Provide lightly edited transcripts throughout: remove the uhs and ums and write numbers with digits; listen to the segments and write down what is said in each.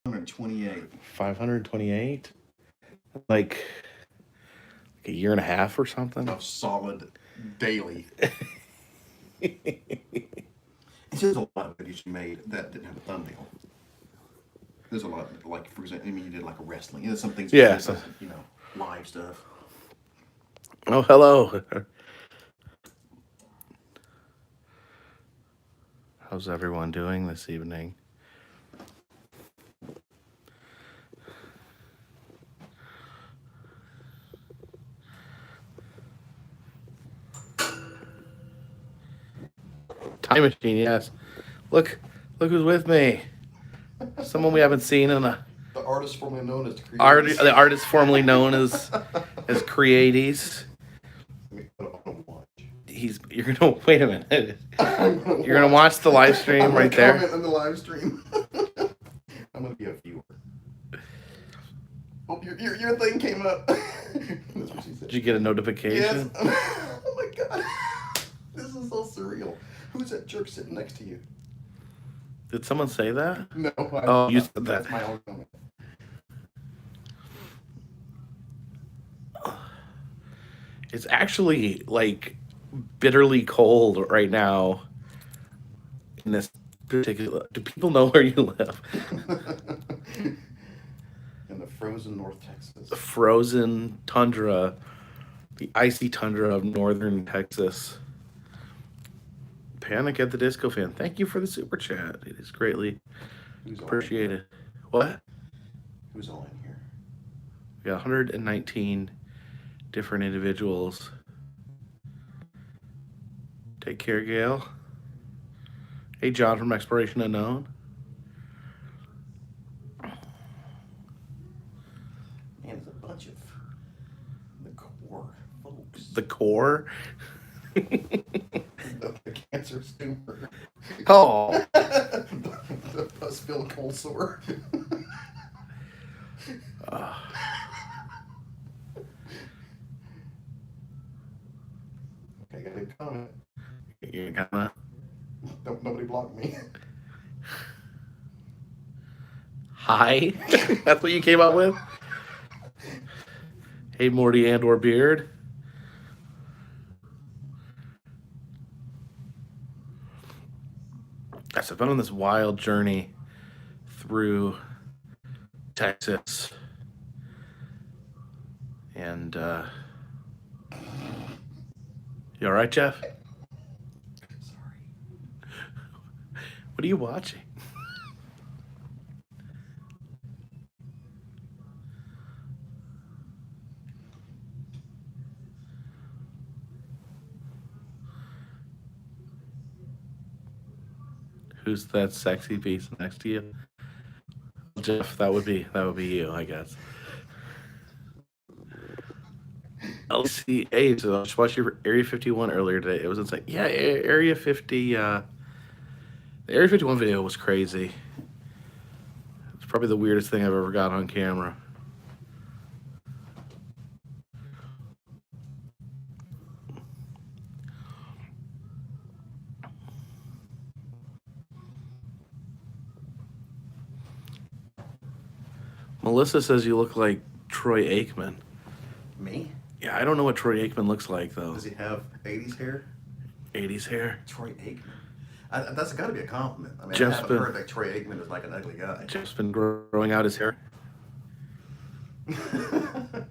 528. 528? Like a year and a half or something? Of solid daily. It's just a lot of videos you made that didn't have a thumbnail. There's a lot, like, for example, I mean, you did like a wrestling. You know, some things, Yeah. live stuff. Oh, hello. How's everyone doing this evening? Time machine, yes. Look who's with me. Someone we haven't seen in a The artist formerly known as Creators. the artist formerly known as Creaties. You're gonna wait a minute. You're gonna watch the live stream right there. Comment on the live stream. I'm gonna be a viewer. Oh, your thing came up. That's what she said. Did you get a notification? Yes. Oh my god. This is so surreal. Who's that jerk sitting next to you? Did someone say that? No. You said that. That's my own comment. It's actually like bitterly cold right now in this particular. Do people know where you live? In the frozen North Texas. The frozen tundra, the icy tundra of northern Texas. Panic at the Disco fan. Thank you for the super chat. It is greatly appreciated. What? Who's all in here? We got 119 different individuals. Take care, Gail. Hey, John from Exploration Unknown. Man, there's a bunch of the core folks. The core? The cancer tumor. Oh. the pus-filled cold sore. Okay, got a comment. You're gonna... Nobody blocked me. Hi? That's what you came up with? Hey, Morty and or Beard. Yes, I've been on this wild journey through Texas. And, you all right, Jeff? Sorry. What are you watching? Who's that sexy piece next to you? Jeff, that would be you, I guess. Let's see. Hey, so I just watched your Area 51 earlier today. It was insane. Yeah, Area 50. The Area 51 video was crazy. It's probably the weirdest thing I've ever got on camera. Melissa says you look like Troy Aikman. Me? Yeah, I don't know what Troy Aikman looks like, though. Does he have 80s hair? 80s hair? Troy Aikman. That's got to be a compliment. I mean, Jeff's I haven't heard that Troy Aikman is like an ugly guy. Jeff's been growing out his hair. We have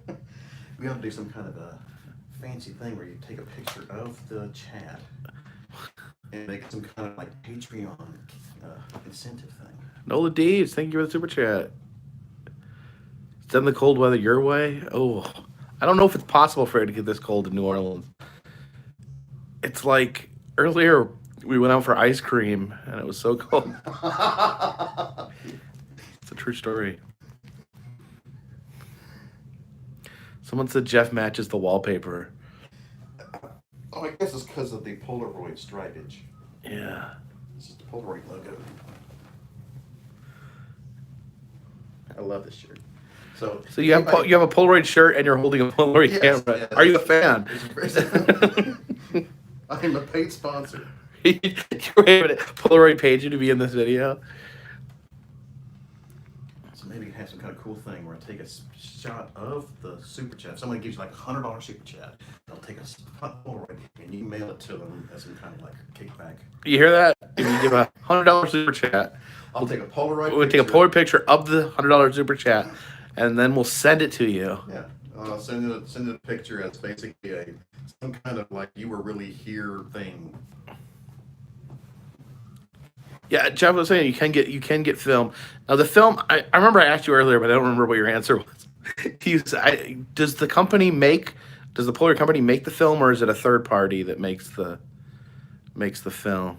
to do some kind of a fancy thing where you take a picture of the chat and make it some kind of like Patreon incentive thing. Nola Deeds, thank you for the super chat. Send the cold weather your way. Oh, I don't know if it's possible for it to get this cold in New Orleans. It's like earlier we went out for ice cream and it was so cold. It's a true story. Someone said Jeff matches the wallpaper. Oh, I guess it's because of the Polaroid stripage. Yeah. This is the Polaroid logo. I love this shirt. So you have a Polaroid shirt and you're holding a Polaroid camera. Yes. Are you a fan? I'm a paid sponsor. Polaroid paid you to be in this video. So maybe you can have some kind of cool thing where I take a shot of the super chat. If somebody gives you like $100 super chat, they'll take a Polaroid and you mail it to them as some kind of like kickback. You hear that? If you give a $100 super chat, I'll take a Polaroid. we'll take a Polaroid picture of the $100 super chat, and then we'll send it to you. Yeah, send it a picture as basically some kind of like you were really here thing. Yeah, Jeff was saying you can get film. Now the film, I remember I asked you earlier, but I don't remember what your answer was. Does the Polaroid company make the film, or is it a third party that makes the film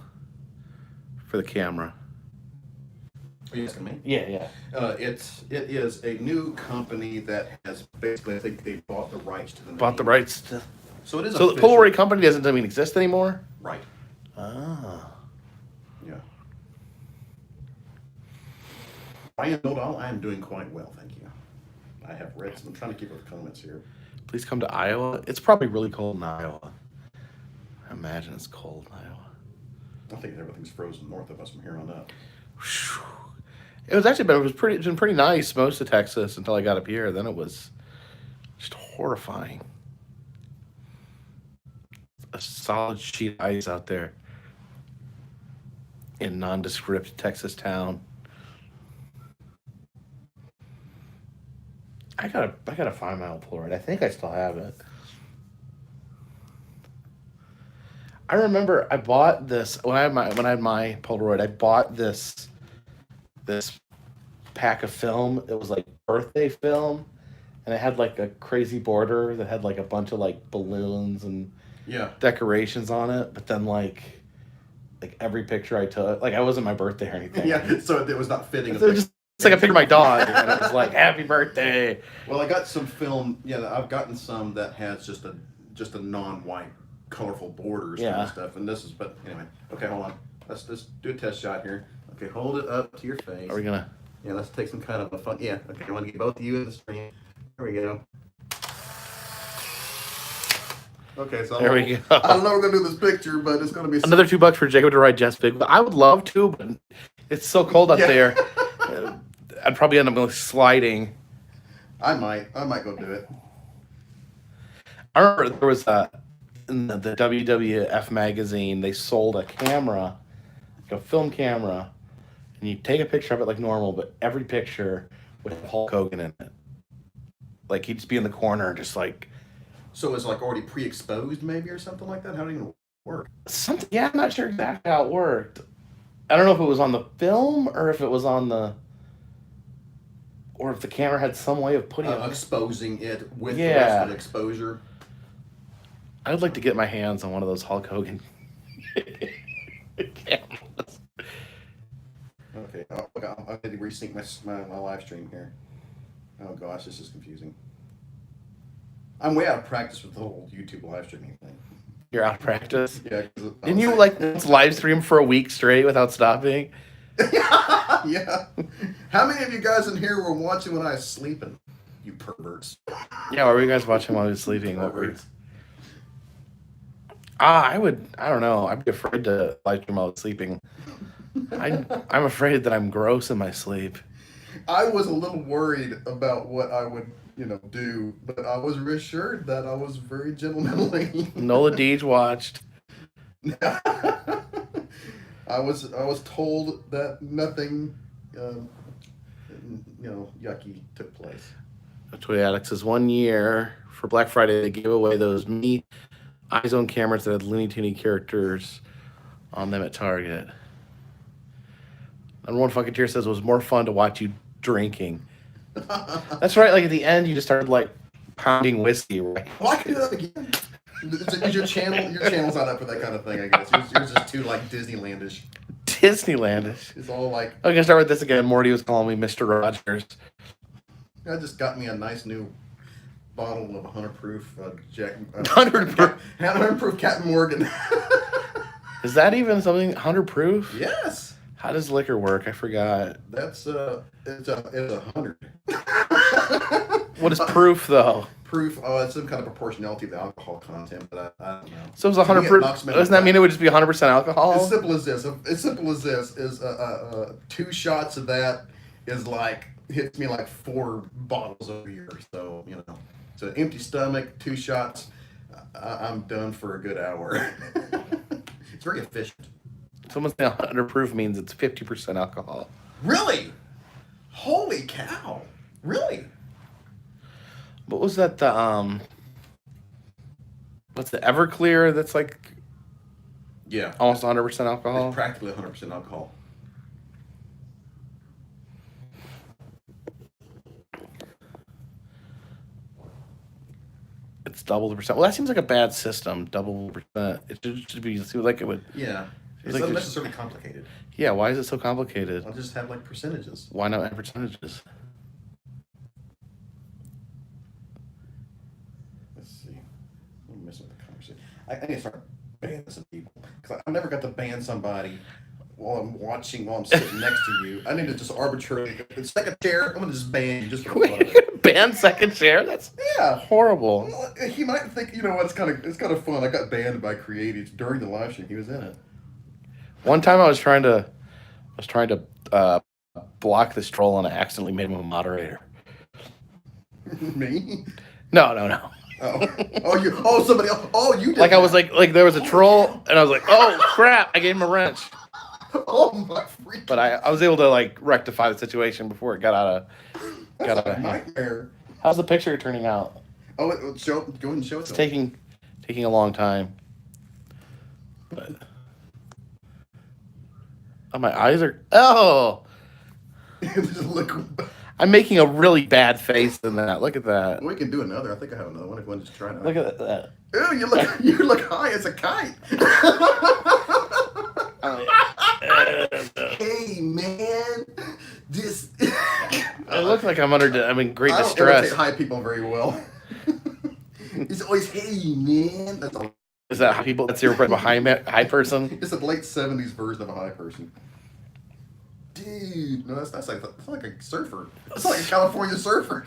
for the camera? Are you asking me? Yeah. It is a new company that has basically, I think they bought the rights to the name. Bought the rights to. So it is. So the Polaroid company doesn't even exist anymore. Right. Ah. Yeah. I am doing quite well, thank you. I have read some. I'm trying to keep up the comments here. Please come to Iowa. It's probably really cold in Iowa. I imagine it's cold in Iowa. I think everything's frozen north of us from here on up. It's been pretty nice most of Texas until I got up here. Then it was just horrifying. A solid sheet of ice out there in nondescript Texas town. I gotta find my old Polaroid. I think I still have it. I remember I bought this when I had my Polaroid. I bought this pack of film. It was like birthday film, and it had like a crazy border that had like a bunch of like balloons and decorations on it. But then like every picture I took, like I wasn't my birthday or anything. Yeah, so it was not fitting. It's like a picture of my dog, and it was like happy birthday. Well, I got some film. Yeah, I've gotten some that has just a non-white, colorful borders kind of stuff. And this is, but anyway. Okay, hold on. Let's do a test shot here. Okay, hold it up to your face. Are we gonna? Yeah, let's take some kind of a fun. Yeah. Okay, I want to get both of you in the screen. There we go. Okay, so there we go. I don't know we're gonna do this picture, but it's gonna be another $2 for Jacob to ride Jeff's Big. But I would love to, but it's so cold up there. I'd probably end up going sliding. I might go do it. I remember there was in the WWF magazine, they sold a camera, like a film camera, and you take a picture of it like normal, but every picture would have Hulk Hogan in it. Like he'd just be in the corner, just like. So it's like already pre-exposed, maybe, or something like that. How did it even work? Something. Yeah, I'm not sure exactly how it worked. I don't know if it was on the film or if it was on the. Or if the camera had some way of putting exposing it with the rest of the exposure. I would like to get my hands on one of those Hulk Hogan cameras. Okay, I need to resync my live stream here. Oh gosh, this is confusing. I'm way out of practice with the whole YouTube live streaming thing. You're out of practice? Yeah. Didn't you live stream for a week straight without stopping? Yeah. How many of you guys in here were watching when I was sleeping? You perverts. Yeah, what were you guys watching while I was sleeping? What were you? I don't know. I'd be afraid to live stream while I was sleeping. I'm afraid that I'm gross in my sleep. I was a little worried about what I would, do, but I was reassured that I was very gentlemanly. Nola Deej watched. I was told that nothing, yucky took place. Toy Addict says 1 year for Black Friday they gave away those mini iZone cameras that had Looney Tunes characters on them at Target. And one Funketeer says it was more fun to watch you drinking. That's right. Like at the end, you just started like pounding whiskey, right? Well, I can do that again. Is your channel's not up for that kind of thing, I guess. Yours is too like Disneylandish. Disneylandish. It's all like. I'm gonna start with this again. Morty was calling me Mr. Rogers. I just got me a nice new bottle of 100 proof 100 proof Captain Morgan. Is that even something 100 proof? Yes. How does liquor work? I forgot. That's it's 100. What is proof though? Proof. Oh, it's some kind of proportionality of the alcohol content, but I don't know. So it's 100 proof. Doesn't that mean it would just be 100% alcohol? As simple as this. Is 2 shots of that is like hits me like 4 bottles over here. So, you know, it's an empty stomach, 2 shots. I'm done for a good hour. It's very efficient. Someone saying 100 proof means it's 50% alcohol. Really? Holy cow! Really? What was that? What's the Everclear? That's like Yeah, almost 100% alcohol. it's practically 100% alcohol. It's double the percent. Well, that seems like a bad system. Double percent. It should be. It seems like it would. Yeah, it's like unnecessarily complicated. Yeah. Why is it so complicated? I'll just have like percentages. Why not have percentages? Let's see. I'm missing the conversation. I need to start banning some people because I never got to ban somebody while I'm sitting next to you. I need to just arbitrarily. Second chair, I'm gonna just ban you just for fun. Ban second chair? That's horrible. Well, he might think, you know what? It's kind of fun. I got banned by Creatives during the live stream. He was in it. One time I was trying to block this troll and I accidentally made him a moderator. Me? No. Somebody else. Oh, you did. Like I was like there was a troll and I was like, oh crap! I gave him a wrench. Oh my freaking! But I was able to like rectify the situation before it got out of. That's a nightmare. How's the picture turning out? Oh, go ahead and show it. It's taking a long time. But my eyes are. Oh, Just look. I'm making a really bad face in that. Look at that. We can do another. I think I have another one. If you want to just try it. Look at that. Ew, you look high as a kite. Hey man, this. It looks like I'm in great I don't distress. imitate high people very well. It's always, hey man. That's all. Is that how people? That's your high person? It's a late '70s version of a high person. Dude, no, that's like a surfer. It's like a California surfer.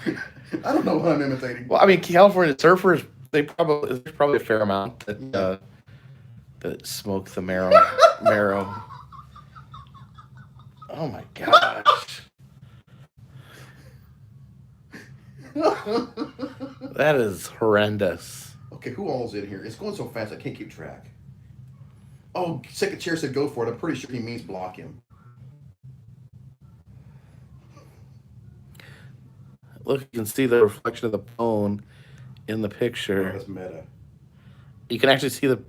I don't know what I'm imitating. Well, I mean, California surfers. There's probably a fair amount that smoke the marrow. Oh my gosh. That is horrendous. Okay, who all's in here? It's going so fast I can't keep track. Oh, second chair said go for it. I'm pretty sure he means block him. Look, you can see the reflection of the phone in the picture. Oh, that's meta. You can actually see the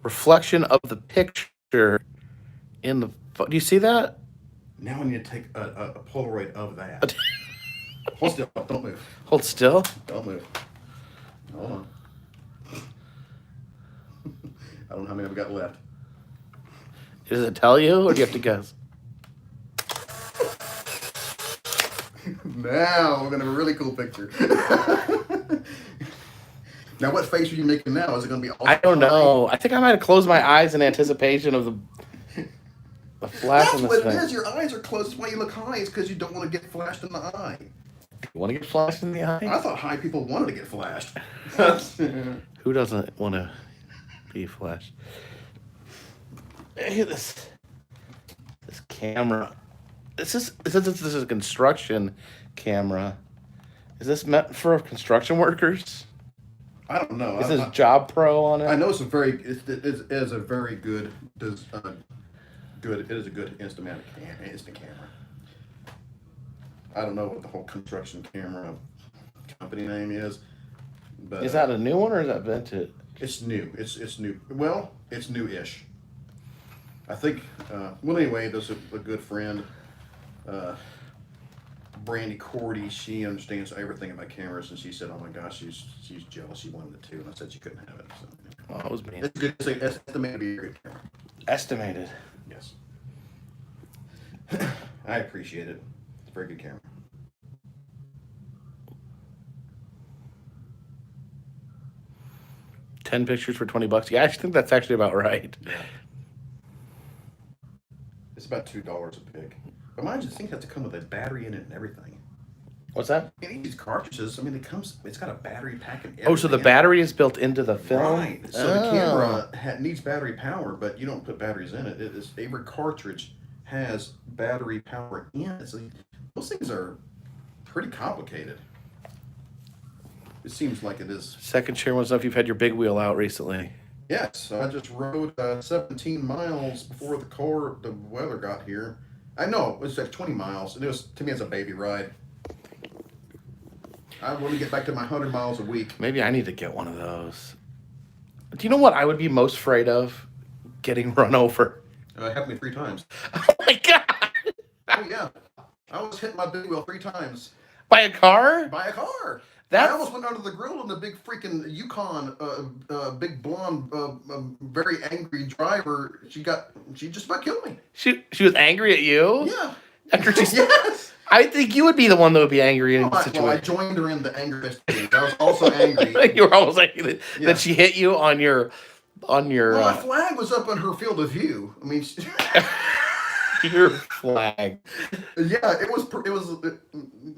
reflection of the picture in the phone. Do you see that? Now I need to take a Polaroid of that. Hold still. Don't move. Hold still? Don't move. Hold on. I don't know how many I've got left. Does it tell you, or do you have to guess? Now we're gonna have a really cool picture. Now, what face are you making now? Is it gonna be? I don't know. I think I might have closed my eyes in anticipation of the flash That's in what this it thing. is. Your eyes are closed. That's why you look high. Is because you don't want to get flashed in the eye. You want to get flashed in the eye? I thought high people wanted to get flashed. Who doesn't want to be flashed? Hey, this camera. This is a construction camera. Is this meant for construction workers? I don't know. Is this Job Pro on it? I know it's a very. It is a very good. Good. It is a good instant camera. I don't know what the whole construction camera company name is, but Is that a new one or is that vintage? it's new. It's new. Well, it's new-ish. I think. Well, anyway, there's a good friend, Brandy Cordy. She understands everything about cameras, and she said, "Oh my gosh, she's jealous. She wanted it too." And I said she couldn't have it. So Oh, that was me. it's good. It's estimated to be a good camera. Estimated. Yes. I appreciate it. It's a very good camera. $10 pictures for $20. Yeah, I think that's actually about right. Yeah. It's about $2 a pic. But mine just things have to come with a battery in it and everything. What's that? And these cartridges, I mean, it's got a battery pack and everything. Oh, so the battery is built into the film? Right. So the camera needs battery power, but you don't put batteries in it. Every cartridge has battery power in it. So those things are pretty complicated. It seems like it is. Second chair was if you've had your big wheel out recently. Yes, I just rode 17 miles before the weather got here. I know it was like 20 miles, and it was to me it's a baby ride. I want to get back to my 100 miles a week. Maybe I need to get one of those. Do you know what I would be most afraid of? Getting run over. It happened to me 3 times. Oh my god! Oh yeah, I almost hit my big wheel 3 times By a car? by a car. That's... I almost went under the grill of the big freaking Yukon, big blonde, very angry driver. She just about killed me. She was angry at you? Yeah. After she... Yes. I think you would be the one that would be angry in the Well, situation. I joined her in the anger fist. I was also angry. You were almost angry Yeah. that she hit you on your... Well, my flag was up in her field of view. I mean, your flag. yeah,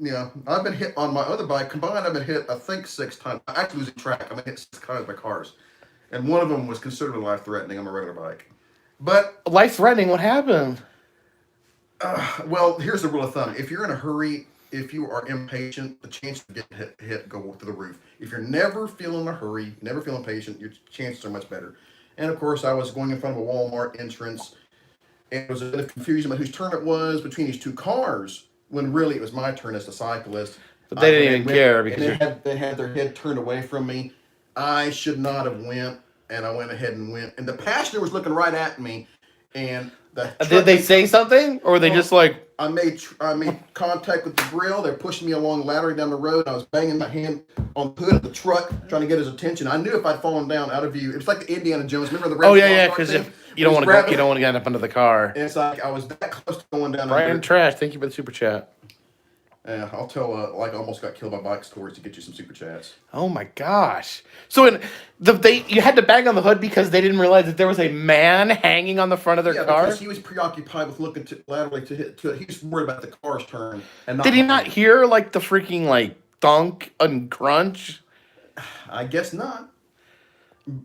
yeah. I've been hit on my other bike combined. I've been hit, I think, 6 times. I actually was in track. I've been hit 6 times by cars, and one of them was considered life-threatening on a regular bike. But Life-threatening? What happened? well, here's the rule of thumb: if you're in a hurry, if you are impatient, the chance of getting hit go through the roof. If you're never feeling a hurry, never feeling patient, your chances are much better. And of course, I was going in front of a Walmart entrance, and there was a bit of confusion about whose turn it was between these 2 cars, when really it was my turn as the cyclist. But they didn't even care because they had their head turned away from me. I should not have went, and I went ahead and went. And the passenger was looking right at me, and did they say something, or were they just like... I made contact with the grill. They're pushing me along laterally down the road. I was banging my hand on the hood of the truck, trying to get his attention. I knew if I'd fallen down out of view, it was like the Indiana Jones. Remember the red? Oh yeah, because you don't want to end up under the car. And it's like I was that close to going down. Brian Trash, thank you for the super chat. Yeah, I'll tell. Like I almost got killed by bike stories to get you some super chats. Oh my gosh! So you had to bang on the hood because they didn't realize that there was a man hanging on the front of their car. Because he was preoccupied with looking laterally to hit. He was worried about the car's turn. And did he not hear like the freaking like thunk and crunch? I guess not.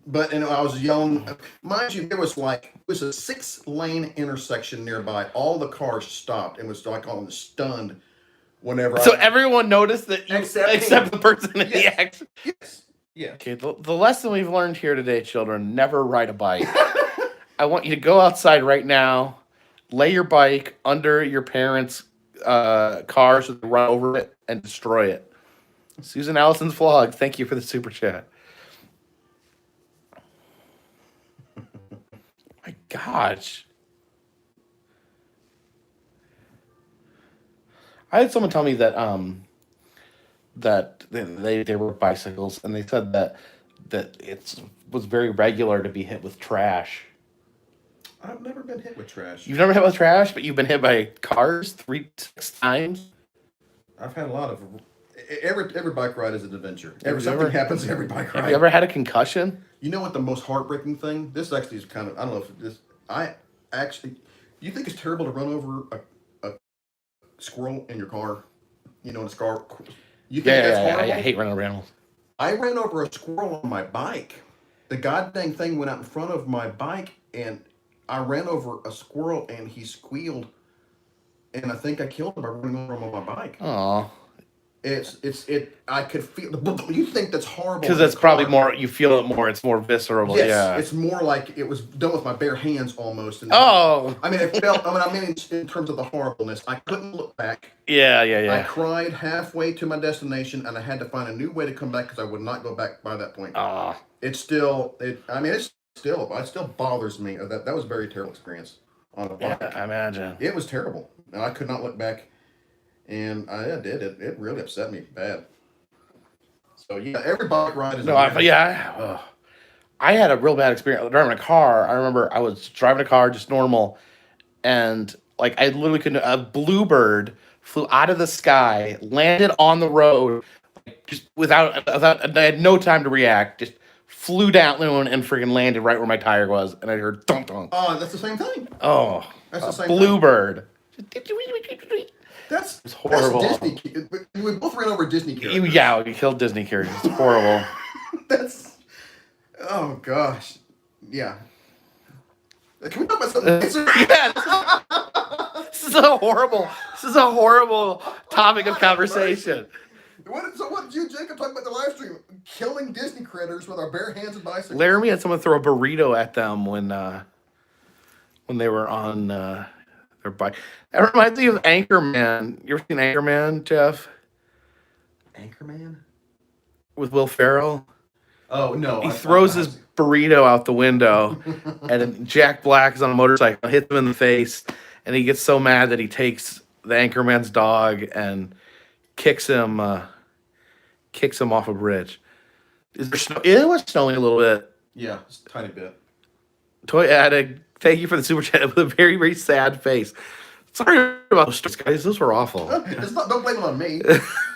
But I was yelling. Mind you, it was a 6-lane intersection nearby. All the cars stopped and was like on the stunned. Whenever everyone noticed that you, except the person in the accident. Yes. Yeah. Okay. The lesson we've learned here today, children: never ride a bike. I want you to go outside right now, lay your bike under your parents' car so they run over it and destroy it. Susan Allison's vlog. Thank you for the super chat. My gosh. I had someone tell me that that they were bicycles, and they said that it was very regular to be hit with trash. I've never been hit with trash. You've never hit with trash, but you've been hit by cars 6 times. I've had a lot of every bike ride is an adventure. Something happens every bike ride. Have you ever had a concussion? You know what the most heartbreaking thing? This actually is kind of, I don't know if this. You think it's terrible to run over a squirrel in your car? You know, in a car. You think that's horrible? I hate running over animals. I ran over a squirrel on my bike. The goddamn thing went out in front of my bike, and I ran over a squirrel, and he squealed, and I think I killed him by running over him on my bike. Aw. I could feel. You think that's horrible? Because it's probably more. You feel it more. It's more visceral. Yes, yeah. It's more like it was done with my bare hands almost. And oh. I mean, it felt. I mean, in terms of the horribleness, I couldn't look back. Yeah. I cried halfway to my destination, and I had to find a new way to come back because I would not go back by that point. It still bothers me. That was a very terrible experience on a bike. Yeah, I imagine. It was terrible, and I could not look back. And I did. It really upset me bad. So yeah, every bike ride is. I had a real bad experience driving a car. I remember I was driving a car just normal, and like I literally couldn't. A bluebird flew out of the sky, landed on the road, just without. I had no time to react. Just flew down and freaking landed right where my tire was, and I heard thunk thunk. Oh, that's the same thing. Oh, that's the same bluebird. That's horrible. That's Disney. We both ran over Disney characters. You killed Disney characters. It's horrible. Oh gosh, yeah. Can we talk about something? Yeah, this is a horrible This is a horrible topic of conversation. So what did you, Jacob, talk about the live stream? Killing Disney critters with our bare hands and bicycles. Laramie had someone throw a burrito at them when they were on their bike. That reminds me of Anchorman. You ever seen Anchorman, Jeff? Anchorman? With Will Ferrell? Oh, no. He throws his burrito out the window, and then Jack Black is on a motorcycle, hits him in the face, and he gets so mad that he takes the Anchorman's dog and kicks him off a bridge. Is there snow? It was snowing a little bit. Yeah, just a tiny bit. Toy Addict, thank you for the super chat with a very, very sad face. Sorry about those stories, guys. Those were awful. Don't blame it on me.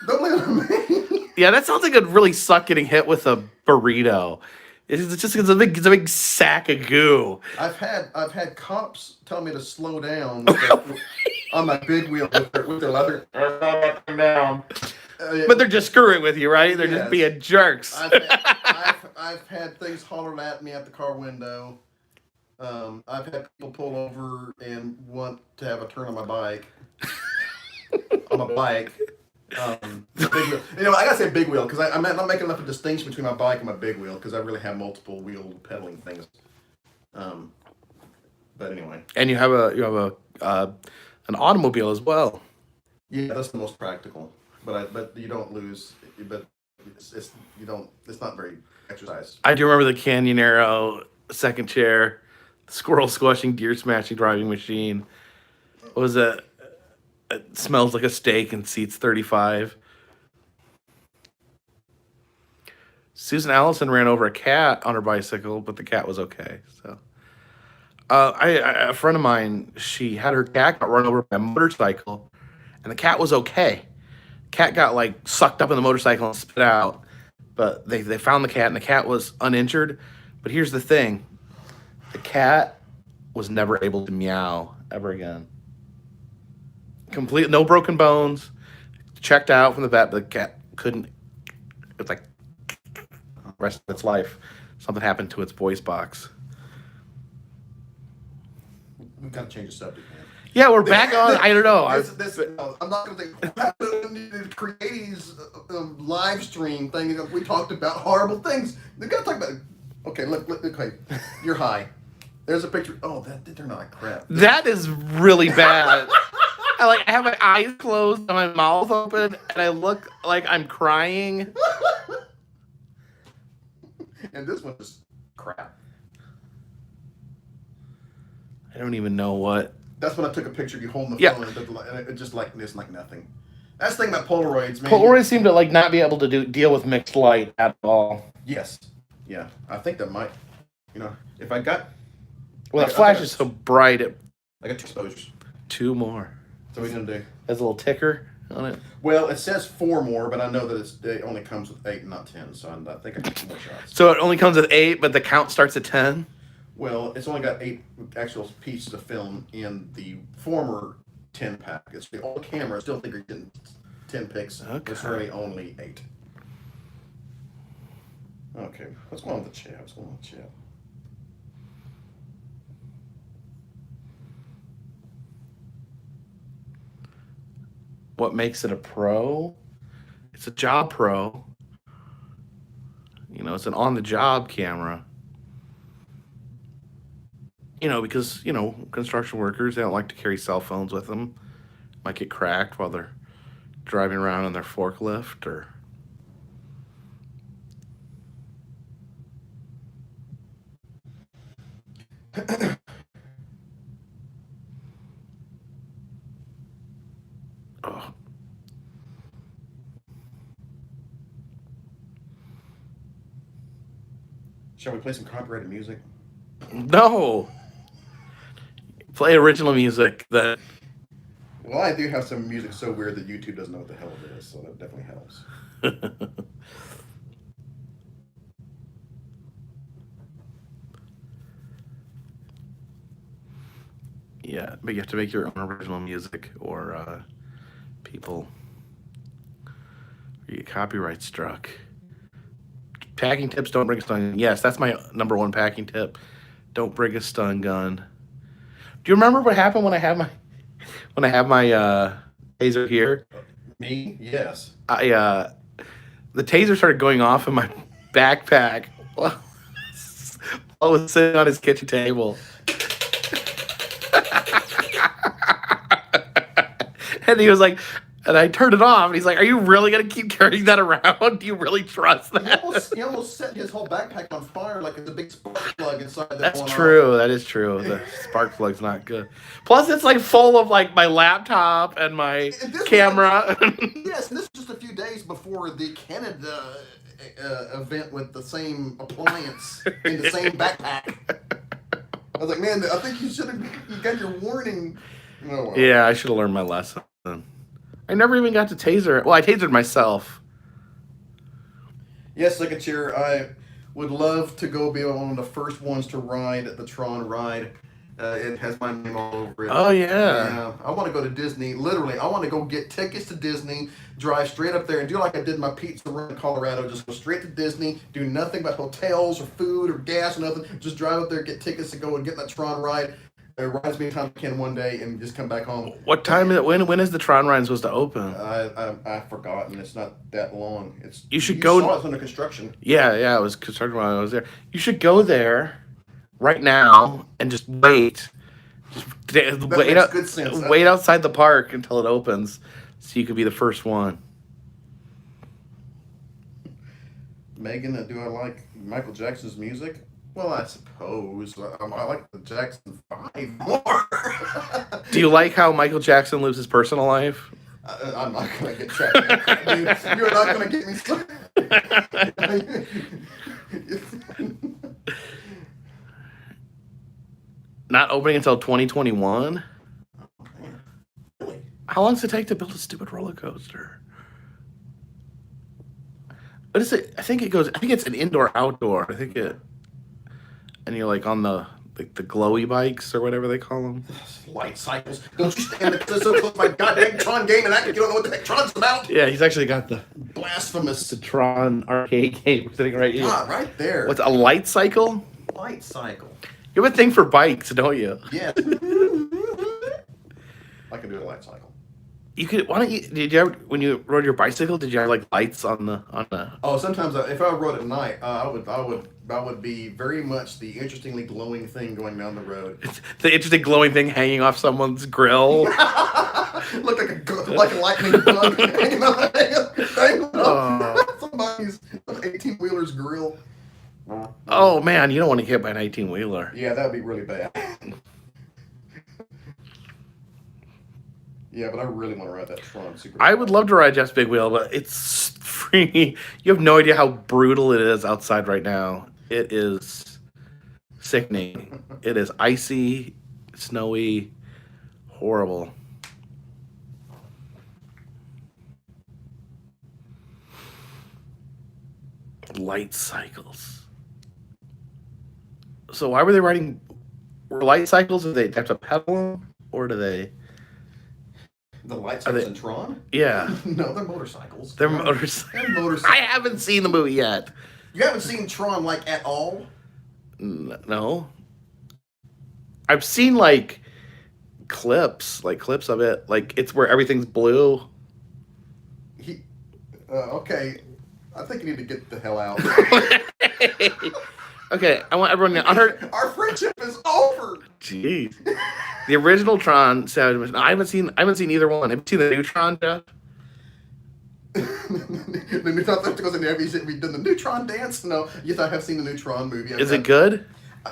Don't blame it on me. Yeah, that sounds like it'd really suck getting hit with a burrito. It's a big sack of goo. I've had cops tell me to slow down on my big wheel with their leather. Down. But they're just screwing with you, right? They're just being jerks. I've had things hollered at me at the car window. I've had people pull over and want to have a turn on my bike. On my bike. Big wheel. You know, I gotta say big wheel because I'm not making enough of a distinction between my bike and my big wheel because I really have multiple wheel pedaling things. But anyway. And you have an automobile as well. Yeah, that's the most practical. But you don't lose. But it's not very exercise. I do remember the Canyonero second chair, squirrel squashing, deer smashing driving machine. What was it? It smells like a steak and seats 35. Susan Allison ran over a cat on her bicycle, but the cat was okay. So, a friend of mine, she had her cat got run over by a motorcycle, and the cat was okay. Cat got like sucked up in the motorcycle and spit out, but they found the cat, and the cat was uninjured. But here's the thing: the cat was never able to meow ever again. Complete, no broken bones. Checked out from the vet, but the cat couldn't. It's like the rest of its life. Something happened to its voice box. We've got to change the subject, man. Yeah, we're back on. I don't know. I'm not going to create these live stream thing. We talked about horrible things. We've got to talk about. Okay, look. Okay, you're high. There's a picture. Oh, that turned out like crap. That is really bad. I have my eyes closed and my mouth open, and I look like I'm crying. And this one is crap. I don't even know what. That's when I took a picture of you holding the Yeah. phone, and it just like this, like nothing. That's the thing about Polaroids, man. Polaroids seem to not be able to deal with mixed light at all. Yes. Yeah. I think that might. If I got. Well, that flash is so bright. I got 2 exposures. 2 more. So what are you gonna do? There's a little ticker on it. Well, it says 4 more, but I know that it only comes with 8, not 10. So I think I got 2 more shots. So it only comes with 8, but the count starts at 10. Well, it's only got 8 actual pieces of film in the former 10 pack. It's the old camera. I still think you're getting 10 pics. Okay. It's really only 8. Okay, what's going on with the chat? What makes it a pro? It's a job pro. It's an on-the-job camera. Because, construction workers, they don't like to carry cell phones with them. Might get cracked while they're driving around on their forklift or... Oh. Shall we play some copyrighted music? No. Play original music that... Well, I do have some music so weird that YouTube doesn't know what the hell it is, so that definitely helps. Yeah, but you have to make your own original music or people you get copyright struck. Packing tips: don't bring a stun gun. Yes, that's my number 1 packing tip. Don't bring a stun gun. Do you remember what happened when I have my taser here. Me? Yes. The taser started going off in my backpack while I was sitting on his kitchen table. And he was like, and I turned it off, and he's like, "Are you really gonna keep carrying that around? Do you really trust that?" He almost set his whole backpack on fire like it's a big spark plug inside that That's one true. off. That is true. The spark plug's not good. Plus, it's like full of like my laptop and my camera. Yes, and this is just a few days before the Canada event with the same appliance in the same backpack. I was like, man, I think you got your warning. Oh, well. Yeah, I should have learned my lesson. I never even got to taser. Well, I tasered myself. Yes, Second Chair, I would love to go be one of the first ones to ride the Tron ride. It has my name all over it. Oh, yeah. I want to go to Disney. Literally, I want to go get tickets to Disney, drive straight up there, and do like I did my pizza run in Colorado. Just go straight to Disney, do nothing but hotels or food or gas or nothing. Just drive up there, get tickets to go and get that Tron ride. It rides me time I can one day and just come back home. What time is it? When is the Tron ride supposed to open? I've forgotten. It's not that long. You should go. Saw it's under construction. Yeah, it was constructed when I was there. You should go there right now and just wait. Makes good sense. Wait outside the park until it opens, so you could be the first one. Megan, do I like Michael Jackson's music? Well, I suppose. I like the Jackson 5 more. Do you like how Michael Jackson lives his personal life? I'm not going to get trapped. Dude, you're not going to get me started. Not opening until 2021? Really? How long does it take to build a stupid roller coaster? What is it? I think it's an indoor-outdoor. And you're like on the glowy bikes or whatever they call them. Light cycles. Don't you stand so close to my goddamn Tron game and act like you don't know what the heck Tron's about. Yeah, he's actually got the Blasphemous. Tron arcade game sitting right here. Ah, right there. What's a light cycle? Light cycle? You have a thing for bikes, don't you? Yeah. I can do a light cycle. You could. Why don't you? Did you ever, when you rode your bicycle? Did you have like lights on the? Oh, sometimes if I rode at night, I would be very much the interestingly glowing thing going down the road. It's the interesting glowing thing hanging off someone's grill. Look like a lightning bug hanging on somebody's 18-wheeler's grill. Oh man, you don't want to get hit by an 18-wheeler. Yeah, that would be really bad. Yeah, but I really want to ride that Tron Super. I would love to ride Jeff's big wheel, but it's free. You have no idea how brutal it is outside right now. It is sickening. It is icy, snowy, horrible. Light cycles. So why were they riding? Were light cycles? Do they have to pedal them, or do they? The light cycles in Tron? Yeah. No, they're motorcycles. They're motorcycles. They're motorcycles. I haven't seen the movie yet. You haven't seen Tron like at all? No. I've seen like clips of it. Like it's where everything's blue. Okay. I think you need to get the hell out. Okay, I want everyone to Our friendship is over. Jeez. The original Tron Savage Mission. I haven't seen either one. Have you seen the new Tron, Jeff? The thought that goes in there. Have you done the new Tron dance? No. Yes, I have seen the new Tron movie. Is it good?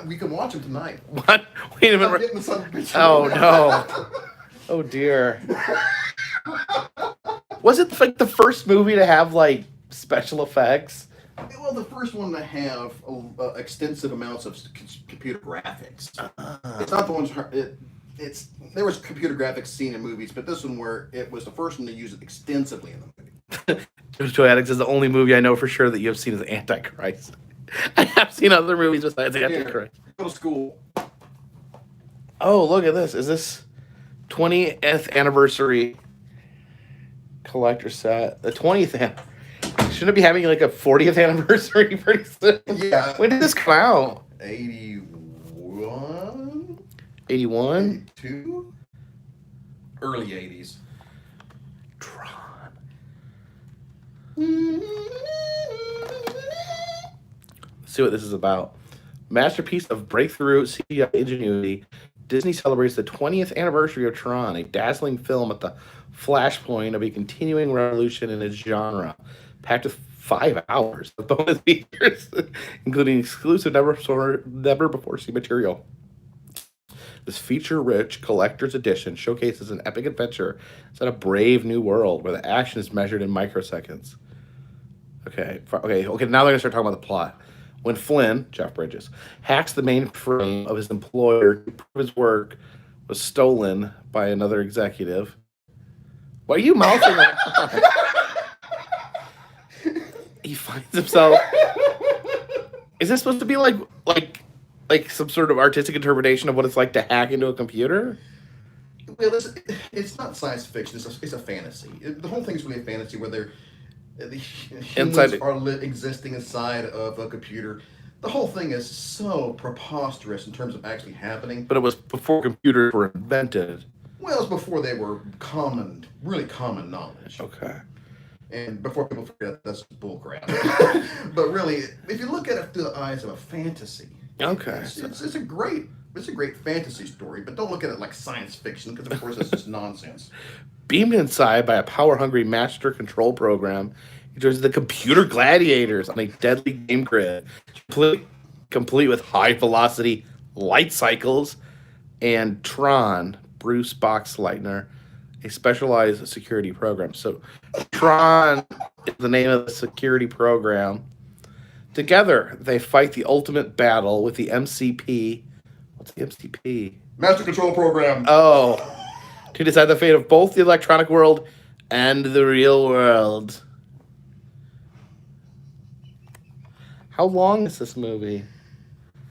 We can watch them tonight. What? Wait a minute. Oh no. Oh dear. Was it like the first movie to have like special effects? Well, the first one to have extensive amounts of computer graphics. It's not the ones. There was computer graphics seen in movies, but this one where it was the first one to use it extensively in the movie. Joe Addicts is the only movie I know for sure that you have seen as Antichrist. I have seen other movies besides Antichrist. Go to school. Oh, look at this. Is this 20th anniversary collector set? The 20th Shouldn't it be having like a 40th anniversary pretty soon? Yeah. When did this come out? 81? 81? 82? Early 80s. Tron. Let's see what this is about. Masterpiece of breakthrough CGI ingenuity, Disney celebrates the 20th anniversary of Tron, a dazzling film at the flashpoint of a continuing revolution in its genre, packed with 5 hours of bonus features, including exclusive never before seen material. This feature-rich collector's edition showcases an epic adventure set a brave new world where the action is measured in microseconds. Okay. Now they're gonna start talking about the plot. When Flynn, Jeff Bridges, hacks the mainframe of his employer to prove his work was stolen by another executive. Why are you mouthing that? He finds himself. Is this supposed to be like some sort of artistic interpretation of what it's like to hack into a computer? Well, it's not science fiction. It's a fantasy. The whole thing's really a fantasy where the humans existing inside of a computer. The whole thing is so preposterous in terms of actually happening. But it was before computers were invented. Well, it's before they were really common knowledge. Okay. And before people figure out that's bullcrap. But really, if you look at it through the eyes of a fantasy, okay, it's a great fantasy story. But don't look at it like science fiction because of course it's just nonsense. Beamed inside by a power-hungry master control program, he joins the computer gladiators on a deadly game grid, complete with high-velocity light cycles and Tron, Bruce Boxleitner, a specialized security program. So Tron is the name of the security program. Together, they fight the ultimate battle with the MCP. What's the MCP? Master Control Program. Oh. To decide the fate of both the electronic world and the real world. How long is this movie?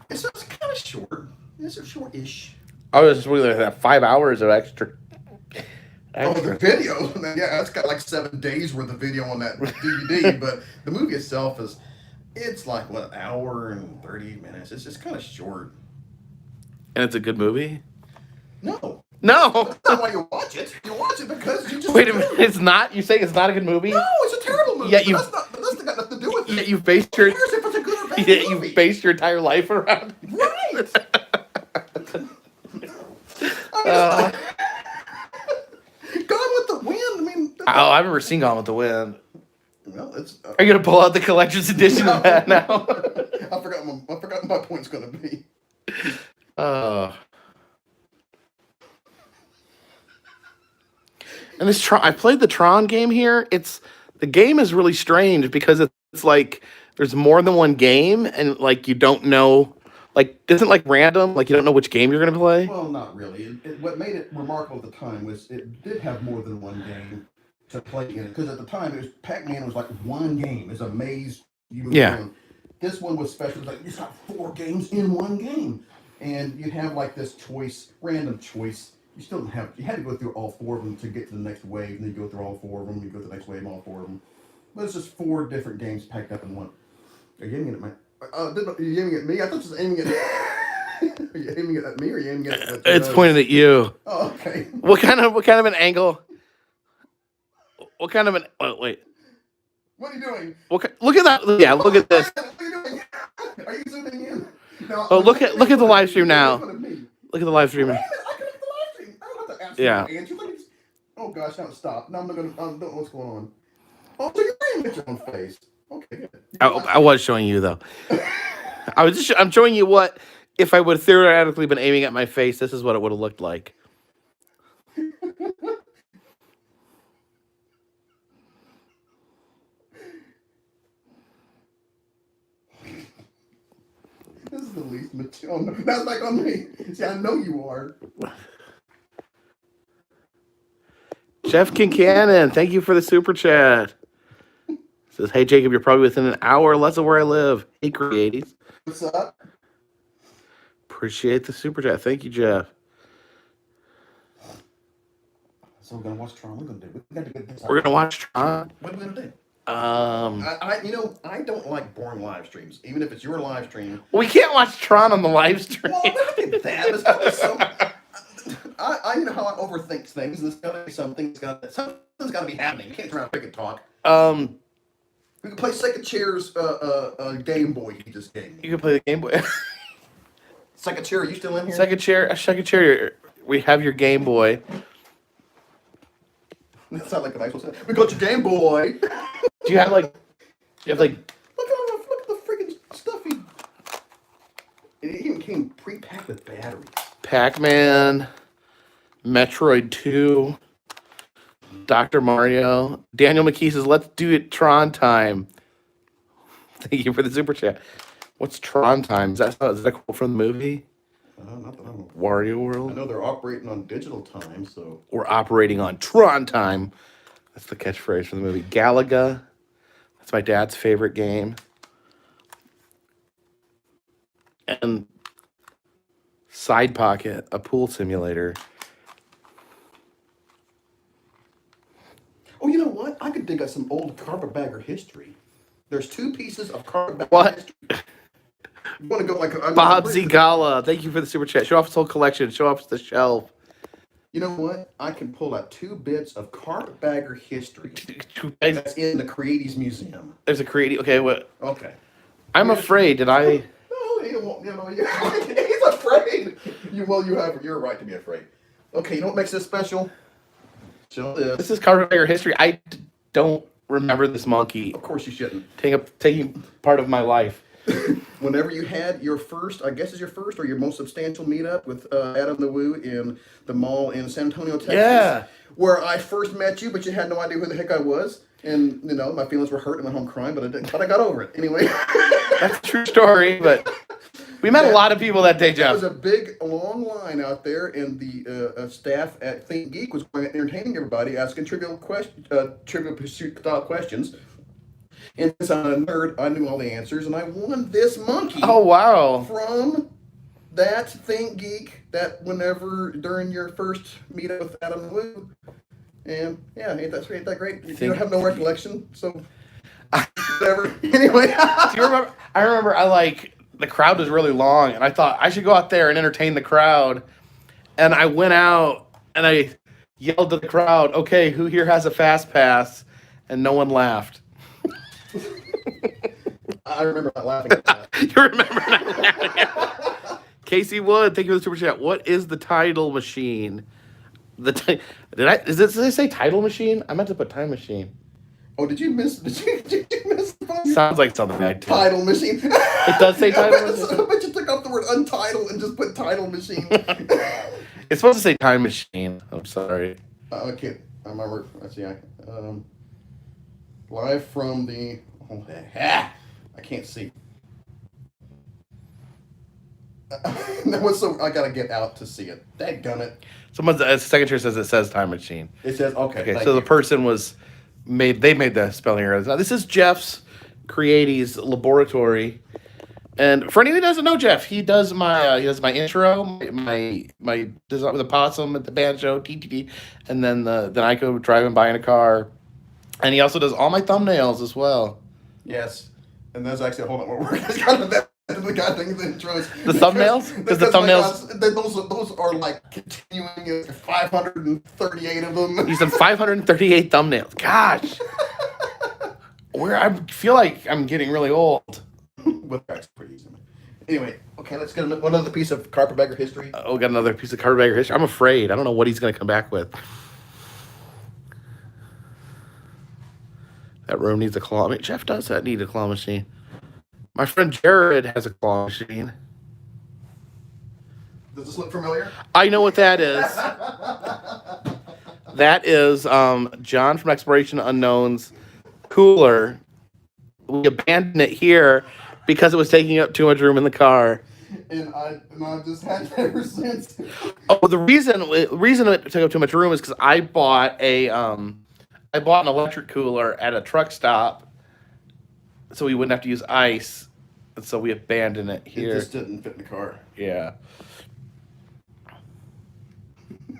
It's kind of short. It's a short-ish. I was just looking at 5 hours of extra. Oh, the video. Yeah, it's got like 7 days worth of video on that DVD, but the movie itself it's like, what, an hour and 30 minutes. It's just kind of short. And it's a good movie? No. No. That's not why you watch it. You watch it because you just... Wait a minute. It's not? You're saying it's not a good movie? No, it's a terrible movie. Yet That's got nothing to do with it. Yet you've based your... Who cares if it's a good or bad movie? You've based your entire life around it. Right. Gone with the Wind. I mean... Oh, I've never seen Gone with the Wind. Well, it's... Are you going to pull out the collector's edition of that now? I forgot what my point's going to be. And this I played the Tron game here. The game is really strange because it's like there's more than one game, and like you don't know, like isn't like random, like you don't know which game you're gonna play. Well, not really. What made it remarkable at the time was it did have more than one game to play in it. Because at the time, Pac-Man was like one game. It's a maze. You move around. This one was special. It was like it's got 4 games in one game, and you have like this random choice. You had to go through all 4 of them to get to the next wave, and then you go through all 4 of them, you go to the next wave, all 4 of them. But it's just 4 different games packed up in one. Are you aiming at are you aiming at me? I thought you was aiming at... Are you aiming at me, or are you aiming at It's pointed at you. Oh, okay. What kind of an angle? What kind of an... Oh, wait. What are you doing? Look at that. Yeah, look at this. What are you doing? Are you zooming in? No, Oh, look at the live stream now. Look at the live stream. Yeah. Oh gosh, now stop. Now I don't know what's going on. Oh, so you're aiming at your own face. Okay, good. I was showing you though. I'm showing you what if I would have theoretically been aiming at my face. This is what it would have looked like. This is the least mature. Oh, no, that's back on me. See, I know you are. Jeff Kincannon, thank you for the super chat. Says, hey Jacob, you're probably within an hour or less of where I live. Hey Creaties. What's up? Appreciate the super chat. Thank you, Jeff. So we're gonna watch Tron. We're gonna do. We're gonna watch Tron. What are we gonna do? I don't like boring live streams, even if it's your live stream. We can't watch Tron on the live stream. Well, not that. It's always so. you know how I overthink things. There's gotta be something's gotta be happening. You can't turn around and pick and talk. We can play Second Chair's Game Boy he just gave me. You can play the Game Boy. Second Chair, are you still in here? Second chair. We have your Game Boy. That sounds like a nice one. We got your Game Boy. Do you have like? Look at the freaking stuff It even came pre-packed with batteries. Pac-Man, Metroid 2, Dr. Mario. Daniel McKee says, "Let's do it Tron time." Thank you for the super chat. What's Tron time? Is that quote from the movie? Not that I'm Wario World? I know they're operating on digital time, so... We're operating on Tron time. That's the catchphrase for the movie. Galaga. That's my dad's favorite game. And Side Pocket, a pool simulator. Oh, you know what? I could dig up some old Carpetbagger history. There's 2 pieces of Carpetbagger What? history. You want to go like... Bob Zigala, thank you for the super chat. Show off his whole collection. Show off the shelf. You know what? I can pull out 2 bits of Carpetbagger history. That's in the Creaties Museum. There's a creative... Okay, what? Okay. I'm afraid. Did I... No, he won't. He's afraid. You're right to be afraid. Okay, you know what makes this special? Show this. This is Carpetbagger history. I don't remember this monkey Of course you shouldn't. taking part of my life. Whenever you had your first, I guess is your first or your most substantial meetup with Adam the Woo in the mall in San Antonio, Texas. Yeah. Where I first met you, but you had no idea who the heck I was. And, my feelings were hurt and went home crying, but I got over it. Anyway. That's a true story, but we met a lot of people that day, There Jeff. was a big, long line out there, and the staff at Think Geek was going entertaining everybody, asking trivial pursuit style questions. And since I'm a nerd, I knew all the answers, and I won this monkey. Oh, wow. From that Think Geek that whenever during your first meetup with Adam Woo. And yeah, ain't that great? You don't have no recollection, so whatever. Anyway. Do you remember? I remember the crowd was really long, and I thought I should go out there and entertain the crowd. And I went out and I yelled to the crowd, "Okay, who here has a fast pass?" And no one laughed. I remember not laughing at that. You remember not laughing? Casey Wood, thank you for the super chat. What is the title machine? Did it say title machine? I meant to put time machine. Oh, did you miss the part? Sounds like something I did. Title machine. It does say title machine. I bet you took off the word untitled and just put title machine. It's supposed to say time machine. I'm sorry. I can't. I remember. Let's see. Live from the. I can't see. I gotta get out to see it. Dadgummit. Someone's second chair says it says time machine. It says okay. Okay, thank so you. the person made the spelling error. Now this is Jeff's Creaties laboratory, and for anyone who doesn't know Jeff, he does my intro, my design with the possum at the banjo, TTT, and then I go driving by in a car, and he also does all my thumbnails as well. Yes, and that's actually hold on. We're kind of that. The guy thinks the intros. The thumbnails? Because the thumbnails. Those are like continuing. 538 of them. He's done 538 thumbnails. Gosh. I feel like I'm getting really old. Well, that's pretty easy. Anyway, okay, let's get one other piece of Carpetbagger history. Oh, got another piece of Carpetbagger history. I'm afraid. I don't know what he's going to come back with. That room needs a claw machine. Jeff does need a claw machine. My friend Jared has a claw machine. Does this look familiar? I know what that is. That is John from Exploration Unknown's cooler. We abandoned it here because it was taking up too much room in the car. And I've just had it ever since. Oh, the reason it took up too much room is because I bought an electric cooler at a truck stop, so we wouldn't have to use ice, and so we abandoned it here. It just didn't fit in the car. Yeah.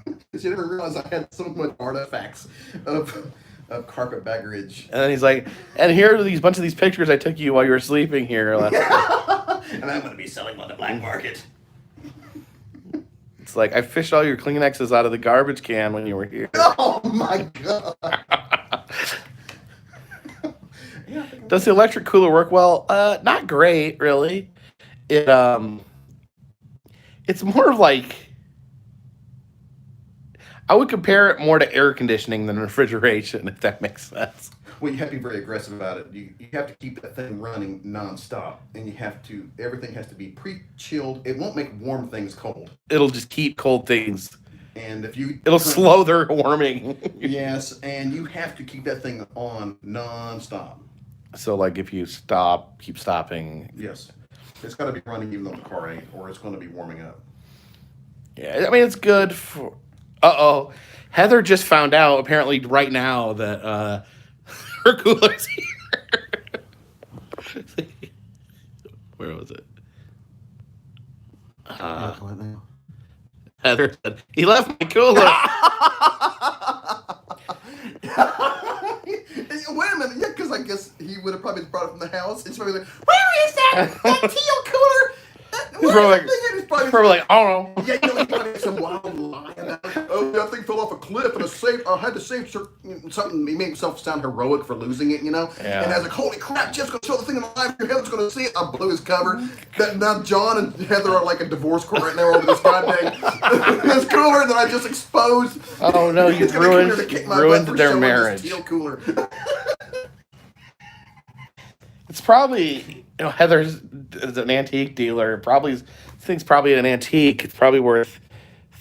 Because you never realized I had so much artifacts of carpetbaggerage. And then he's like, and here are bunch of these pictures I took you while you were sleeping here last night. And I'm going to be selling on the black market. It's like I fished all your Kleenexes out of the garbage can when you were here. Oh my god. Yeah, I think Does the electric cooler work well? Not great, really. It it's more of like I would compare it more to air conditioning than refrigeration, if that makes sense. well, you have to be very aggressive about it. You have to keep that thing running nonstop, and everything has to be pre-chilled. It won't make warm things cold. It'll just keep cold things. And if you It'll slow their warming. yes, and you have to keep that thing on nonstop. So like if you keep stopping. Yes, it's got to be running even though the car ain't, or it's going to be warming up. Yeah, I mean it's good for. Heather just found out apparently right now that her cooler's here. Where was it? Heather said he left my cooler. Wait a minute, yeah, because I guess he would have probably brought it from the house. It's probably like, where is that teal cooler? He's probably like, I don't know. Yeah, you know, he probably had some wild lie about it. Oh, that thing fell off a cliff and I had to save something. He made himself sound heroic for losing it, you know? Yeah. And I was like, holy crap, Jeff's going to show the thing in the live. Your Heather's going to see it. I blew his cover. Now John and Heather are like a divorce court right now over this goddamn this cooler that I just exposed. Oh, no, you ruined their marriage. Steel cooler. It's probably, Heather's is an antique dealer. This thing's probably an antique. It's probably worth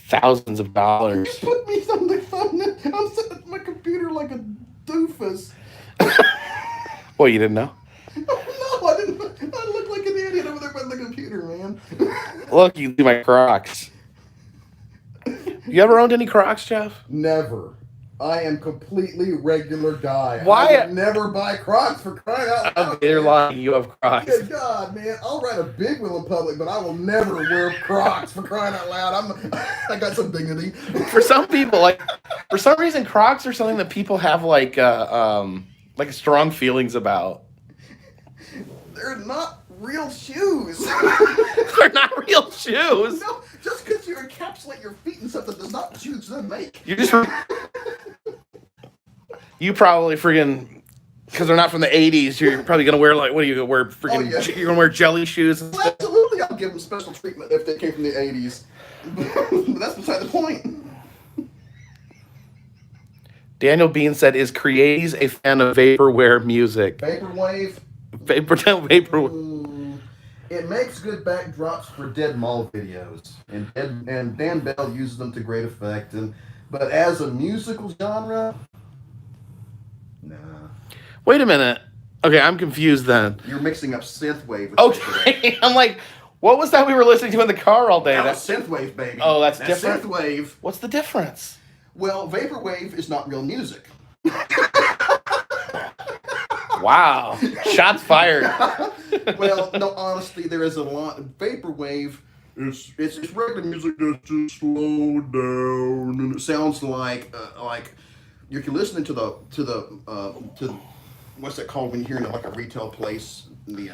thousands of dollars. You put me on the phone. I'm sitting at my computer like a doofus. Well, you didn't know? Oh, no, I didn't. I look like an idiot over there by the computer, man. Look, you see my Crocs. You ever owned any Crocs, Jeff? Never. I am completely regular guy. Why? I would never buy Crocs for crying out loud. You're lying. You have Crocs. Good God, man. I'll ride a big wheel in public, but I will never wear Crocs for crying out loud. I got some dignity. For some people, for some reason, Crocs are something that people have like strong feelings about. They're not real shoes. They're not real shoes. No, just because you encapsulate your feet in something does not choose to make. You probably friggin', because they're not from the 80s, you're probably going to wear, what are you going to wear? Friggin', yeah. You're going to wear jelly shoes? Well, absolutely, I'll give them special treatment if they came from the 80s. But that's beside the point. Daniel Bean said, is Creaties a fan of vaporware music? Vaporwave? Vaporware. It makes good backdrops for Dead Mall videos. And Dan Bell uses them to great effect. But as a musical genre, nah. Wait a minute. Okay, I'm confused then. You're mixing up synthwave with okay, I'm like, what was that we were listening to in the car all day? That's synthwave, baby. Oh, that's different? Synthwave. What's the difference? Well, vaporwave is not real music. Wow. Shots fired. Well, no, honestly, there is a lot. Vaporwave, it's regular music that's just slowed down, and it sounds like you're listening to the what's that called when you're hearing it like a retail place, the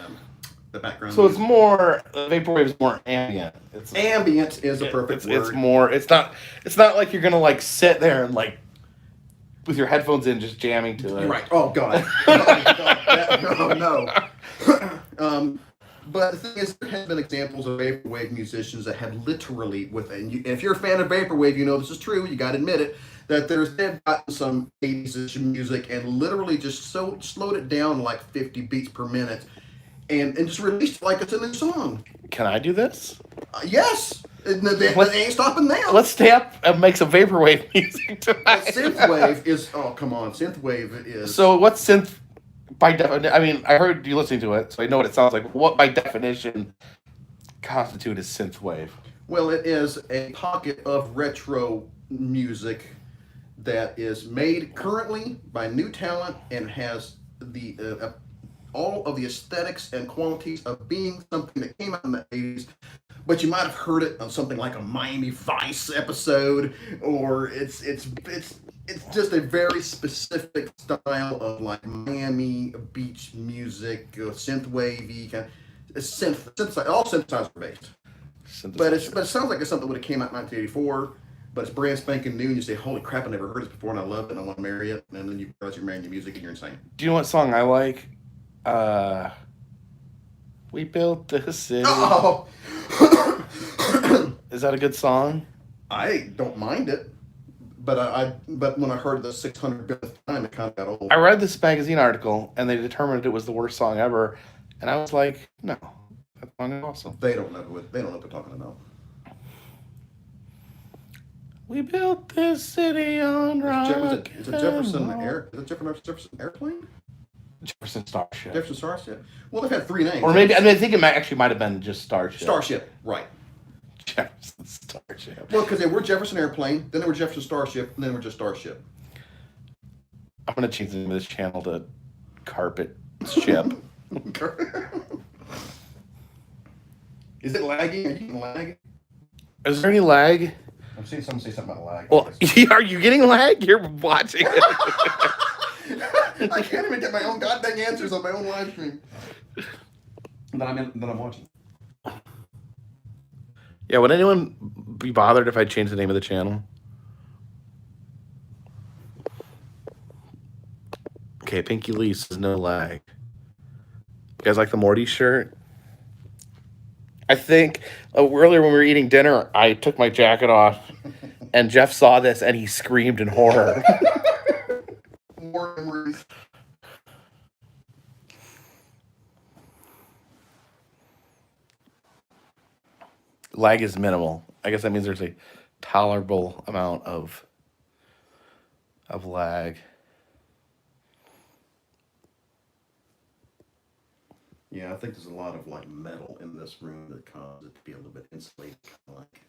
background. So it's more vaporwave is more ambient. Ambient is a perfect word. It's more. It's not like you're gonna sit there and with your headphones in just jamming to it. Right. Oh God. No. But the thing is, there have been examples of vaporwave musicians that have literally, and if you're a fan of vaporwave, you know this is true. You got to admit it. That they've gotten some 80s music and literally just slowed it down like 50 beats per minute, and just released it like it's in a song. Can I do this? Yes. They ain't stopping now. Let's stay up and make some vaporwave music tonight. Synthwave is, oh come on, synthwave is. So what's synth by definition? I mean, I heard you listening to it, so I know what it sounds like. What by definition constitutes synthwave? Well, it is a pocket of retro music that is made currently by new talent and has the all of the aesthetics and qualities of being something that came out in the 80s, but you might have heard it on something like a Miami Vice episode, or it's just a very specific style of like Miami beach music, synthwavey kind of synthesizer, all synthesizer based. But it sounds like it's something that would have came out in 1984. But it's brand spanking new, and you say, "Holy crap! I never heard this before, and I love it, and I want to marry it." And then you realize you're marrying your music, and you're insane. Do you know what song I like? We built this city. Oh. Is that a good song? I don't mind it, but but when I heard the 600 billionth time, it kind of got old. I read this magazine article, and they determined it was the worst song ever, and I was like, no, that song is awesome. They don't know what they're talking about. We built this city on rock. Is it Jefferson Airplane? Jefferson Starship. Jefferson Starship. Well, they've had 3 names. Or maybe, I think it might have been just Starship. Starship, right. Jefferson Starship. Well, because they were Jefferson Airplane, then they were Jefferson Starship, and then they were just Starship. I'm going to change the name of this channel to Carpet Ship. Is it lagging? Are you getting lag? Is there any lag? I'm seeing someone say something about lag. Well, are you getting lag? You're watching it. I can't even get my own goddamn answers on my own live stream that I'm watching. Yeah, would anyone be bothered if I changed the name of the channel? Okay, Pinky Lee says no lag. You guys like the Morty shirt? I think earlier when we were eating dinner, I took my jacket off, and Jeff saw this, and he screamed in horror. More memories. Lag is minimal. I guess that means there's a tolerable amount of lag. Yeah, I think there's a lot of like metal in this room that causes it to be a little bit insulated. Kind of like,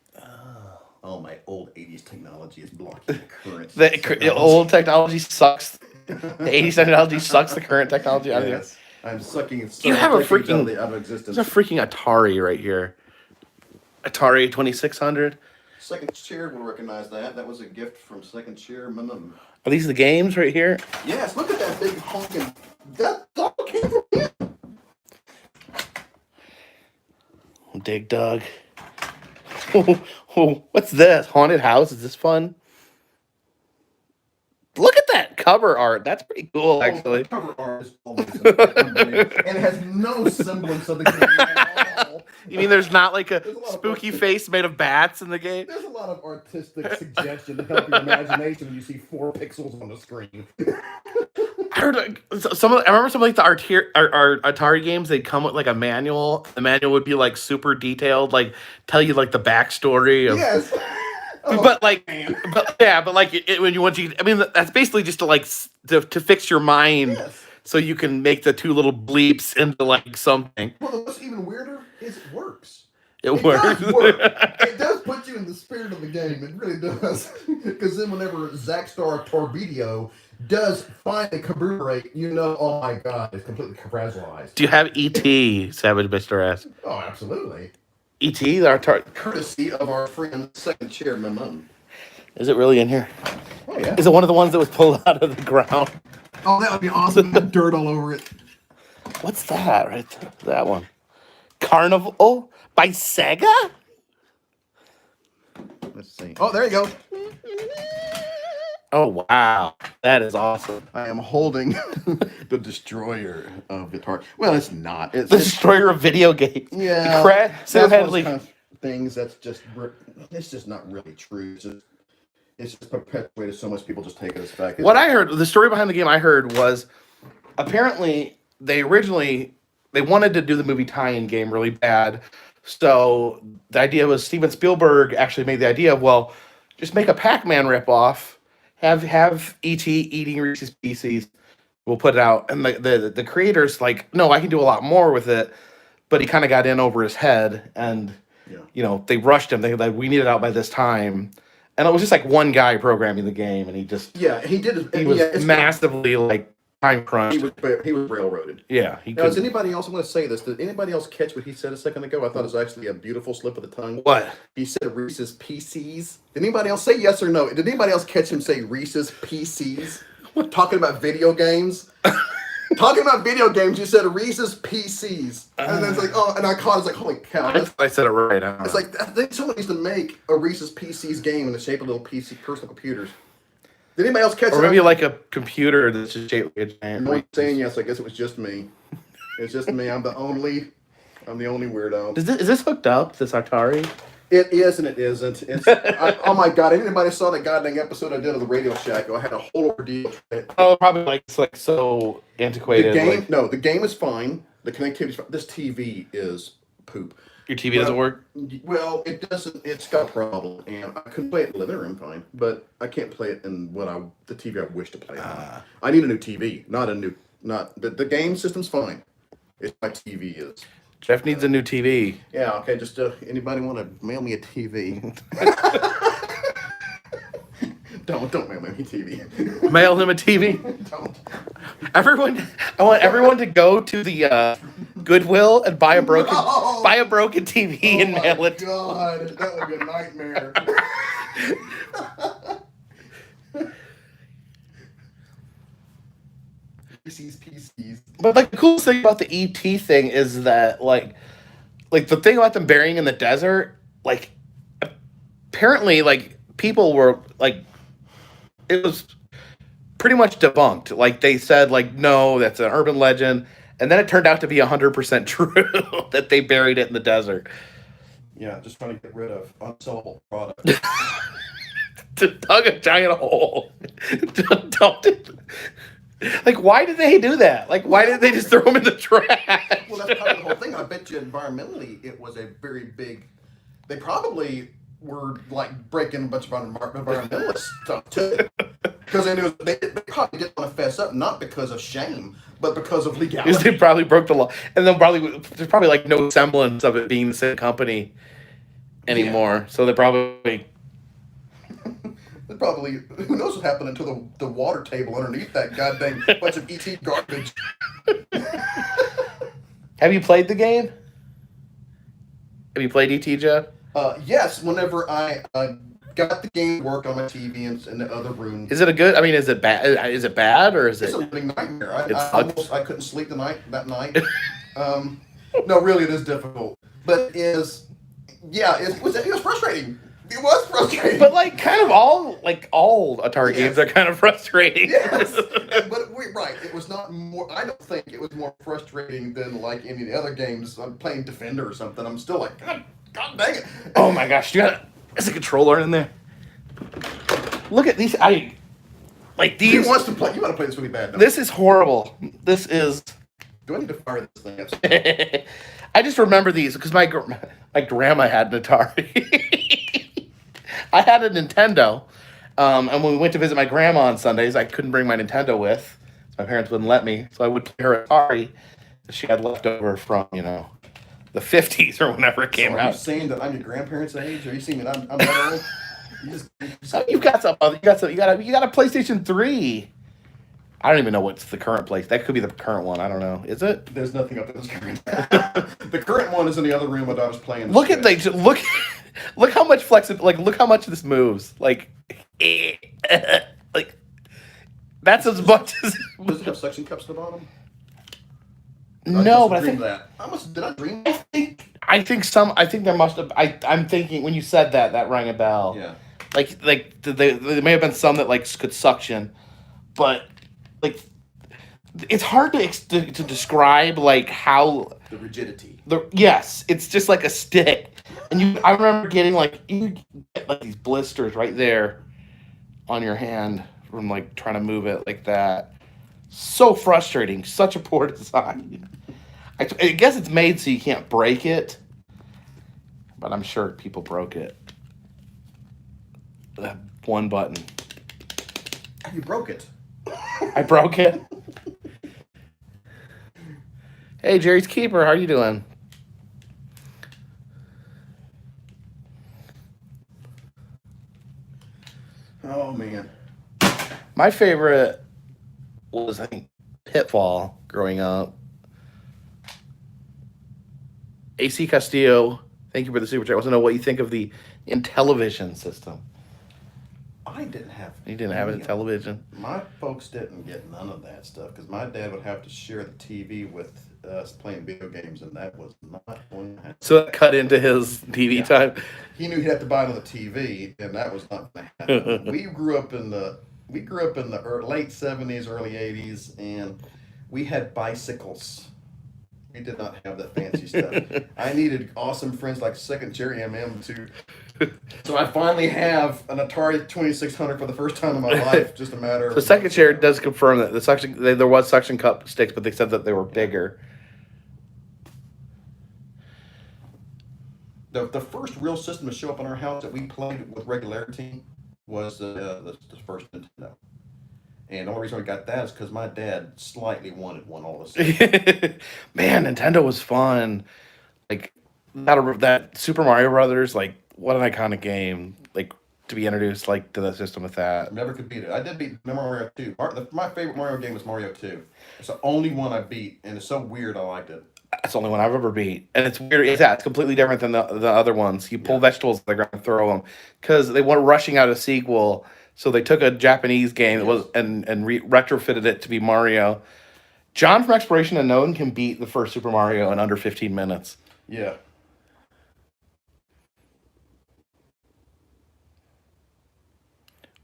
oh, my old 80s technology is blocking the current. The old technology sucks. The 80s technology sucks the current technology out of here. I'm sucking. You have a freaking out of existence. There's a freaking Atari right here. Atari 2600. Second Chair will recognize that. That was a gift from Second Chair. Are these the games right here? Yes, look at that big honking. That all came from him. Dig Dug. What's this? Haunted house? Is this fun? Look at that cover art. That's pretty cool, actually. The cover art is always unbelievable. And it has no semblance of the game at all. You mean there's not like a spooky face made of bats in the game? There's a lot of artistic suggestion to help your imagination when you see 4 pixels on the screen. I remember some like the Atari games. They'd come with like a manual. The manual would be like super detailed, like tell you like the backstory of. Yes. But that's basically just to like to fix your mind, yes. So you can make the 2 little bleeps into like something. Well, what's even weirder is it works. It works. Does work. It does put you in the spirit of the game. It really does. Because then whenever Zackstar Torpedo does finally carburet, you know, oh my god, it's completely frazzled. Do you have E.T., Savage Mr. S? Oh, absolutely. E.T., our courtesy of our friend Second Chair Mum. Is it really in here? Oh yeah. Is it one of the ones that was pulled out of the ground? Oh, that would be awesome. Dirt all over it. What's that right there? That one. Carnival by Sega? Let's see. Oh, there you go. Oh, wow. That is awesome. I am holding the destroyer of guitar. Well, it's not. It's the destroyer of video games. Yeah. Single-handedly. Kind of things that's just, it's just not really true. It's just perpetuated so much people just take it as fact. What I heard, the story behind the game I heard was apparently they wanted to do the movie tie-in game really bad. So the idea was Steven Spielberg actually made the idea of, well, just make a Pac-Man ripoff. Have E.T. eating Reese's Pieces. We'll put it out. And the creator's like, no, I can do a lot more with it. But he kind of got in over his head. And, they rushed him. They like, we need it out by this time. And it was just like one guy programming the game. And he just... Yeah, he did. He was massively, like, time crunched. He was railroaded. Yeah. Now, does anybody else, I'm going to say this, did anybody else catch what he said a second ago? I thought it was actually a beautiful slip of the tongue. What? He said Reese's PCs. Did anybody else say yes or no? Did anybody else catch him say Reese's PCs? Talking about video games? Talking about video games, you said Reese's PCs, and then it's like, oh, and I caught. It's like, holy cow! I said it right. I don't It's know. like I think someone needs to make a Reese's PCs game in the shape of little PC personal computers. Did anybody else catch Or it? maybe like a computer that's just shaped like a giant. No one's saying yes. I guess it was just me. It's just me. I'm the only weirdo. Is this hooked up? This Atari? It is and it isn't. It's oh my god! Anybody saw that goddamn episode I did of the Radio Shack? I had a whole ordeal. Oh, probably like it's like so The antiquated. game, like, no, the game is fine. The connectivity is fine. This TV is poop. your TV doesn't work. Well, it doesn't. It's got a problem, and I could play it in the living room fine, but I can't play it in the TV I wish to play it on. I need a new TV, the game system's fine. It's my TV is. Jeff needs a new TV. Yeah. Okay. Just anybody want to mail me a TV? Don't mail me a TV. Mail him a TV. Don't. I want everyone to go to the Goodwill and buy a broken No! TV and mail it. Oh my god, that would be a nightmare. PCs. But like the coolest thing about the ET thing is that like the thing about them burying in the desert, like apparently like people were like it was pretty much debunked. Like they said like no, that's an urban legend, and then it turned out to be 100% true that they buried it in the desert. Yeah, just trying to get rid of unsellable product. To dug a giant hole. Dumped it. Like, why did they do that? Like, why didn't they just throw them in the trash? Well, that's part of the whole thing. I bet you environmentally it was a very big. They probably were like breaking a bunch of environmentalist stuff too. Because they knew they probably didn't want to fess up, not because of shame, but because of legality. Because they probably broke the law. And then there's probably like no semblance of it being the same company anymore. Yeah. So they probably. Probably, who knows what happened to the water table underneath that goddamn bunch of ET garbage. Have you played the game? Have you played ET, Jeff? Yes, whenever I got the game worked on my TV in the other room. Is it a good? I mean, is it bad? Is it bad or is it's it? It's a living nightmare. I couldn't sleep that night. No, really, it is difficult. But it was frustrating. It was frustrating. But like kind of all Atari games are kind of frustrating. Yes. Right. It was not more I don't think it was more frustrating than like any of the other games. I'm playing Defender or something. I'm still like, God dang it. Oh my gosh, there's a controller in there. Look at these these He wants to play. You want to play this really bad, This is horrible. This is Do I need to fire this thing up? I just remember these because my grandma had an Atari. I had a Nintendo, and when we went to visit my grandma on Sundays, I couldn't bring my Nintendo with. My parents wouldn't let me, so I would play her Atari that she had left over from, the 50s or whenever it came out. Are you saying that I'm your grandparents' age? Are you saying that I'm that old? You've got some. You got a PlayStation 3. I don't even know what's the current place. That could be the current one. I don't know. Is it? There's nothing up in this current. The current one is in the other room. My daughter's playing. Look how much flexibility. Like, look how much this moves. Like that's as much as. Does it have suction cups at the bottom? No, but I think that. Did I dream? I think there must have. I'm thinking when you said that rang a bell. Yeah. Like there may have been some that could suction, but it's hard to describe how the rigidity. Yes, it's just like a stick, and I remember getting you get these blisters right there on your hand from trying to move it like that. So frustrating, such a poor design. I guess it's made so you can't break it, but I'm sure people broke it. That one button. You broke it. I broke it. Hey, Jerry's Keeper, how are you doing? Oh, man. My favorite was, I think, Pitfall growing up. AC Castillo, thank you for the super chat. I want to know what you think of the Intellivision system. I didn't have. You didn't have it any on of it. television. My folks didn't get none of that stuff because my dad would have to share the TV with us playing video games, and that was not going to happen. So that cut into his TV Yeah, time. he knew he'd have to buy another TV, and that was not going to happen. We grew up in the late '70s, early '80s, and we had bicycles. We did not have that fancy stuff. I needed awesome friends like Second Cherry MM to. So I finally have an Atari 2600 for the first time in my life. Just a matter of. The second chair does confirm that the suction there was suction cup sticks, but they said that they were bigger. The first real system to show up in our house that we played with regularity was the first Nintendo. And the only reason we got that is because my dad slightly wanted one all of a sudden. Man, Nintendo was fun. Like that Super Mario Brothers, like what an iconic game. Like to be introduced like to the system with that. Never could beat it. I did beat Mario 2. My favorite Mario game was Mario 2. It's the only one I beat, and it's so weird I liked it. That's the only one I've ever beat, and it's weird. It's completely different than the other ones. You pull vegetables on the ground and throw them because they weren't rushing out a sequel. So they took a Japanese game that was and retrofitted it to be Mario. John from Exploration Unknown can beat the first Super Mario in under 15 minutes. Yeah.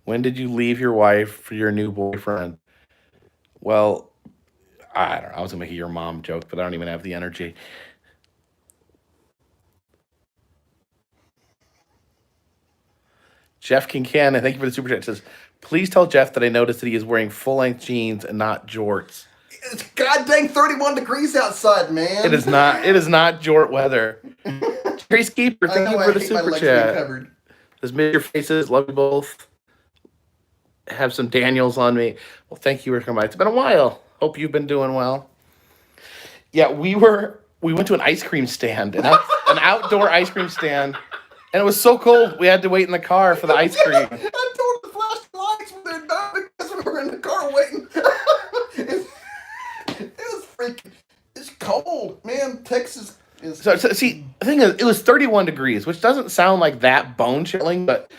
When did you leave your wife for your new boyfriend? Well, I don't know. I was gonna make a your mom joke, but I don't even have the energy. Jeff Kincannon, thank you for the super chat. Says, please tell Jeff that I noticed that he is wearing full length jeans and not jorts. It's goddamn 31 degrees outside, man. It is not. It is not jort weather. Trace Keeper, thank you for the super chat. Says, miss your faces. Love you both. Have some Daniels on me. Well, thank you for coming by. It's been a while. Hope you've been doing well. Yeah, we went to an ice cream stand, an outdoor ice cream stand, and it was so cold we had to wait in the car for the ice cream. I told the flashlights when they're done because we were in the car waiting. It was freaking. It's cold, man. Texas is. So see, the thing is, it was 31 degrees, which doesn't sound like that bone chilling, but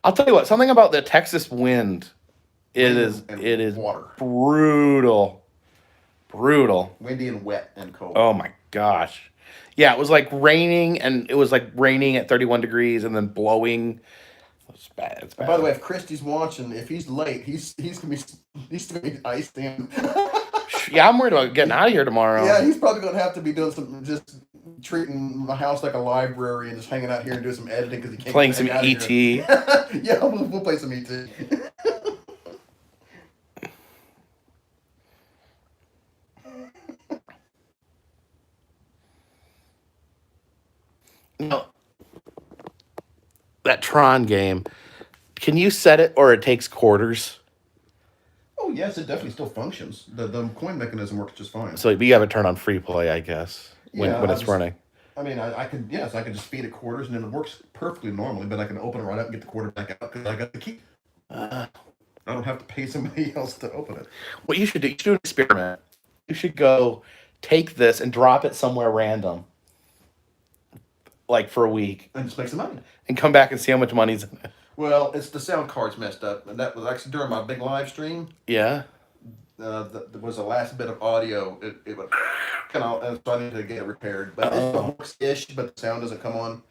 I'll tell you what. Something about the Texas wind. It is water. Brutal. Windy and wet and cold. Oh my gosh. Yeah, it was like raining, and it was like raining at 31 degrees and then blowing. It's bad. It's bad. By the way, if Christy's watching, if he's late, he's gonna be iced in. Yeah, I'm worried about getting out of here tomorrow. Yeah, he's probably gonna have to be doing some just treating my house like a library and just hanging out here and doing some editing because he can't playing some ET. Yeah, we'll play some ET. No. That Tron game, can you set it or it takes quarters? Oh yes, it definitely still functions. The coin mechanism works just fine. So you have it turned on free play, I guess, when it's running. I mean, I could just feed it quarters and then it works perfectly normally. But I can open it right up and get the quarter back out because I got the key. I don't have to pay somebody else to open it. What you should do an experiment. You should go take this and drop it somewhere random, like for a week, And just make some money. and come back and see how much money's in it. Well, it's the sound card's messed up, and that was actually during my big live stream. Yeah. There was the last bit of audio. It was kind of, and so I need to get it repaired. But it works ish, but the sound doesn't come on.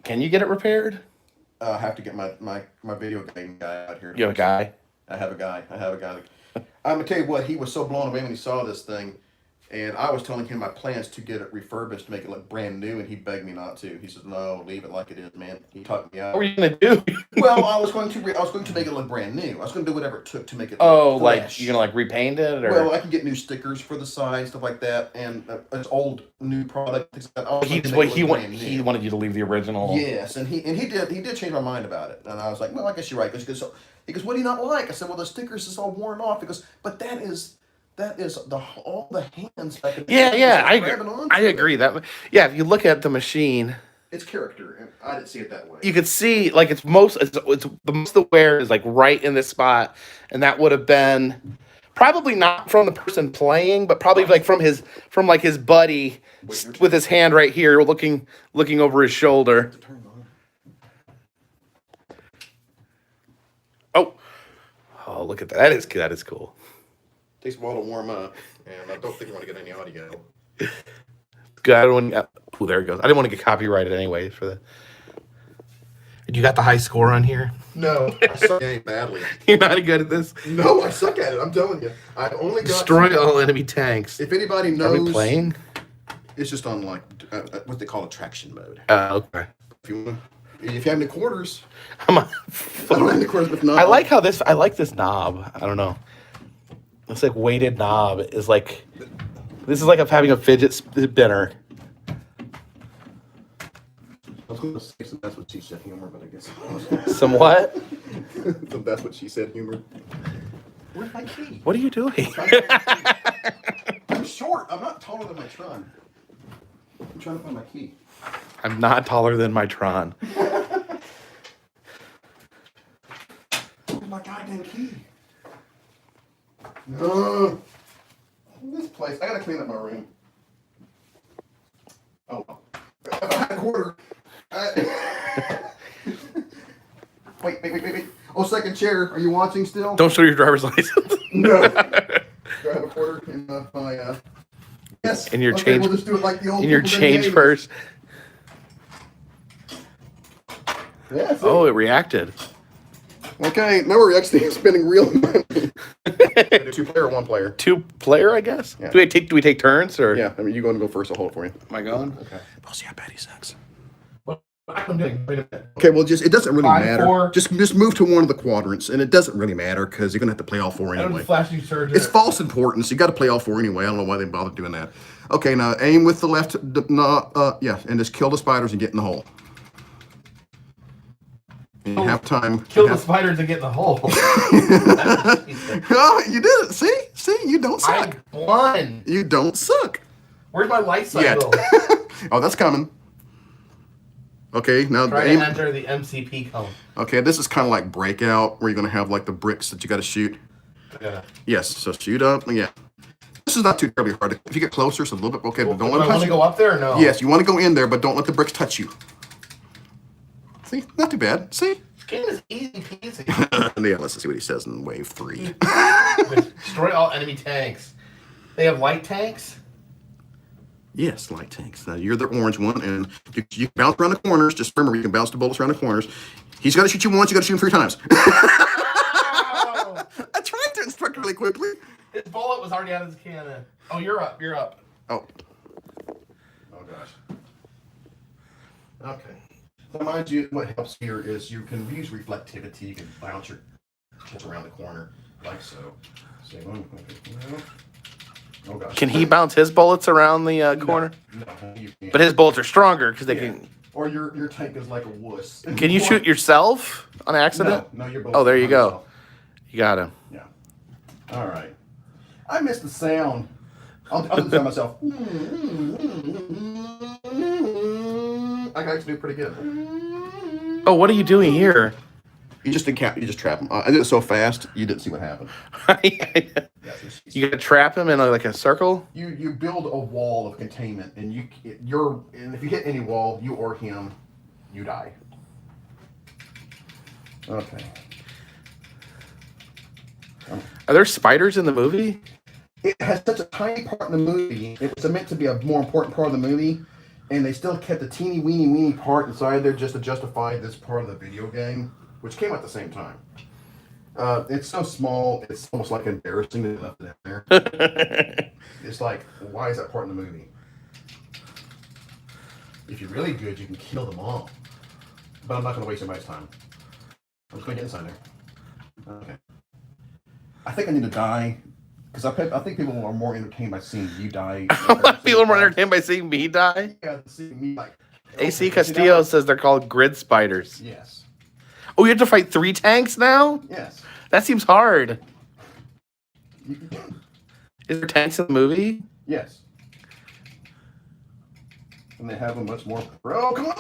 Can you get it repaired? I have to get my video game guy out here. You have a guy? I have a guy. I'm gonna tell you what. He was so blown away when he saw this thing, and I was telling him my plans to get it refurbished to make it look brand new, and he begged me not to. He said, "No, leave it like it is, man." He talked me out. What were you gonna do? Well, I was going to make it look brand new. I was going to do whatever it took to make it. Oh, look like fresh. you're gonna like repaint it, or Well, I can get new stickers for the side, stuff like that, and it's old new product. he wanted you to leave the original. Yes, and he did change my mind about it, and I was like, well, I guess you're right. He goes, what do you not like? I said, well, the stickers is all worn off. He goes, but that is all the hands. Yeah, I agree that. Yeah, if you look at the machine, it's character, and I didn't see it that way. you could see like it's the most of the wear is like right in this spot, and that would have been probably not from the person playing, but probably like from his buddy with his hand right here, looking over his shoulder. Oh, look at that. That is cool. That is cool. Takes a while to warm up, and I don't think you want to get any audio. Good. I don't want to. Oh, there it goes. I didn't want to get copyrighted anyway for the. You got the high score on here? No, I suck at the game badly. You're not good at this? No, I suck at it. I'm telling you. I only got... Destroy all enemy tanks. If anybody knows... Are we playing? It's just on, like, what they call attraction mode. Okay. If you have any quarters... I don't have any quarters, but not... I like how this... I like this knob. I don't know. It's like weighted knob is like... This is like having a fidget spinner. I was going to say some that's what she said humor, but I guess... Some what? Some that's what she said humor. Where's my key? What are you doing? I'm short. I'm not taller than my Tron. I'm trying to find my key. I'm not taller than my Tron. Where's my goddamn key? No. This place. I gotta clean up my room. Oh well. If I had a quarter. Wait. Oh, second chair. Are you watching still? Don't show your driver's license. No. Do I have a quarter in my yes. In your okay, change. We'll just do it like the old in your change purse. Yeah, oh, it reacted. Okay, now we're actually spending real money. 2-player or 1-player? 2-player, I guess. Yeah. Do we take turns or? Yeah, I mean, you go and go first. I'll hold it for you. Am I going? Okay. We'll see how bad he sucks. What I'm doing. Wait a minute. Okay, well, it doesn't really 5, matter. 4. Just move to one of the quadrants, and it doesn't really matter because you're gonna have to play all 4 anyway. Flashing surgery. It's false importance. You got to play all 4 anyway. I don't know why they bothered doing that. Okay, now aim with the left. Yeah, and just kill the spiders and get in the hole. And you have time. Kill the spiders and get in the hole. Oh, you did it. See, you don't suck. I'm blind. You don't suck. Where's my light cycle? Oh, that's coming. Okay, now Try to enter the MCP cone. Okay, this is kind of like Breakout, where you're gonna have like the bricks that you got to shoot. Yeah. Yes. So shoot up. Yeah. This is not too terribly hard. If you get closer, it's a little bit okay, but don't let them touch you. Want to go up there or no? Yes, you want to go in there, but don't let the bricks touch you. See, not too bad. See. This game is easy peasy. Yeah, let's see what he says in wave 3. Destroy all enemy tanks. They have light tanks? Yes, light tanks. Now, you're the orange one, and you can bounce around the corners. Just remember, you can bounce the bullets around the corners. He's got to shoot you once, you got to shoot him 3 times. Oh! I tried to instruct really quickly. His bullet was already out of his cannon. Oh, you're up. Oh. Oh, gosh. Okay. So mind you, what helps here is you can use reflectivity. You can bounce your bullets around the corner, like so. Oh, gosh. Can he bounce his bullets around the corner? No, you can't. But his bullets are stronger because they can... Or your tank is like a wuss. Can you shoot yourself on accident? No, your Oh, there you go. Yourself. You got him. Yeah. All right. I missed the sound. I'll do the sound myself. I can actually do pretty good. Oh, what are you doing here? You just trap him. I did it so fast, you didn't see what happened. You gotta trap him in like a circle? You build a wall of containment, and and if you hit any wall, you or him, you die. Okay. Are there spiders in the movie? It has such a tiny part in the movie. It was meant to be a more important part of the movie, and they still kept a teeny weeny part inside there just to justify this part of the video game, which came out at the same time. It's so small, it's almost like embarrassing to left it in there. It's like, why is that part in the movie? If you're really good, you can kill them all. But I'm not going to waste anybody's time. I'm just going to get inside there. Okay. I think I need to die, because I think people are more entertained by seeing you die. People are more entertained by seeing me die? Yeah, seeing me like... AC Castillo says they're called grid spiders. Yes. Oh, you have to fight 3 tanks now? Yes. That seems hard. Is there tanks in the movie? Yes. And they have a much more... Bro, come on!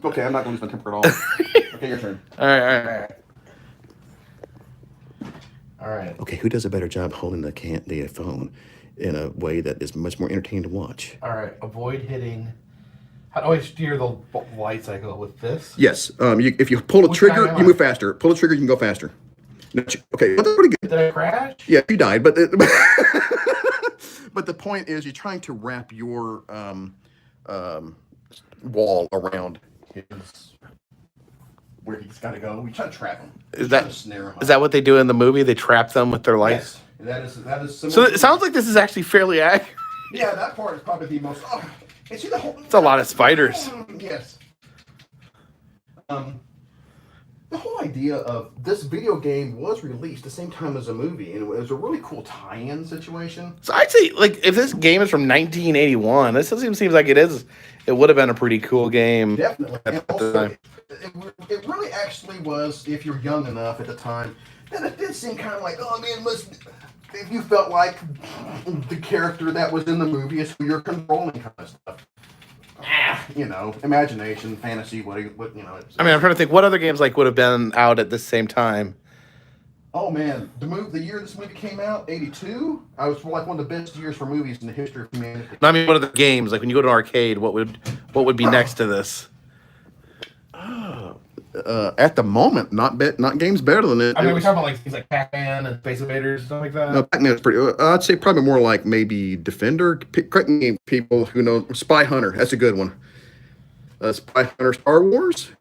Okay, I'm not going to lose my temper at all. Okay, your turn. All right. All right. Okay, who does a better job holding the phone in a way that is much more entertaining to watch? All right. Avoid hitting... How do I steer the light cycle with this? Yes. If you pull a trigger, you move faster. Pull a trigger, you can go faster. Okay, well, that's pretty good. Did I crash? Yeah, you died, but but the point is, you're trying to wrap your wall around his where he's got to go. We try to trap him. Is that what they do in the movie? They trap them with their lights. Yes, that is similar. So it sounds like this is actually fairly accurate. Yeah, that part is probably the most. Oh, and see the whole. It's a lot of spiders. Yes. The whole idea of this video game was released the same time as a movie, and it was a really cool tie-in situation. So I'd say, like, if this game is from 1981, this seems like it is. It would have been a pretty cool game. Definitely. And At the also, time. it really actually was, if you're young enough at the time, then it did seem kind of like, oh man, if you felt like the character that was in the movie is who you're controlling kind of stuff. You know, imagination, fantasy, what you know. I mean, I'm trying to think what other games like would have been out at the same time. Oh man, the year this movie came out, '82, I was like one of the best years for movies in the history of humanity. No, I mean, what are the games like when you go to an arcade? What would be next to this? At the moment, not games better than it. I mean, we talking about like things like Pac-Man and Space Invaders and stuff like that. No, Pac-Man's pretty. I'd say probably more like maybe Defender. Correct me, people who know. Spy Hunter. That's a good one. Spy Hunter, Star Wars.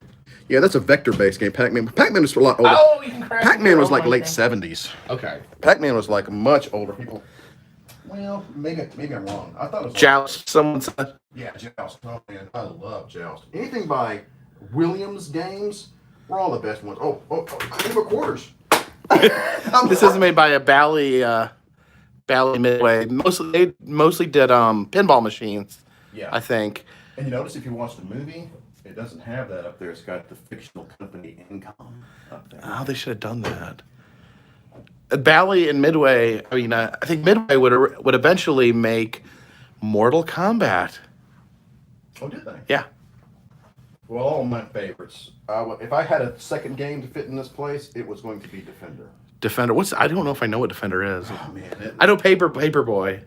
Yeah, that's a vector-based game. Pac-Man is a lot older. Oh, you can crash. Pac-Man was like late '70s. Okay. Pac-Man was like much older. People. Well, maybe I'm wrong. I thought it was. Joust. Someone said. Yeah, Joust. Oh man, I love Joust. Anything by Williams Games, we're all the best ones. Oh, Game of Quarters. This is made by a Bally Midway. They mostly did pinball machines. Yeah. I think. And you notice if you watch the movie, it doesn't have that up there. It's got the fictional company Incom up there. Oh, they should have done that. Bally and Midway. I mean, I think Midway would eventually make Mortal Kombat. Oh, did they? Yeah. Well, all my favorites. If I had a second game to fit in this place, it was going to be Defender. Defender. I don't know if I know what Defender is. Oh man, I know Paperboy.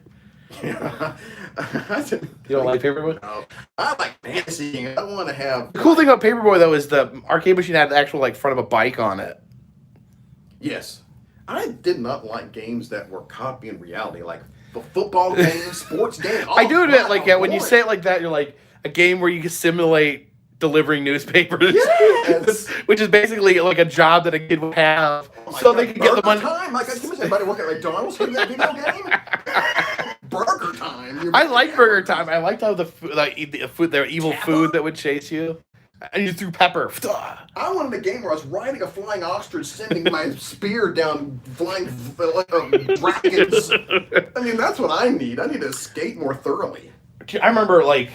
Yeah. You don't like Paperboy? No, I like fantasy. I want to have. The cool thing about Paperboy though is the arcade machine had the actual like front of a bike on it. Yes, I did not like games that were copying reality, like the football games, sports games. I do admit, like, yeah, when you say it like that, you're like a game where you can simulate delivering newspapers, yes! Which is basically like a job that a kid would have, so they could get the money. Time. Like, can anybody work at McDonald's in that video game? Burger Time. I like Burger Time. I liked how the food, their evil food that would chase you, and you threw pepper. I wanted a game where I was riding a flying ostrich, sending my spear down flying dragons. I mean, that's what I need. I need to skate more thoroughly. I remember like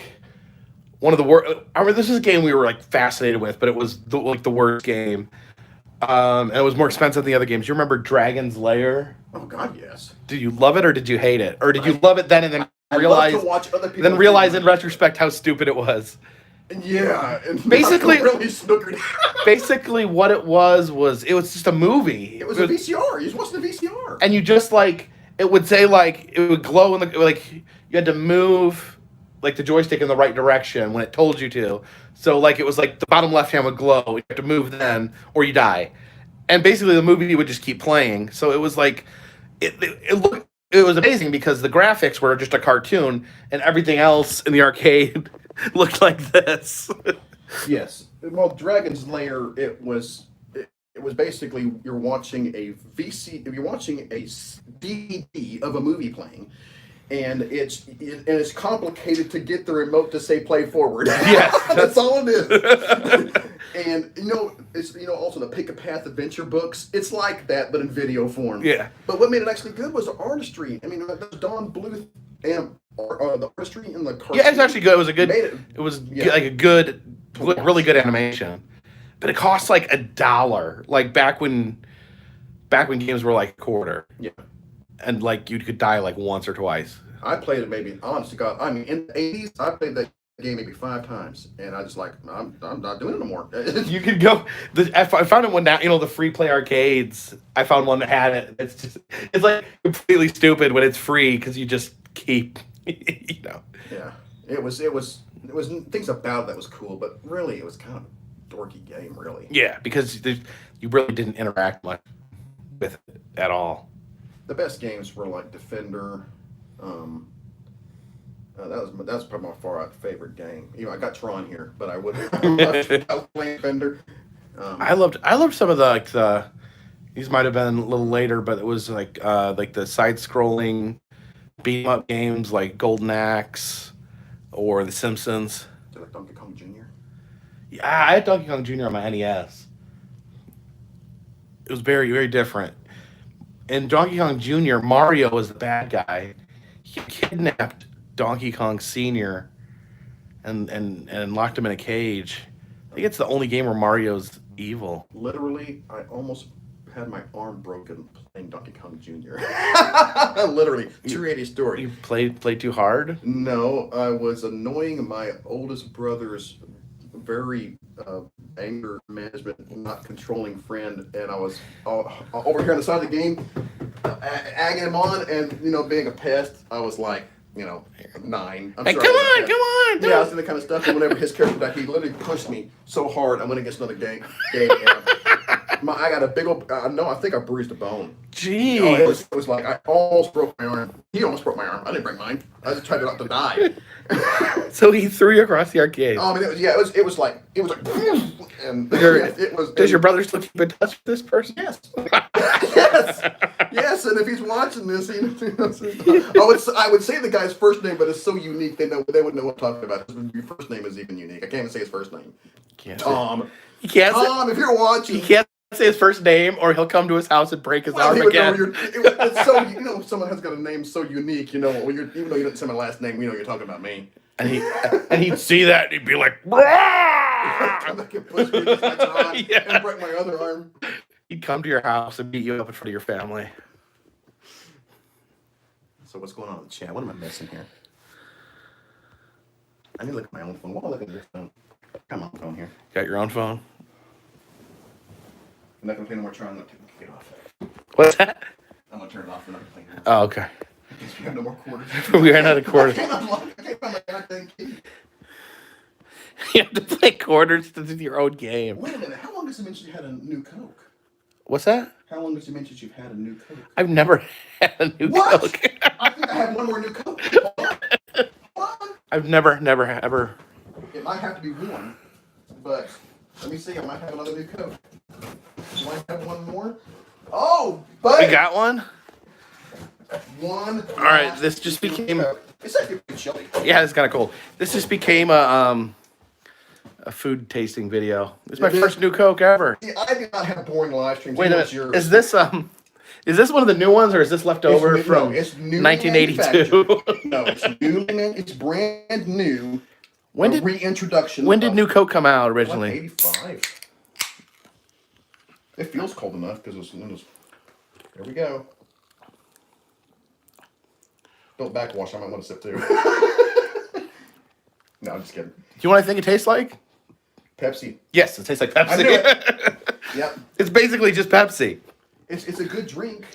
one of the worst. I remember this is a game we were like fascinated with, but it was the worst game. And it was more expensive than the other games. You remember Dragon's Lair? Oh God, yes. Did you love it or did you hate it? Or did you love it then and then realize in retrospect how stupid it was? Yeah, and basically really snookered. Basically what it was it was just a movie. It was a VCR. You just watched the VCR. And you just like it would say like it would glow in the like you had to move like the joystick in the right direction when it told you to. So like it was like the bottom left hand would glow. You have to move then or you die. And basically the movie would just keep playing. So it was like it was amazing because the graphics were just a cartoon and everything else in the arcade looked like this. Yes. Well, Dragon's Lair, it was basically you're watching a DVD of a movie playing. And it's complicated to get the remote to say play forward. Yes, that's all it is. And it's also the Pick a Path adventure books. It's like that, but in video form. Yeah. But what made it actually good was the artistry. I mean, there's Don Bluth and the artistry in the cartoon. Yeah, it's actually good. It was a good. It was yeah. like a good, really good animation. But it cost like $1, like back when games were like a quarter. Yeah. And like you could die like once or twice. I played it maybe, honest to God, I mean, in the 80s, I played that game maybe 5 times, and I just like, I'm not doing it no more. You could go, I found it one down, the free play arcades, I found one that had it. It's like completely stupid when it's free, because you just keep, Yeah, it was things about it that was cool, but really, it was kind of a dorky game, really. Yeah, because you really didn't interact much. with it at all. The best games were like Defender. That was probably my far out favorite game. You know, I got Tron here, but I would I was playing Defender. I loved some of the these might have been a little later, but it was like the side scrolling beat 'em up games like Golden Axe or The Simpsons. Like Donkey Kong Jr. Yeah, I had Donkey Kong Jr. on my NES. It was very, very different. In Donkey Kong Jr., Mario was the bad guy. He kidnapped Donkey Kong Sr. and locked him in a cage. I think it's the only game where Mario's evil. Literally, I almost had my arm broken playing Donkey Kong Jr. Literally, true 80 story. You played too hard? No, I was annoying my oldest brother's very anger management, not controlling friend, and I was over here on the side of the game, agging him on, and being a pest. I was like, 9. I'm Hey, sure come on! Yeah, I was doing that kind of stuff. And whenever his character died, he literally pushed me so hard. I went against another game. And I got a big old. No, I think I bruised a bone. Jeez. It was like I almost broke my arm. He almost broke my arm. I didn't break mine. I just tried not to die. So he threw you across the arcade. I mean, it was like, and it was. Does your brother still keep in touch with this person? Yes. Yes. And if he's watching this, I would say the guy's first name, but it's so unique they wouldn't know what I'm talking about. Your first name is even unique. I can't even say his first name. Tom. You can't. Tom, if you're watching, you can't say his first name, or he'll come to his house and break his arm again. It's so someone has got a name so unique. When even though you didn't say my last name, you're talking about me. And he'd see that and he'd be like, come back and push me against my Tron and break my other arm. He'd come to your house and beat you up in front of your family. So what's going on in the chat? What am I missing here? I need to look at my own phone. Why am I looking at your phone? Come on, phone here. Got your own phone? I'm not going to play no more Tron. I'm not taking it off. What's that? I'm going to turn it off. I'm not playing it. Oh, okay. Because we have no more quarters. We ran out of quarters. I can't find my goddamn key. You have to play quarters to do your own game. Wait a minute. How long has it been since you had a new Coke? What's that? How long has it been since you've had a new Coke? I've never had a new What? Coke. I think I have one more new Coke. Hold on. I've never ever. It might have to be one, but let me see. I might have another new Coke. Do I have one more? Oh, buddy. We got one? One. All right, this just became. It's actually pretty chilly. Yeah, it's kind of cold. This just became a food tasting video. It's my first new Coke ever. See, I do not have boring live streams. Wait a minute. Is this one of the new ones, or is this left over from it's 1982? No, it's brand new. When did reintroduction? When did New Coke come out originally? 1985. It feels cold enough because it's Windows. There we go. Don't backwash. I might want to sip too. No, I'm just kidding. Do you know what I think it tastes like? Pepsi. Yes, it tastes like Pepsi. I knew it. Yep. It's basically just Pepsi. It's a good drink.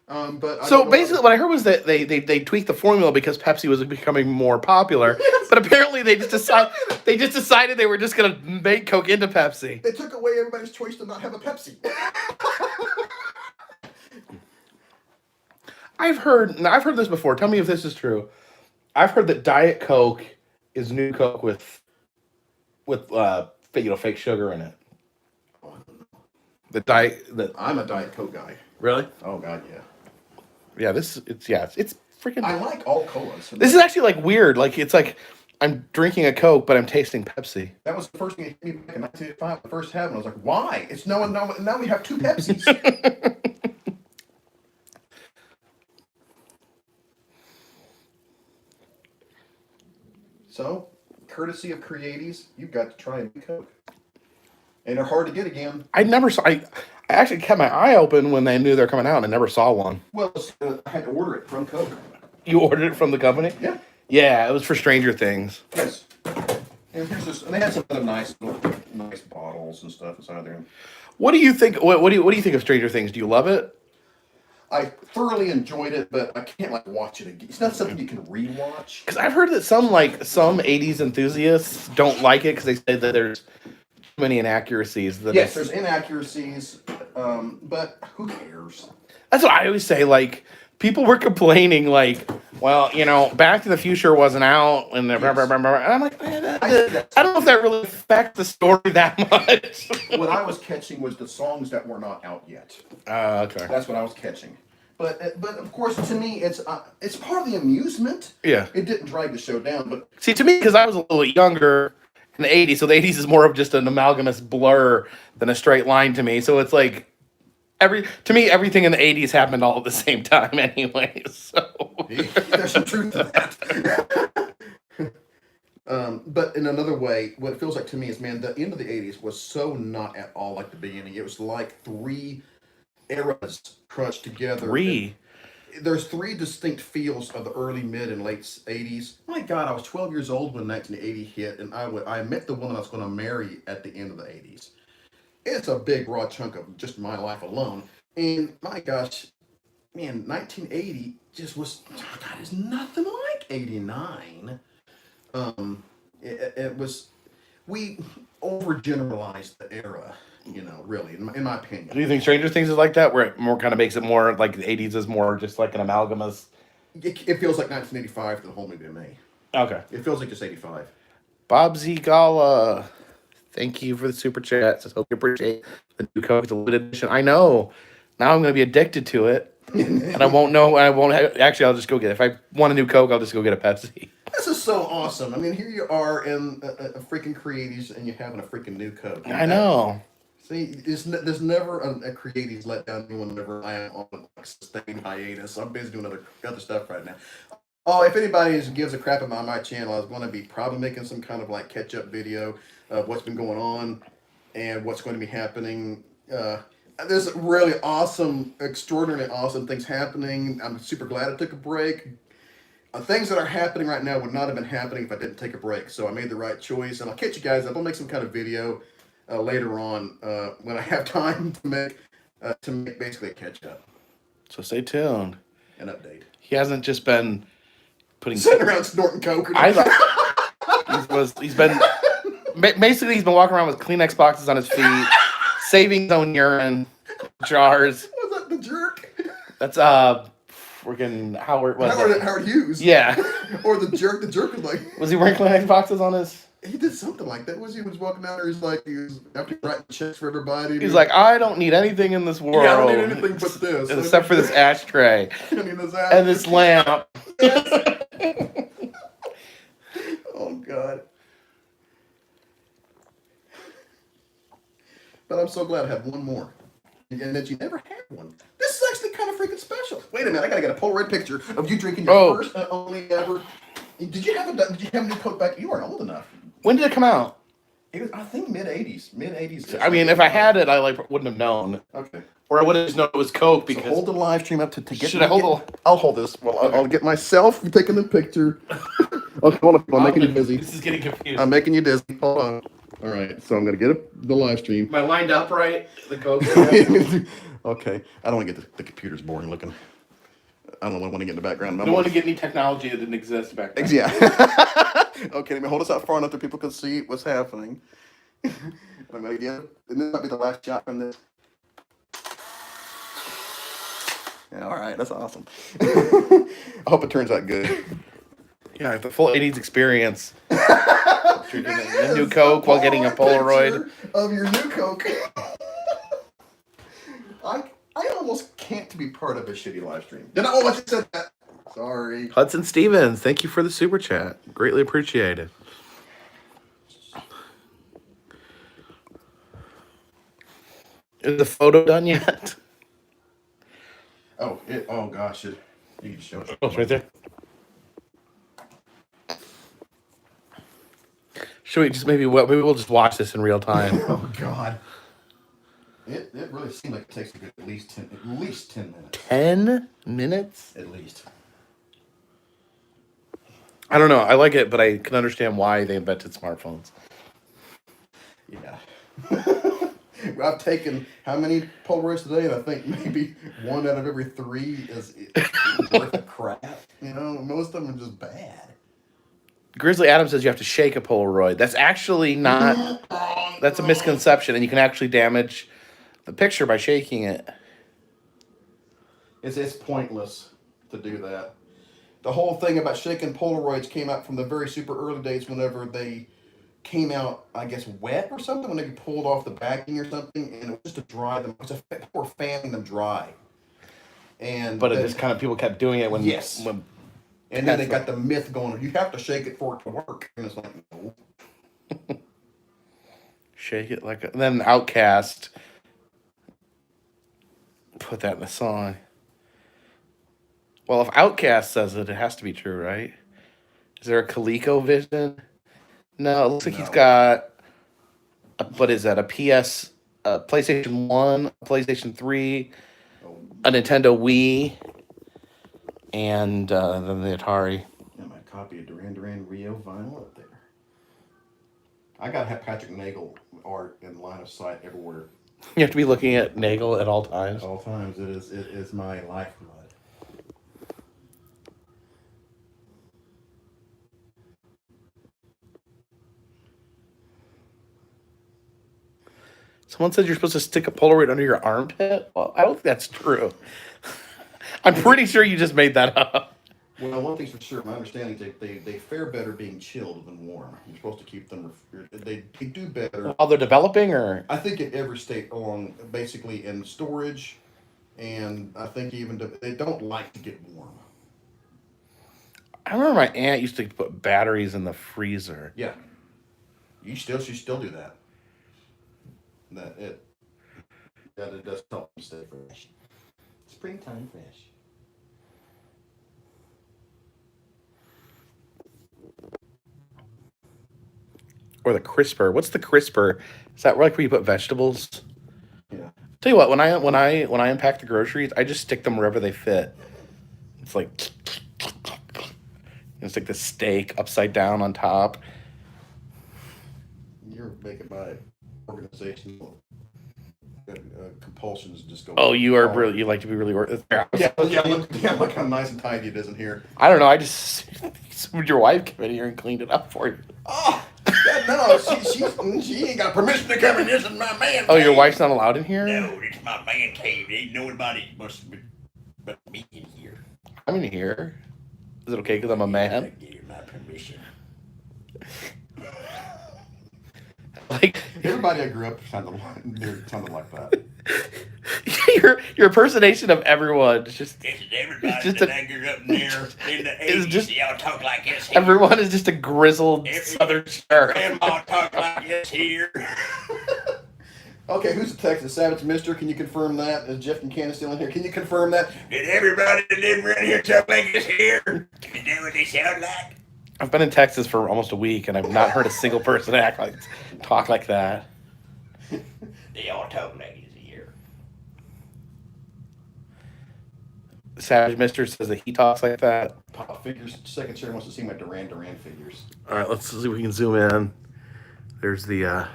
But so basically, what I heard was that they tweaked the formula because Pepsi was becoming more popular. Yes. But apparently, they just decided they were just gonna make Coke into Pepsi. They took away everybody's choice to not have a Pepsi. I've heard this before. Tell me if this is true. I've heard that Diet Coke is new Coke with fake sugar in it. Oh, I don't know. I'm a Diet Coke guy. Really? Oh God, yeah. Yeah, it's freaking. I like all colas. This is actually like weird. Like it's like I'm drinking a Coke, but I'm tasting Pepsi. That was the first thing that hit me back in 1985. The first having, I was like, why? It's now we have two Pepsis. So, courtesy of Creaties, you've got to try a new Coke. And they're hard to get again. I actually kept my eye open when they knew they were coming out, and I never saw one. Well, I had to order it from Coke. You ordered it from the company? Yeah. Yeah, it was for Stranger Things. Yes. And they had some other nice bottles and stuff inside there. What do you think? What do you think of Stranger Things? Do you love it? I thoroughly enjoyed it, but I can't watch it again. It's not something you can rewatch. Because I've heard that some 80s enthusiasts don't like it because they say that there's too many inaccuracies. Yes, there's inaccuracies. But who cares? That's what I always say. Like, people were complaining, like, well, Back to the Future wasn't out, and blah, blah, Yes. blah, blah. And I'm like, man, I see that I too. don't know if that really affects the story that much. What I was catching was the songs that were not out yet. Okay. That's what I was catching. But of course, to me, it's part of the amusement. Yeah. It didn't drag the show down, but See, to me, because I was a little younger in the 80s, so the 80s is more of just an amalgamous blur than a straight line to me. So it's like, to me, everything in the 80s happened all at the same time anyway. So there's some truth to that. But in another way, what it feels like to me is, man, the end of the 80s was so not at all like the beginning. It was like three eras crunched together. three. There's three distinct feels of the early, mid, and late 80s. My God, I was 12 years old when 1980 hit, and I met the woman I was going to marry at the end of the 80s. It's a big, raw chunk of just my life alone. And my gosh, man, 1980 just was, God, it's nothing like 89. It was, we overgeneralized the era, really, in my opinion. Do you think Stranger Things is like that, where it more kind of makes it more like the 80s is more just like an amalgamous? It feels like 1985 to the whole movie to me. Okay. It feels like just 85. Bob Zigala, thank you for the super chat. Says, hope you appreciate the new Coke, the limited edition. I know. Now I'm going to be addicted to it. And I won't know. Actually, I'll just go get it. If I want a new Coke, I'll just go get a Pepsi. This is so awesome. I mean, here you are in a freaking Creaties, and you're having a freaking new Coke. I know. See, there's never a Creaties let down anyone whenever I am on a sustained hiatus. I'm busy doing other stuff right now. Oh, if anybody gives a crap about my channel, I was going to be probably making some kind of like catch-up video of what's been going on and what's going to be happening. There's really awesome, extraordinarily awesome things happening. I'm super glad I took a break. Things that are happening right now would not have been happening if I didn't take a break. So I made the right choice, and I'll catch you guys up. I'll make some kind of video later on when I have time to make basically a catch-up. So stay tuned. An update. He hasn't just been putting sitting around snorting coke. He's been basically he's been walking around with Kleenex boxes on his feet, saving his own urine jars. Was that the jerk? That's freaking Howard Hughes. Yeah. Or the jerk. The jerk was like. Was he wearing Kleenex boxes on his? He did something like that. He was walking down there. He was after writing checks for everybody. He's like, I don't need anything in this world. Yeah, I don't need anything but this, except for this ashtray and this lamp. Oh God. But I'm so glad I have one more. And that you never had one. This is actually kind of freaking special. Wait a minute, I gotta get a Polaroid picture of you drinking your first and only ever. Did you have a new Coke back? You weren't old enough. When did it come out? It was, I think, mid '80s. I mean, if I had it, I wouldn't have known. Okay. Or I would have just known it was Coke because. So hold the live stream up to get. Should I hold the? I'll hold this. Well, I'll get myself taking the picture. Okay, hold on. I'm making you dizzy. This is getting confusing. I'm making you dizzy. Hold on. All right, so I'm gonna get the live stream. Am I lined up right? The Coke. Okay, I don't want to get the computer's boring looking. I don't want to get in the background. I don't want to get any technology that didn't exist back then. Yeah. Okay, let me hold us out far enough so people can see what's happening. I'm gonna get, and this might be the last shot from this. Yeah, all right, that's awesome. I hope it turns out good. Yeah, the full 80s experience. Drinking a new Coke while getting a Polaroid of your new Coke. I almost can't be part of a shitty live stream. Did I almost said that? Sorry. Hudson Stevens, thank you for the super chat. Greatly appreciated. Is the photo done yet? Oh, gosh. You can show it. Oh, it's right there. Should we just maybe we'll just watch this in real time? Oh God. It really seems like it takes a good at least 10 minutes. 10 minutes? At least. I don't know. I like it, but I can understand why they invented smartphones. Yeah. I've taken how many Polaroids today, and I think maybe 1 out of every 3 is worth of crap. Most of them are just bad. Grizzly Adams says you have to shake a Polaroid. That's actually not. That's a misconception, and you can actually damage the picture by shaking it. It's pointless to do that. The whole thing about shaking Polaroids came out from the very super early days whenever they came out, I guess, wet or something, when they pulled off the backing or something, and it was just to dry them. It was people were fanning them dry. And But it then, just kind of people kept doing it when yes. when And then they got the myth going, you have to shake it for it to work. And it's like, no. shake it like a, and then Outcast put that in the song. Well, if Outcast says it, it has to be true, right? Is there a ColecoVision? No, it looks like he's No. got what is that? A PS, a PlayStation 1, a PlayStation 3, Oh, a Nintendo Wii, and then the Atari. yeah, my copy of Duran Duran Rio vinyl up there. I got to have Patrick Nagel art in line of sight everywhere. You have to be looking at Nagel at all times. At all times. It is my lifeblood. Someone said you're supposed to stick a Polaroid under your armpit. Well, I don't think that's true. I'm pretty sure you just made that up. Well, one thing's for sure, my understanding is they fare better being chilled than warm. You're supposed to keep them, they do better. While they're developing, or I think at every state along, basically in storage, and I think even they don't like to get warm. I remember my aunt used to put batteries in the freezer. Yeah, she still do that. That it does help them stay fresh. Springtime fresh. Or the crisper. What's the crisper? Is that like where you put vegetables? Yeah. Tell you what, when I unpack the groceries, I just stick them wherever they fit. It's like you stick the steak upside down on top. You're making my organizational compulsions just go. Oh, you are really, you like to be really Yeah, look how nice and tidy it is in here. I don't know. I just your wife came in here and cleaned it up for you. Oh, no, she ain't got permission to come in. This is my man. Oh, your wife's not allowed in here? No, it's my man cave. Ain't nobody but me in here. I'm in here. Is it okay because I'm a man? I gave you my permission. Like Everybody I grew up sounded like that. your impersonation of everyone is just This is everybody just that a- I grew up in there in the it's 80s. just- Y'all talk like this here. everyone is just a grizzled Every- southern sheriff. Grandma talk like this here. Okay, who's the Texas Savage Mister? Can you confirm that? Is Jeff Kincannon still in here? Can you confirm that? Did everybody that live around here talk like this here? Is that what they sound like? I've been in Texas for almost a week and I've not heard a single person talk like that. They all talk like this here. Savage Mister says that he talks like that. Pop figures. Second chair wants to see my Duran Duran figures. All right, let's see if we can zoom in. There's the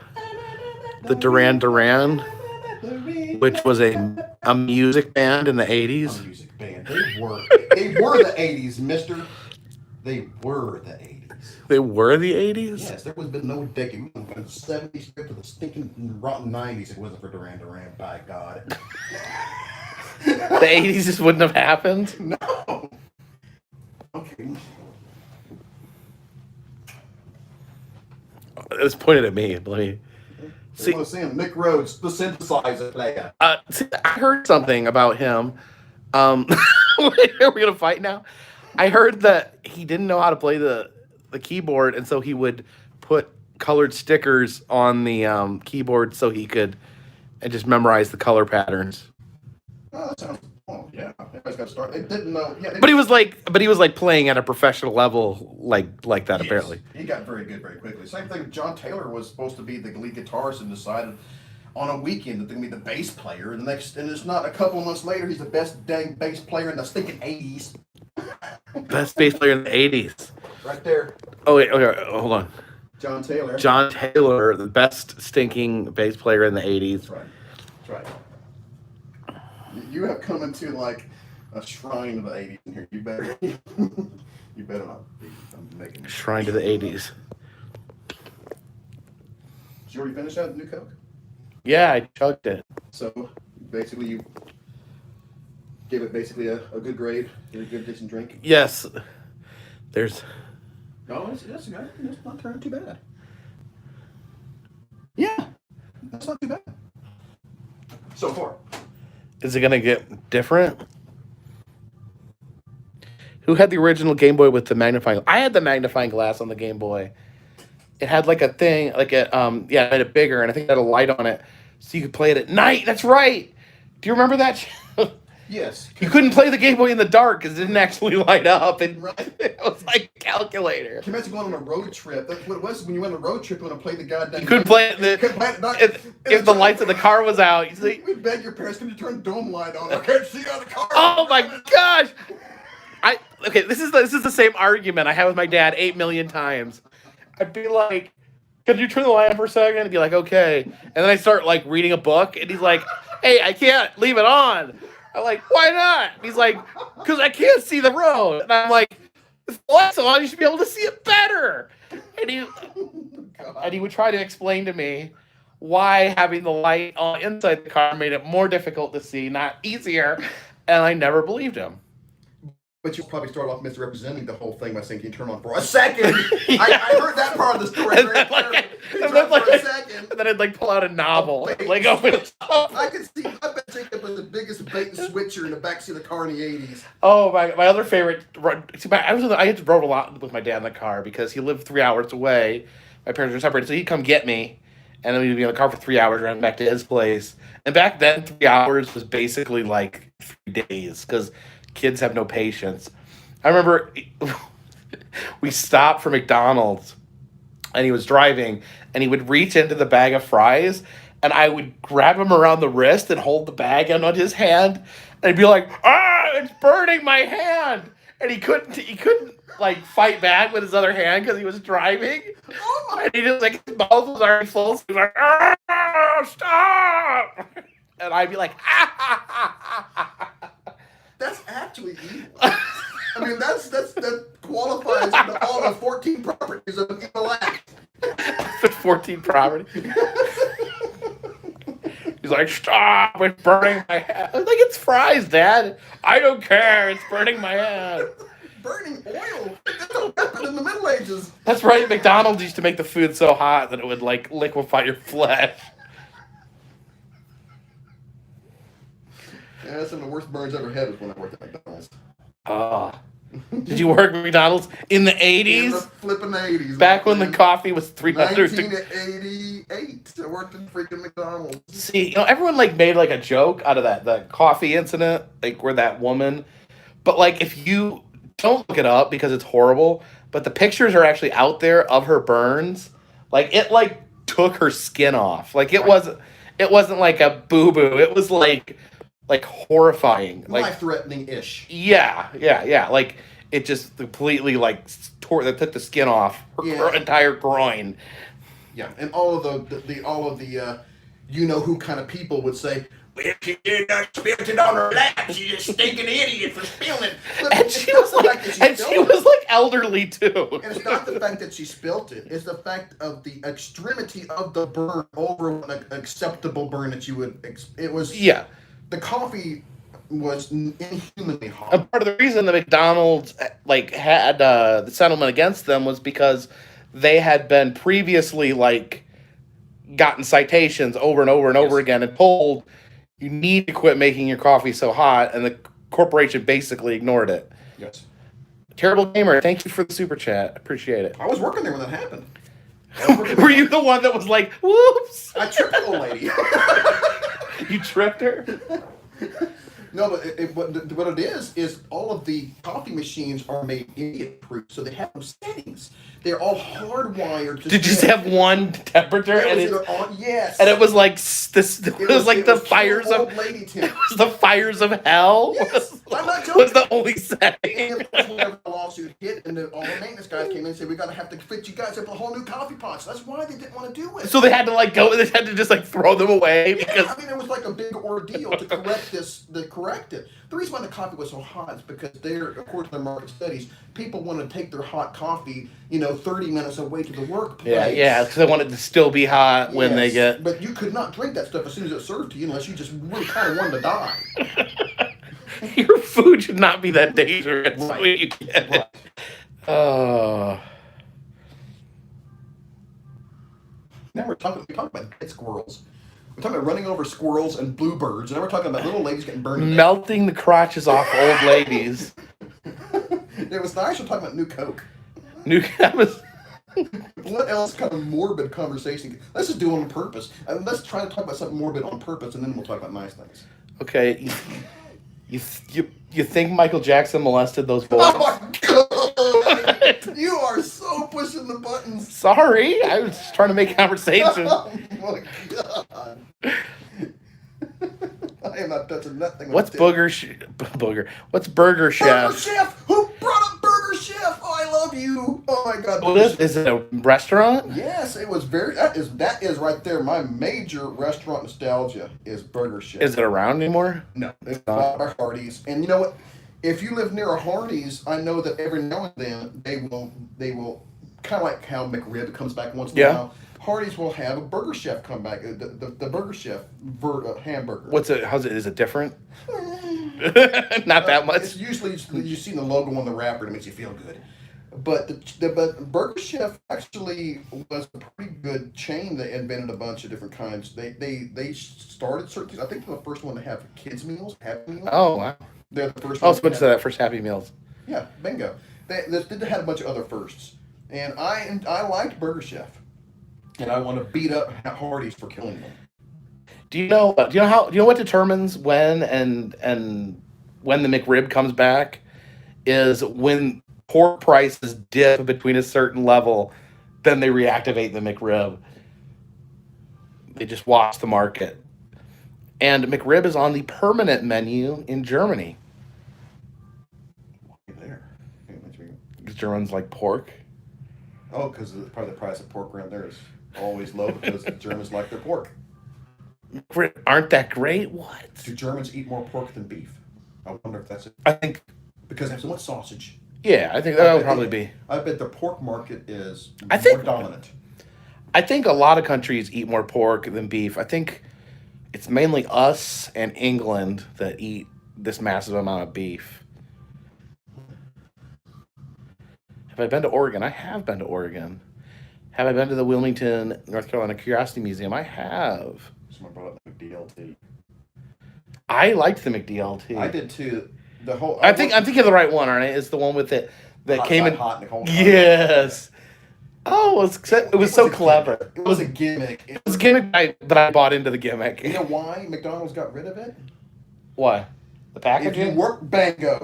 Duran Duran, which was a music band in the 80s. A music band. They were the 80s, mister. They were the 80s. They were the 80s? Yes, there was been no decade. From the 70s straight to the stinking rotten 90s. It wasn't for Duran Duran, by God. The 80s just wouldn't have happened? No. Okay. It's pointed at me. Let me See, want to see him. Nick Rhodes, the synthesizer player. see, I heard something about him. Are we gonna fight now? I heard that he didn't know how to play the keyboard, and so he would put colored stickers on the keyboard so he could and just memorize the color patterns. Oh, that sounds. Oh, yeah. Everybody's got to start. They didn't know. Yeah, But he was like playing at a professional level, like that. Yes. Apparently. He got very good very quickly. Same thing. John Taylor was supposed to be the lead guitarist and decided on a weekend that they're gonna be the bass player. And it's not a couple months later. He's the best dang bass player in the stinking 80s. Best bass player in the 80s. Right there, Oh wait, okay, hold on. John Taylor. John Taylor, the best stinking bass player in the 80s. That's right. That's right. You have come into like a shrine of the 80s in here. You better. You better not be. I'm making. Shrine to the 80s. Did you already finish that new Coke? Yeah, I chugged it. So basically, you gave it basically a good grade, a good decent drink. Yes. There's. No, it's not turning too bad. Yeah, that's not too bad. So far. Is it gonna get different? Who had the original Game Boy with the magnifying? I had the magnifying glass on the Game Boy. It had like a thing, like a yeah, it made it bigger, and I think it had a light on it, so you could play it at night. That's right. Do you remember that? Yes. You couldn't play the Game Boy in the dark because it didn't actually light up. And Right. it was like a calculator. Can you imagine going on a road trip? That's what it was when you went on a road trip. You want to play the goddamn. You couldn't play it. You couldn't play it at night. If the lights of the car was out, you see. We'd beg your parents, can you turn the dome light on? I can't see out of the car. Oh my gosh! Okay. This is the same argument I had with my dad 8 million times. I'd be like, "Could you turn the light on for a second?" He'd be like, "Okay." And then I start like reading a book, and he's like, "Hey, I can't leave it on." I'm like, "Why not?" And he's like, "Because I can't see the road." And I'm like, "If the light's on, you should be able to see it better." And he would try to explain to me why having the light on inside the car made it more difficult to see, not easier. And I never believed him. But you probably start off misrepresenting the whole thing by saying, "Can you turn on for a second?" I heard that part of the story. And Very then, clearly. For a second. and then I'd like pull out a novel, bait like open it up. I could see. I bet Jacob was the biggest bait and switcher in the backseat of the car in the '80s. Oh my other favorite. See, I had to rode a lot with my dad in the car because he lived 3 hours away. My parents were separated, so he'd come get me, and then we'd be in the car for 3 hours, running back to his place. And back then, 3 hours was basically like 3 days because kids have no patience. I remember we stopped for McDonald's, and he was driving, and he would reach into the bag of fries, and I would grab him around the wrist and hold the bag on his hand, and I'd be like, "Ah, it's burning my hand!" And he couldn't like fight back with his other hand because he was driving, and he just like his mouth was already full. So he was like, "Ah, stop!" And I'd be like, "Ah." That's actually evil. I mean, that qualifies into all the 14 properties of an evil act. 14 property. He's like, "Stop! It's burning my hand." I was like, "It's fries, Dad." "I don't care. It's burning my hand." Burning oil. That's what happened in the Middle Ages. That's right. McDonald's used to make the food so hot that it would like liquefy your flesh. Yeah, that's some of the worst burns I ever had was when I worked at McDonald's. Did you work at McDonald's in the In 80s? the flipping 80s. Back when the coffee was 300. 1988. I worked in freaking McDonald's. See, everyone like made like a joke out of the coffee incident, like where that woman. But like, if you don't look it up because it's horrible, but the pictures are actually out there of her burns. Like it like took her skin off. Like it wasn't like a boo boo. It was like horrifying. Like Life-threatening-ish. yeah. Like it just completely like that took the skin off her entire groin. Yeah, and all of the you know who kind of people would say, But if she did not spilt it on her lap, she's a stinking idiot for spilling it. And she was like elderly too. And it's not the fact that she spilt it; it's the fact of the extremity of the burn over an acceptable burn that you would. It was the coffee was inhumanly hot. And part of the reason the McDonald's like had the settlement against them was because they had been previously like gotten citations over and over and over again and told you need to quit making your coffee so hot, and the corporation basically ignored it. Yes. Terrible Gamer, thank you for the super chat. Appreciate it. I was working there when that happened. Were you the one that was like, "Whoops"? I tripped the old lady. You tripped her? No, but what it is all of the coffee machines are made idiot-proof, so they have no settings. They're all hardwired. Did you just have one temperature? Yes. And it was like this. It was like the fires of. Old lady It was the fire fires of hell Yes, I'm not joking. was the only setting. And of course, whenever the lawsuit hit, and all the maintenance guys came in and said, "We gotta have to fit you guys up a whole new coffee pots." That's why they didn't want to do it. So they had to like go. They had to just like throw them away because I mean, it was like a big ordeal to correct this. To correct it. The reason why the coffee was so hot is because according to their market studies, people want to take their hot coffee, 30 minutes away to the workplace. yeah, because they want it to still be hot when they get. But you could not drink that stuff as soon as it's served to you unless you just really kind of wanted to die. Your food should not be that dangerous Right. when you get Right. it. Oh. Now we're talking about dead squirrels. We're talking about running over squirrels and bluebirds. And now we're talking about little ladies getting burned to death. Melting the crotches off old ladies. It was nice. We're talking about new Coke. New cameras. What else kind of morbid conversation? Let's just do it on purpose. And let's try to talk about something morbid on purpose, and then we'll talk about nice things. Okay, you think Michael Jackson molested those boys? Oh my god! You are so pushing the buttons. Sorry, I was just trying to make conversation. Oh my god! I am not touching nothing. What's Booger? What's Burger Chef? Burger Chef? Who brought up Burger Chef? Oh, I love you. Oh my god! What is it? A restaurant? Yes, it was very. That is right there. My major restaurant nostalgia is Burger Chef. Is it around anymore? No, it's bought by Hardee's. And you know what? If you live near a Hardee's, I know that every now and then they will kind of like how McRib comes back once in a while. Hardee's will have a Burger Chef come back. The Burger Chef hamburger. What's it? How's it? Is it different? Not that much. It's usually you see the logo on the wrapper. It makes you feel good. But but Burger Chef actually was a pretty good chain that invented a bunch of different kinds. They started certain things. I think they're the first one to have kids meals, Happy Meals. Oh wow. They're the first. Oh, so what's that first Happy Meals? Yeah, bingo. They had a bunch of other firsts, and I liked Burger Chef, and I want to beat up Hardee's for killing them. Do you know what determines when and when the McRib comes back is when pork prices dip between a certain level, then they reactivate the McRib. They just watch the market. And McRib is on the permanent menu in Germany. Why there? Because Germans like pork. Oh, because probably the price of pork around there is always low because the Germans like their pork. Aren't that great? What? Do Germans eat more pork than beef? I wonder if that's it. I think. Because they have so much sausage. Yeah, I think that would probably be. I bet the pork market is more dominant. I think a lot of countries eat more pork than beef. I think it's mainly us and England that eat this massive amount of beef. Have I been to Oregon? I have been to Oregon. Have I been to the Wilmington, North Carolina Curiosity Museum? I have. Someone brought up McDLT. I liked the McDLT. I did too. I'm thinking of the right one, aren't I? It's the one with it that came in. Hot and cold. Yes. Oh, it was so clever. It was a gimmick. It was a gimmick that I bought into the gimmick. You know why McDonald's got rid of it? Why? The packaging?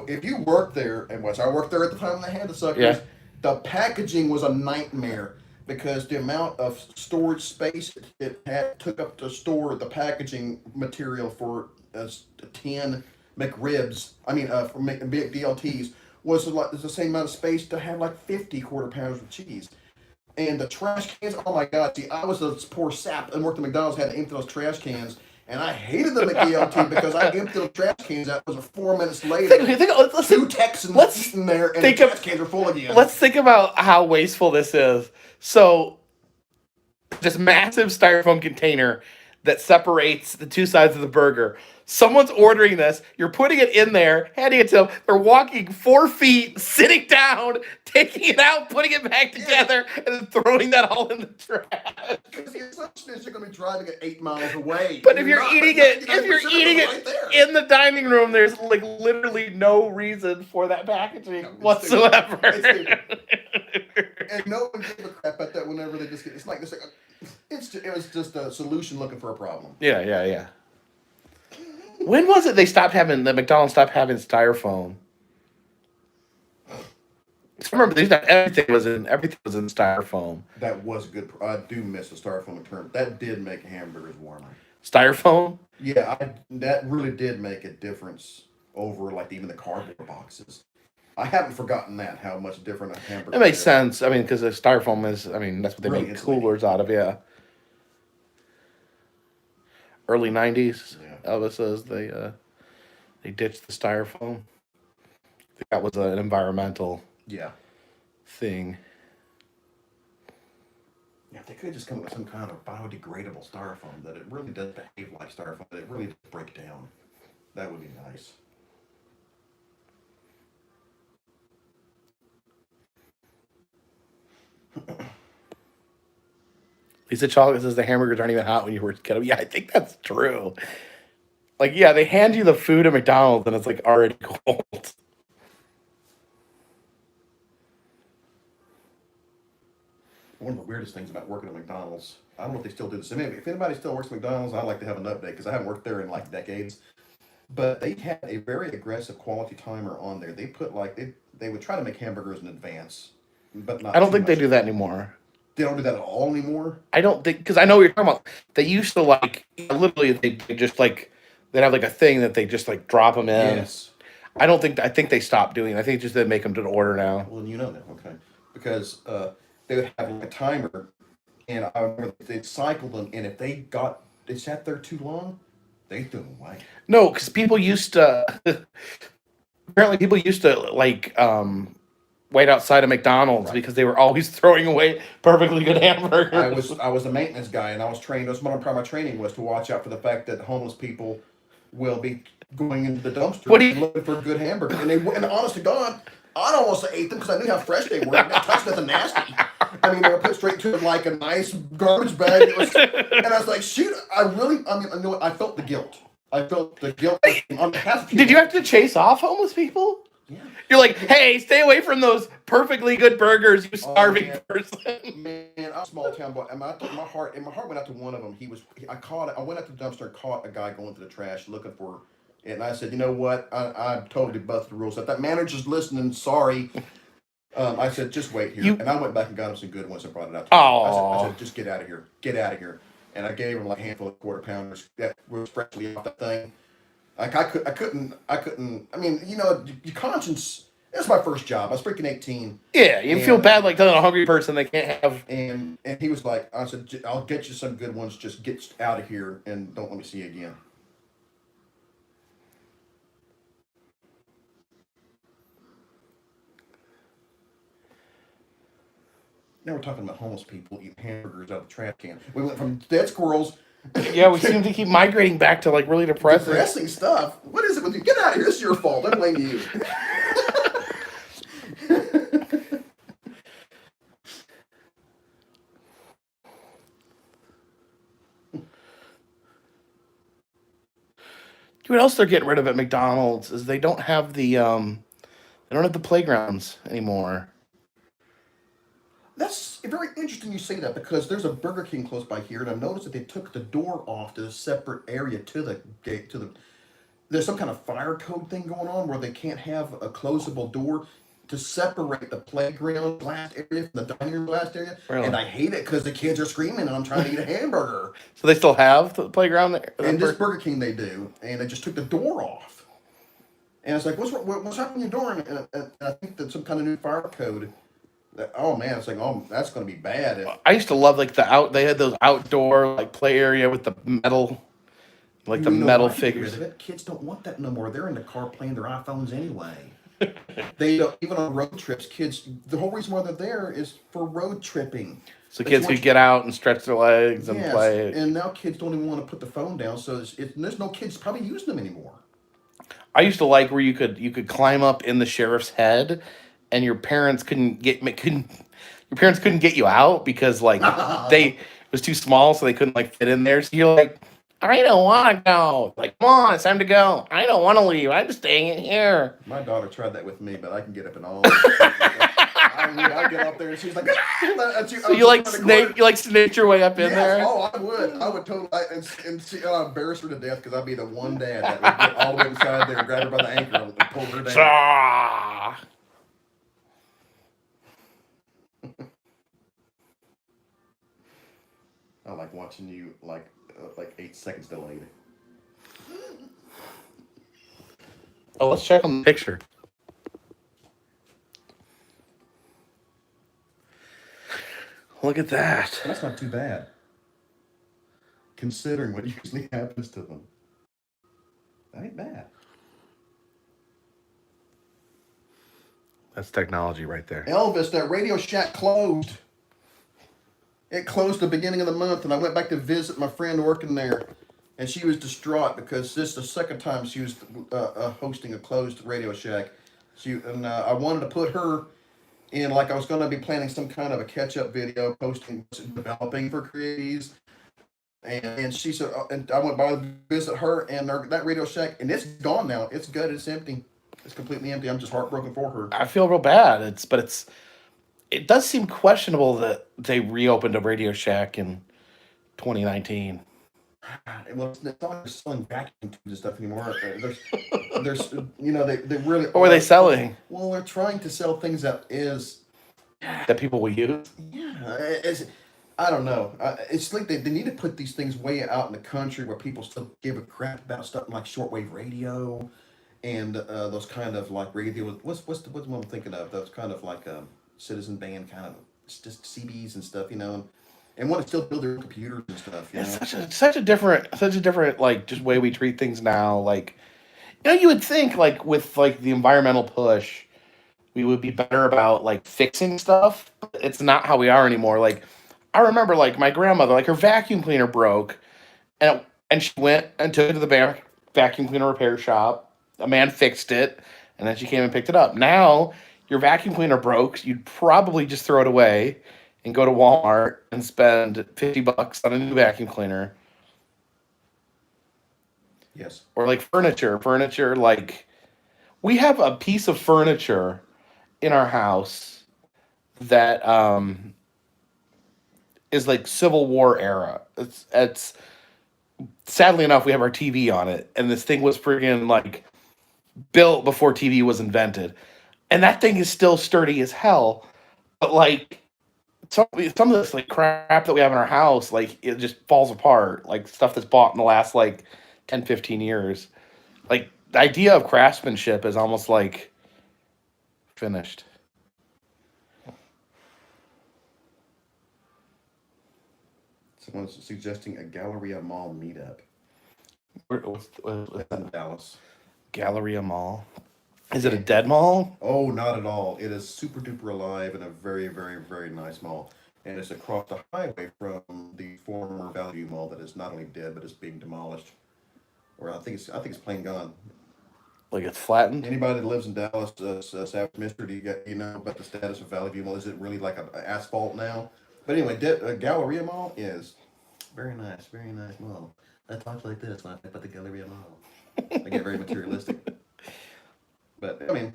If you worked there, and I worked there at the time when they had the suckers, Yeah. the packaging was a nightmare because the amount of storage space it took up to store the packaging material for 10 McRibs, for McDLTs, was the same amount of space to have like 50 quarter pounders of cheese. And the trash cans, oh my god, see, I was this poor sap and worked at McDonald's, had to empty those trash cans, and I hated the McDLT because I emptied the trash cans out. It was 4 minutes later. Two Texans eating there, and the trash cans are full again. Let's think about how wasteful this is. So, this massive styrofoam container that separates the two sides of the burger. Someone's ordering this. You're putting it in there, handing it to them. They're walking 4 feet, sitting down, taking it out, putting it back together, and then throwing that all in the trash. Because the assumption is you're going to be driving it 8 miles away. But if you're eating it in the dining room, there's like literally no reason for that packaging whatsoever. And no one gives a crap about that whenever they just get. It was just a solution looking for a problem. Yeah. When was it the McDonald's stopped having styrofoam? I remember everything was in styrofoam. That was good. I do miss the styrofoam term. That did make hamburgers warmer. Styrofoam. Yeah, that really did make a difference over like even the cardboard boxes. I haven't forgotten that how much different a hamburger It makes is. sense. I mean, because the styrofoam is. I mean, that's what they Really make insulating. coolers out of. Yeah. Early '90s. Yeah. Elvis says they ditched the styrofoam. I think that was an environmental Yeah. thing. Yeah, if they could just come up with some kind of biodegradable styrofoam that it really does behave like styrofoam, that it really does break down. That would be nice. Lisa Chocolate says the hamburgers aren't even hot when you first get them. Yeah, I think that's true. Like, yeah, they hand you the food at McDonald's and it's like already cold. One of the weirdest things about working at McDonald's, I don't know if they still do this. Maybe if anybody still works at McDonald's, I'd like to have an update because I haven't worked there in like decades. But they had a very aggressive quality timer on there. They put like they would try to make hamburgers in advance, but not I don't too think they much. do that anymore. They don't do that at all anymore. I don't think because I know what you're talking about. They used to like literally they just like they'd have like a thing that they just like drop them in. Yes. I think they stopped doing it. I think just they make them to order now. Well, you know that, okay? Because they would have like a timer, and I remember they'd cycle them, and if they sat there too long, they threw them away. No, because people used to apparently people used to like wait outside of McDonald's Right. because they were always throwing away perfectly good hamburgers. I was a maintenance guy, and I was trained. That's one part of my training was to watch out for the fact that homeless people will be going into the dumpster What do you- and looking for a good hamburger. And honest to God, I almost ate them because I knew how fresh they were. I didn't touch nothing nasty. I mean, they were put straight to like a nice garbage bag. And I was like, shoot, I mean, you know what? I felt the guilt. I felt the guilt on behalf of people. Did you have to chase off homeless people? Yeah. You're like, hey, stay away from those perfectly good burgers, you starving yeah. person. Man, I'm a small town boy. And my heart went out to one of them. I went out to the dumpster and caught a guy going to the trash looking for it. And I said, you know what? I totally busted the rules. If that manager's listening, sorry. I said, just wait here. And I went back and got him some good ones and brought it out to him. I said, just get out of here. Get out of here. And I gave him like a handful of quarter pounders that were freshly off that thing. Like I couldn't. I mean, you know, your conscience. That's my first job. I was freaking 18. Yeah, you feel bad like telling a hungry person they can't have. And he was like, I said, I'll get you some good ones. Just get out of here and don't let me see you again. Now we're talking about homeless people eating hamburgers out of the trash can. We went from dead squirrels. Yeah, we seem to keep migrating back to like really depressing. Stuff. What is it with you? Get out of here. This is your fault. I blame you. What else they're getting rid of at McDonald's is they don't have the playgrounds anymore. That's very interesting you say that because there's a Burger King close by here, and I've noticed that they took the door off to a separate area to the gate. There's some kind of fire code thing going on where they can't have a closable door to separate the playground glass area from the dining room glass area. Really? And I hate it because the kids are screaming and I'm trying to eat a hamburger. So they still have the playground there? And this Burger King they do, and they just took the door off. And it's like, what's happening to your door? And I think that some kind of new fire code. Oh man, it's like, oh, that's going to be bad. I used to love like they had those outdoor like play area with the metal, like the metal figures. Kids don't want that no more. They're in the car playing their iPhones anyway. They don't, even on road trips, kids. The whole reason why they're there is for road tripping. So kids could get out and stretch their legs and play. And now kids don't even want to put the phone down. So there's no kids probably using them anymore. I used to like where you could climb up in the sheriff's head, and your parents couldn't get you out because like it was too small, so they couldn't like fit in there. So you're like, I don't want to go. Like, come on, it's time to go. I don't want to leave. I'm staying in here. My daughter tried that with me, but I can get up and all. I get up there and she's like, so you snake your way up in there. Oh, I would totally, and she, embarrass her to death because I'd be the one dad that would get all the way inside there and grab her by the ankle and pull her down. Oh like watching you like 8 seconds delayed. Oh, let's check on the picture. Look at that. That's not too bad, considering what usually happens to them. That ain't bad. That's technology right there. Elvis, that Radio Shack closed. It closed the beginning of the month, and I went back to visit my friend working there, and she was distraught because this is the second time she was hosting a closed Radio Shack. I wanted to put her in, like I was going to be planning some kind of a catch-up video, posting what's developing for Creaties. And she said, and I went by to visit her and that Radio Shack, and it's gone now. It's good. It's empty. It's completely empty. I'm just heartbroken for her. I feel real bad. It does seem questionable that they reopened a Radio Shack in 2019. Well, it's not like they're selling vacuum tubes and stuff anymore. There's they really. What were they selling? Well, they're trying to sell things that people will use? Yeah, I don't know. It's like they need to put these things way out in the country where people still give a crap about stuff like shortwave radio and those kind of like radio. What's the one I'm thinking of? Those kind of like citizen band kind of just CBs and stuff, and want to still build their own computers and stuff. It's such a different like just way we treat things now. Like, you would think like with like the environmental push, we would be better about like fixing stuff. It's not how we are anymore. Like, I remember like my grandmother, like her vacuum cleaner broke, and she went and took it to the vacuum cleaner repair shop. A man fixed it, and then she came and picked it up. Now your vacuum cleaner broke, you'd probably just throw it away and go to Walmart and spend $50 on a new vacuum cleaner. Yes. Or like furniture, like we have a piece of furniture in our house that is like Civil War era. It's sadly enough, we have our TV on it, and this thing was friggin' like built before TV was invented, and that thing is still sturdy as hell. But like some of this like crap that we have in our house, like it just falls apart. Like stuff that's bought in the last like 10-15 years. Like the idea of craftsmanship is almost like finished. Someone's suggesting a Galleria Mall meetup. What's In Dallas. Galleria Mall? Is it a dead mall? Oh, not at all. It is super duper alive and a very, very, very nice mall. And it's across the highway from the former Valley View Mall that is not only dead but is being demolished. Or I think it's plain gone. Like it's flattened? Anybody that lives in Dallas, Savage Mister, do you know about the status of Valley View Mall? Is it really like a asphalt now? But anyway, Galleria Mall is very nice mall. I talk like this when I think about the Galleria Mall. I get very materialistic. But I mean,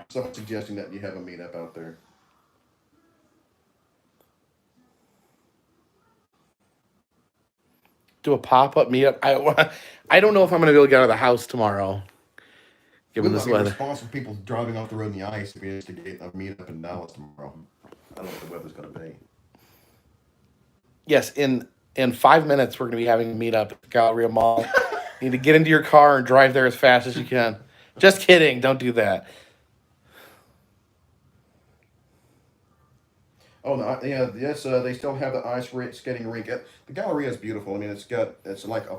someone's suggesting that you have a meetup out there. Do a pop-up meetup. I don't know if I'm going to be able to get out of the house tomorrow, given this weather. Responsible people driving off the road in the ice if we instigate a meetup in Dallas tomorrow. I don't know what the weather's going to be. Yes, in 5 minutes we're going to be having a meetup at the Galleria Mall. You need to get into your car and drive there as fast as you can. Just kidding. Don't do that. Oh no, yeah, yes, they still have the ice skating rink. The Galleria is beautiful. I mean, it's like a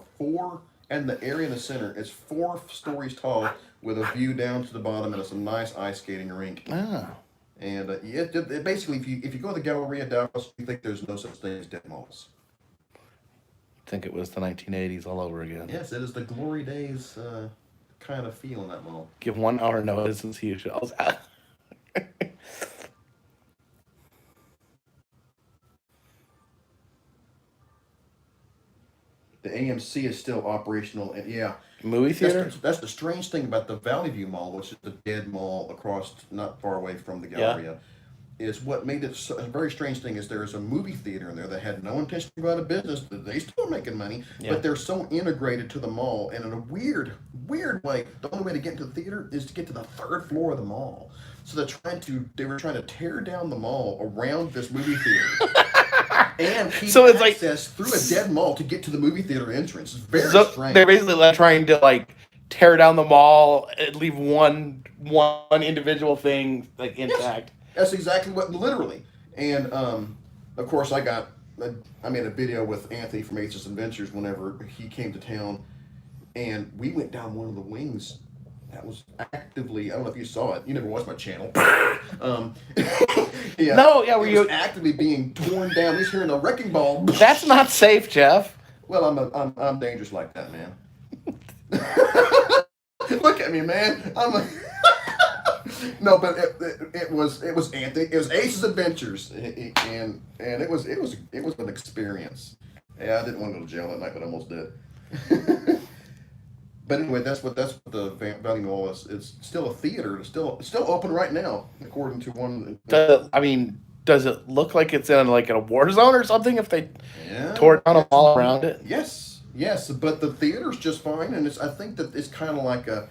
and the area in the center, it's 4 stories tall with a view down to the bottom, and it's a nice ice skating rink. Ah. And it basically, if you go to the Galleria Dallas, you think there's no such thing as dead malls. I think it was the 1980s all over again. Yes, it is the glory days kind of feel in that mall. Give 1 hour notice and see you shells out. The AMC is still operational, and yeah. Movie theater? That's the strange thing about the Valley View Mall, which is the dead mall across, not far away from the Galleria. Is what made it a very strange thing is there is a movie theater in there that had no intention to go out of business. They still are making money, but they're so integrated to the mall, and in a weird way, the only way to get into the theater is to get to the 3rd floor of the mall. So they were trying to tear down the mall around this movie theater. and keep So it's like- access through a dead mall to get to the movie theater entrance. It's very So strange. they're basically like trying to like tear down the mall and leave one individual thing like intact. That's exactly what, literally. And of course, I made a video with Anthony from Aces Adventures whenever he came to town, and we went down one of the wings that was actively. I don't know if you saw it. You never watched my channel. Yeah. No, yeah, were it you- was actively being torn down? He's hearing a wrecking ball. That's not safe, Jeff. Well, I'm dangerous like that, man. Look at me, man. No, but it was Anthony. It was Ace's Adventures, and it was an experience. Yeah, I didn't want to go to jail that night, but I almost did. But anyway, that's what the Valley Mall is. It's still a theater. It's still open right now, according to one. Does it look like it's in like a war zone or something? If they Yeah. tore down a mall around it? Yes, but the theater's just fine, and I think that it's kind of like a.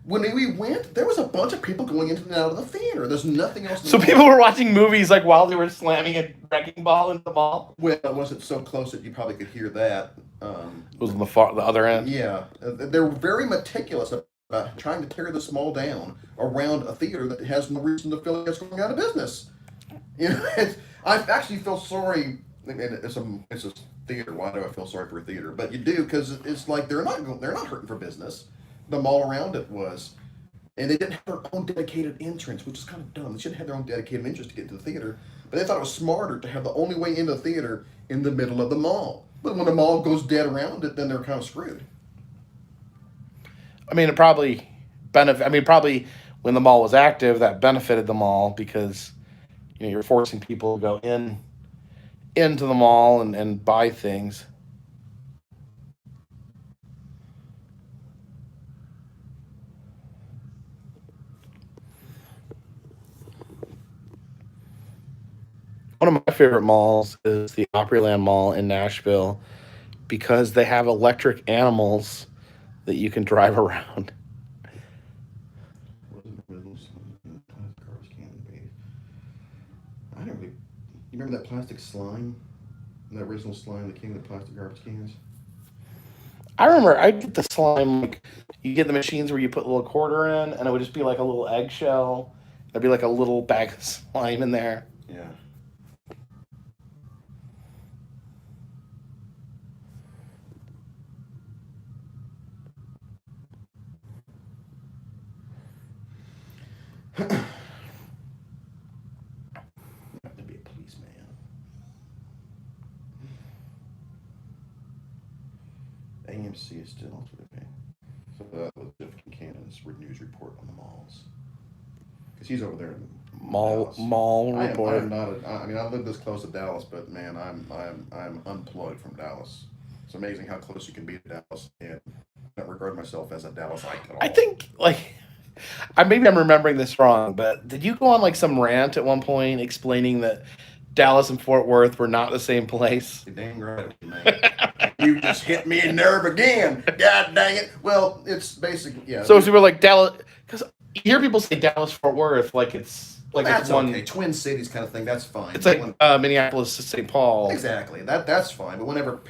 When we went, there was a bunch of people going in and out of the theater. There's nothing else. So people were watching movies like while they were slamming a wrecking ball into the mall. Well, it wasn't so close that you probably could hear that. It was on the other end. Yeah, they're very meticulous about trying to tear this mall down around a theater that has no reason to feel like it's going out of business. You know, I actually feel sorry. I mean, it's a theater. Why do I feel sorry for a theater? But you do, because it's like they're not hurting for business. The mall around it was, and they didn't have their own dedicated entrance, which is kind of dumb. They should have had their own dedicated entrance to get to the theater, but they thought it was smarter to have the only way into the theater in the middle of the mall. But when the mall goes dead around it, then they're kind of screwed. I mean, it probably probably when the mall was active, that benefited the mall because you're forcing people to go into the mall and buy things. One of my favorite malls is the Opryland Mall in Nashville because they have electric animals that you can drive around. I don't really. You remember that plastic slime? That original slime that came in the plastic garbage cans? I remember I get the slime, like, you get the machines where you put a little quarter in, and it would just be like a little eggshell. There'd be like a little bag of slime in there. Yeah. To be a policeman. AMC is still okay. So that was Jeff Buchanan's news report on the malls. Because he's over there in Dallas. Mall I report. am not. I mean, I live this close to Dallas, but man, I'm unplugged from Dallas. It's amazing how close you can be to Dallas, and I don't regard myself as a Dallasite at all. I think, like, maybe I'm remembering this wrong, but did you go on like some rant at one point explaining that Dallas and Fort Worth were not the same place? You're dang right, man. You just hit me in nerve again. God dang it. Well, it's basically, yeah. So we're like Dallas, because you hear people say Dallas Fort Worth like it's like that's it's one. okay. Twin Cities kind of thing. That's fine. It's like Minneapolis to St. Paul. Exactly. That's fine. But whenever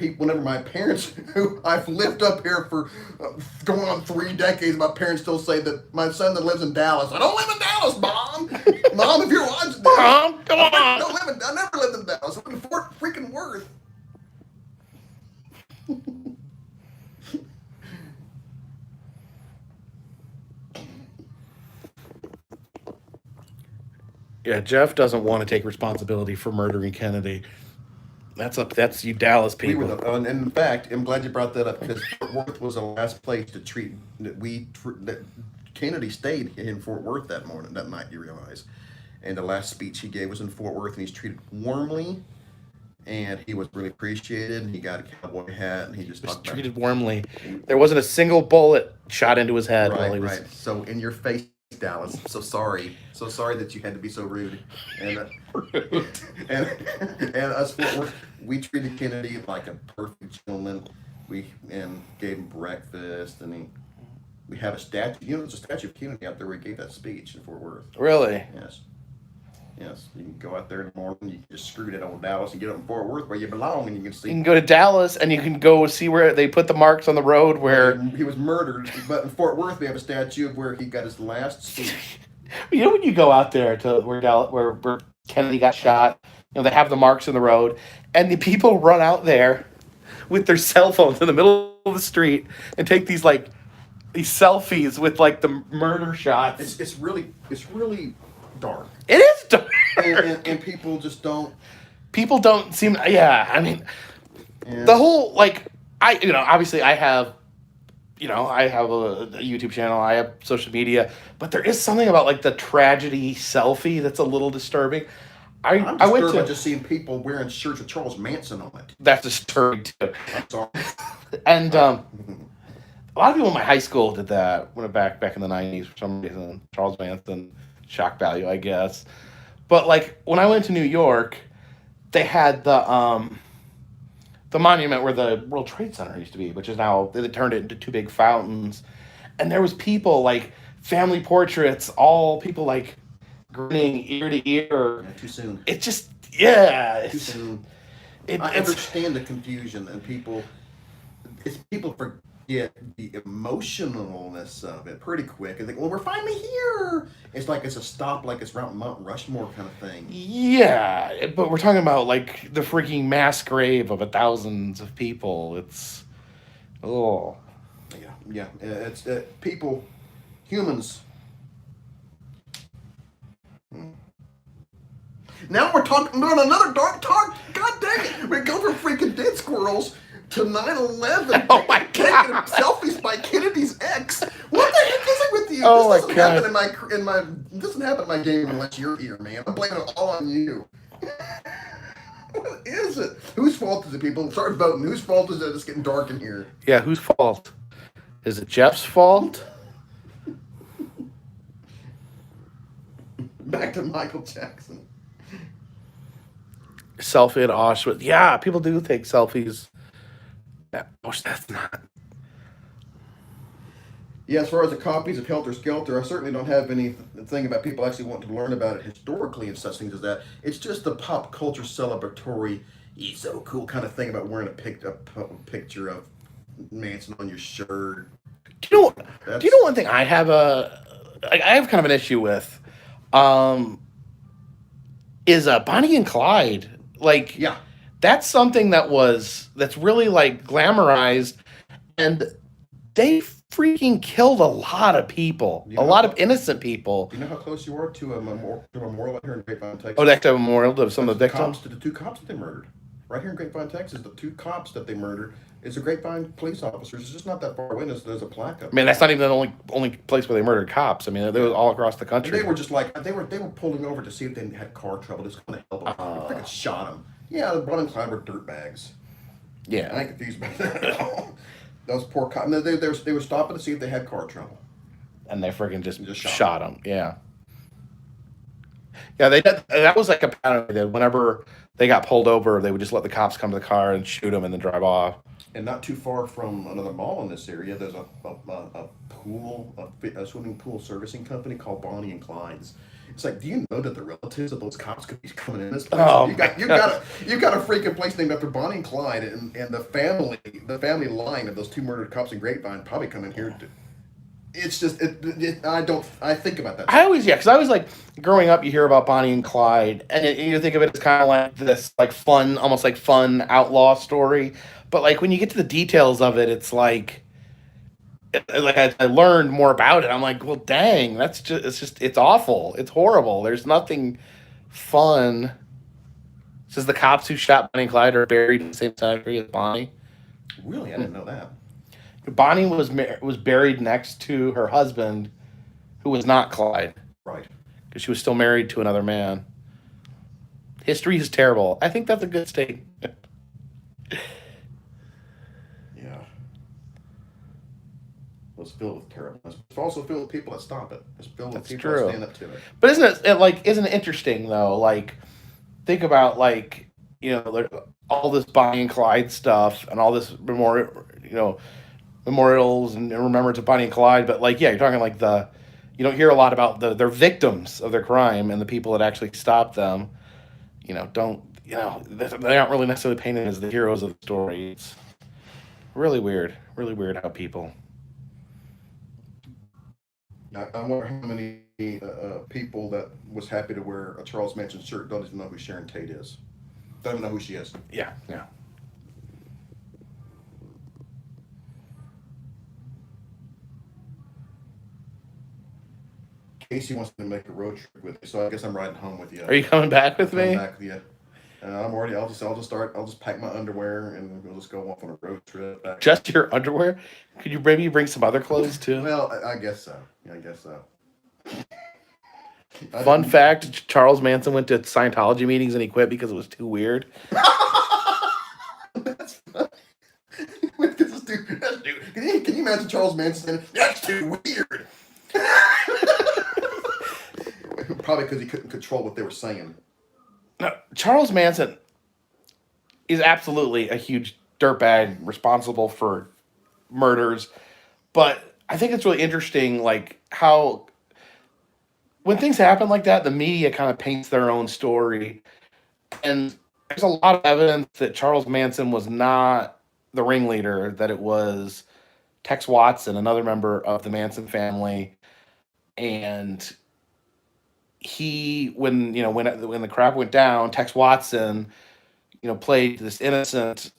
my parents, who I've lived up here for going on 3 decades, my parents still say that my son that lives in Dallas. I don't live in Dallas, Mom. Mom, if you're watching this, Mom, come on. I never lived in Dallas. I live in Fort freaking Worth. Yeah, Jeff doesn't want to take responsibility for murdering Kennedy. That's you Dallas We people. were and in fact, I'm glad you brought that up because Fort Worth was the last place to treat that Kennedy stayed in Fort Worth that night. You realize, and the last speech he gave was in Fort Worth, and he's treated warmly, and he was really appreciated. And he got a cowboy hat, and he just Was talked about treated warmly. There wasn't a single bullet shot into his head while he was. Right. So in your face, Dallas. So sorry that you had to be so rude. And and us Fort Worth, we treated Kennedy like a perfect gentleman. We gave him breakfast, and we have a statue. There's a statue of Kennedy out there where he gave that speech in Fort Worth. Really? Yes. Yes, you can go out there in the morning. You can just screw that old Dallas and get up in Fort Worth where you belong, and you can You see can go to Dallas and you can go see where they put the marks on the road where he was murdered. But in Fort Worth, we have a statue of where he got his last speech. you know when you go out there to where where Kennedy got shot, they have the marks in the road, and the people run out there with their cell phones in the middle of the street and take these selfies with the murder shots. It's really dark, It is dark. and people just don't. People don't seem. Yeah, I mean, Yeah. the whole obviously I have. I have a YouTube channel. I have social media, but there is something about the tragedy selfie that's a little disturbing. I'm I went disturbed to by just seeing people wearing shirts with Charles Manson on it. that's disturbing too. I'm sorry. And a lot of people in my high school did that. Went back in the '90s for some reason. Charles Manson, shock value, I guess. But when I went to New York, they had the monument where the World Trade Center used to be, which is now they turned it into two big fountains, and there was people family portraits, all people grinning ear to ear. Yeah, too soon. It just yeah, Too soon. I it's understand the confusion and people forget the emotionalness of it pretty quick and think, well, we're finally here. It's like it's a stop, like it's Mount Rushmore kind of thing. yeah, but we're talking about the freaking mass grave of thousands of people. It's oh Yeah. It's people, humans. Now we're talking about another dark talk. God dang it! We go from freaking dead squirrels to 9/11. Oh my Taking God. selfies by Kennedy's ex. What the heck is it with you? Oh this my doesn't God. happen in my this doesn't happen in my game unless you're here, man. I'm blaming it all on you. What is it? Whose fault is it, people? Start voting. Whose fault is it? It's getting dark in here. yeah. Whose fault? Is it Jeff's fault? Back to Michael Jackson. Selfie at Auschwitz. Yeah, people do take selfies. That's not. Yeah, as far as the copies of Helter Skelter, I certainly don't have anything about people actually wanting to learn about it historically and such things as that. It's just the pop culture celebratory, he's so cool kind of thing about wearing a picture of Manson on your shirt. Do you know one thing I have I have kind of an issue with, is Bonnie and Clyde. Yeah. That's something that's really glamorized, and they freaking killed a lot of people, You know a lot how- of innocent people. Do you know how close you are to a memorial here in Grapevine, Texas? Oh, that's a memorial of some of the Cops victims. to the two cops that they murdered. Right here in Grapevine, Texas, the two cops that they murdered is the Grapevine police officers. It's just not that far away. There's a plaque up. I mean, that's not even the only place where they murdered cops. I mean, they was all across the And country. they were just they were pulling over to see if they had car trouble. Just going to help them. They freaking shot them. Yeah, the Bonnie and Clyde were dirtbags. I Yeah, ain't confused by that at all. Those poor cops. They were stopping to see if they had car trouble. and they freaking just shot shot them. Yeah, yeah. They did. That was a pattern. They did. Whenever they got pulled over, they would just let the cops come to the car and shoot them and then drive off. And not too far from another mall in this area, there's a swimming pool servicing company called Bonnie and Clyde's. It's like, do you know that the relatives of those cops could be coming in this place? Oh, you got a freaking place named after Bonnie and Clyde, and the family line of those two murdered cops in Grapevine probably come in here. It's just I think about that. Because I was growing up, you hear about Bonnie and Clyde, and you think of it as kind of like this fun, almost fun outlaw story. But when you get to the details of it, it's I learned more about it. I'm like, well, dang, it's awful. It's horrible. There's nothing fun. It says the cops who shot Bonnie and Clyde are buried in the same cemetery as Bonnie. Really, I didn't know that. Bonnie was buried next to her husband, who was not Clyde, Right. because she was still married to another man. History is terrible. I think that's a good statement. Yeah. It's filled with terribleness. It's also filled with people that stop it. It's filled with That's people true. that stand up to it. But isn't it interesting though? Think about all this Bonnie and Clyde stuff and all this memorials and remembrance of Bonnie and Clyde. But yeah, you're talking You don't hear a lot about their victims of their crime and the people that actually stopped them. Don't they aren't really necessarily painted as the heroes of the story. It's really weird how people. I wonder how many people that was happy to wear a Charles Manson shirt don't even know who Sharon Tate is. Don't even know who she is. Yeah, yeah. Casey wants to make a road trip with you, so I guess I'm riding home with you. Are you coming back with Coming me? back with you. I'm already. I'll just pack my underwear and we'll just go off on a road trip. Back. Just your underwear? Could you maybe bring some other clothes too? Well, I guess so. Yeah, I guess so. Fun fact: Charles Manson went to Scientology meetings and he quit because it was too weird. That's funny. Can you imagine Charles Manson saying, "That's too weird"? Probably because he couldn't control what they were saying. No, Charles Manson is absolutely a huge dirtbag responsible for murders, but I think it's really interesting, like how when things happen like that, the media kind of paints their own story, and there's a lot of evidence that Charles Manson was not the ringleader; that it was Tex Watson, another member of the Manson family, and when the crap went down, Tex Watson, played this innocent,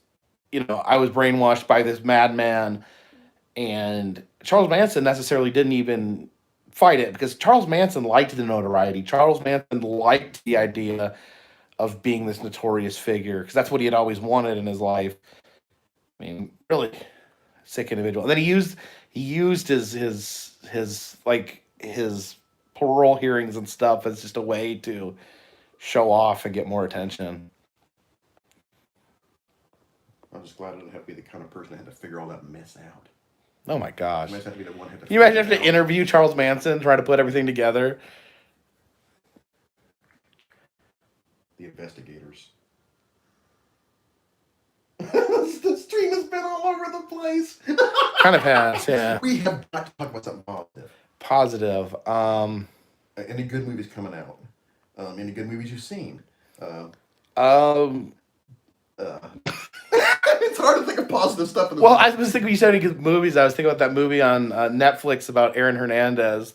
I was brainwashed by this madman, and Charles Manson necessarily didn't even fight it because Charles Manson liked the notoriety. Charles Manson liked the idea of being this notorious figure because that's what he had always wanted in his life. I mean, really sick individual. And then he used his parole hearings and stuff as just a way to show off and get more attention. I'm just glad I didn't have to be the kind of person that had to figure all that mess out. Oh my gosh. I might have to be the one who had to. Can you imagine having to interview Charles Manson, try to put everything together? The investigators. The stream has been all over the place. Kind of has, yeah. We have got to talk about something positive. Positive. Any good movies coming out? Any good movies you've seen? It's hard to think of positive stuff. Well, I was thinking you said any good movies. I was thinking about that movie on Netflix about Aaron Hernandez.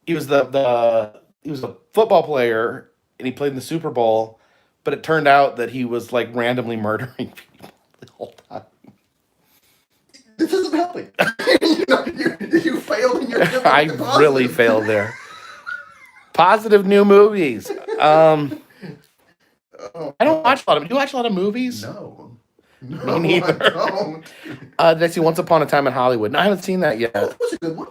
He was he was a football player and he played in the Super Bowl, but it turned out that he was like randomly murdering people the whole time. This isn't helping. You failed in your. I really failed there. Positive new movies. I don't watch a lot of. Do you watch a lot of movies? No. Me neither. I don't. Did I see Once Upon a Time in Hollywood? No, I haven't seen that yet. That was a good one.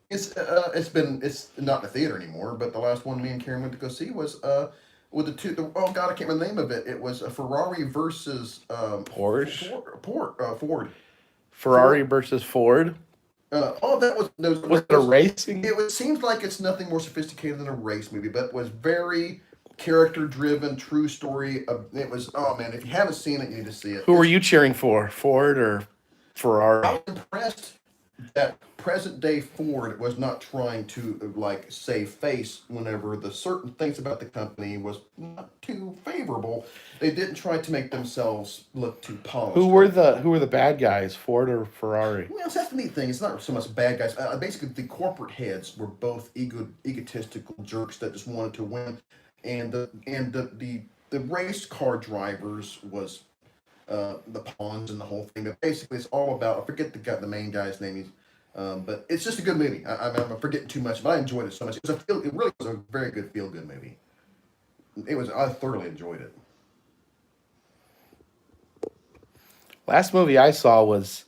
It's not in the theater anymore, but the last one me and Karen went to go see was with oh God, I can't remember the name of it. It was a Ferrari versus Porsche? Ford. Ferrari versus Ford. That was Was it a racing? Seems like it's nothing more sophisticated than a race movie, but it was very character driven, true story. It was, oh man, if you haven't seen it, you need to see it. Who were you cheering for, Ford or Ferrari? I was impressed that present day Ford was not trying to like save face whenever the certain things about the company was not too favorable. They didn't try to make themselves look too polished. Who were the bad guys, Ford or Ferrari? Well, that's the neat thing. It's not so much bad guys. Basically, the corporate heads were both egotistical jerks that just wanted to win, and the race car drivers was the pawns and the whole thing. But basically, it's all about, I forget the main guy's name. But it's just a good movie. I'm forgetting too much, but I enjoyed it so much. It really was a very good feel-good movie. I thoroughly enjoyed it. Last movie I saw was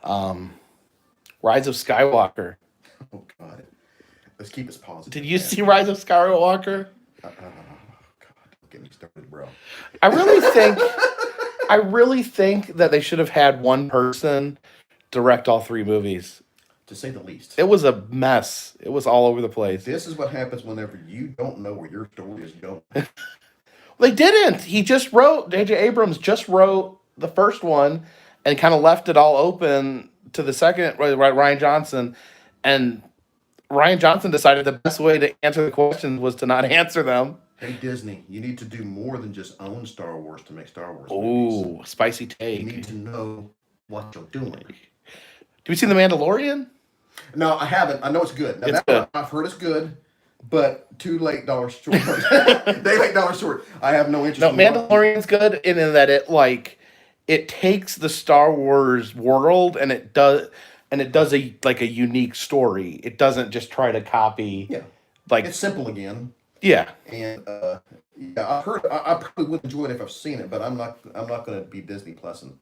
Rise of Skywalker. Oh God, let's keep this positive. Did you see Rise of Skywalker? God, don't get me started, bro. I really think that they should have had one person direct all three movies. To say the least. It was a mess. It was all over the place. This is what happens whenever you don't know where your story is going. They didn't. J.J. Abrams just wrote the first one and kind of left it all open to the second, Ryan Johnson. And Ryan Johnson decided the best way to answer the questions was to not answer them. Hey Disney, you need to do more than just own Star Wars to make Star Wars movies. Oh, spicy You take. need to know what you're doing. Do we see The Mandalorian? No, I haven't. I know it's good. Now, It's that good. one, I've heard it's good, but too late dollars short. They late dollars short. I have no interest. No, in watching. Mandalorian's good in that it takes the Star Wars world and it does a unique story. It doesn't just try to copy Yeah, like it's simple again, yeah. and yeah, I've heard. I probably would enjoy it if I've seen it, but I'm not. I'm not going to be Disney Plussing.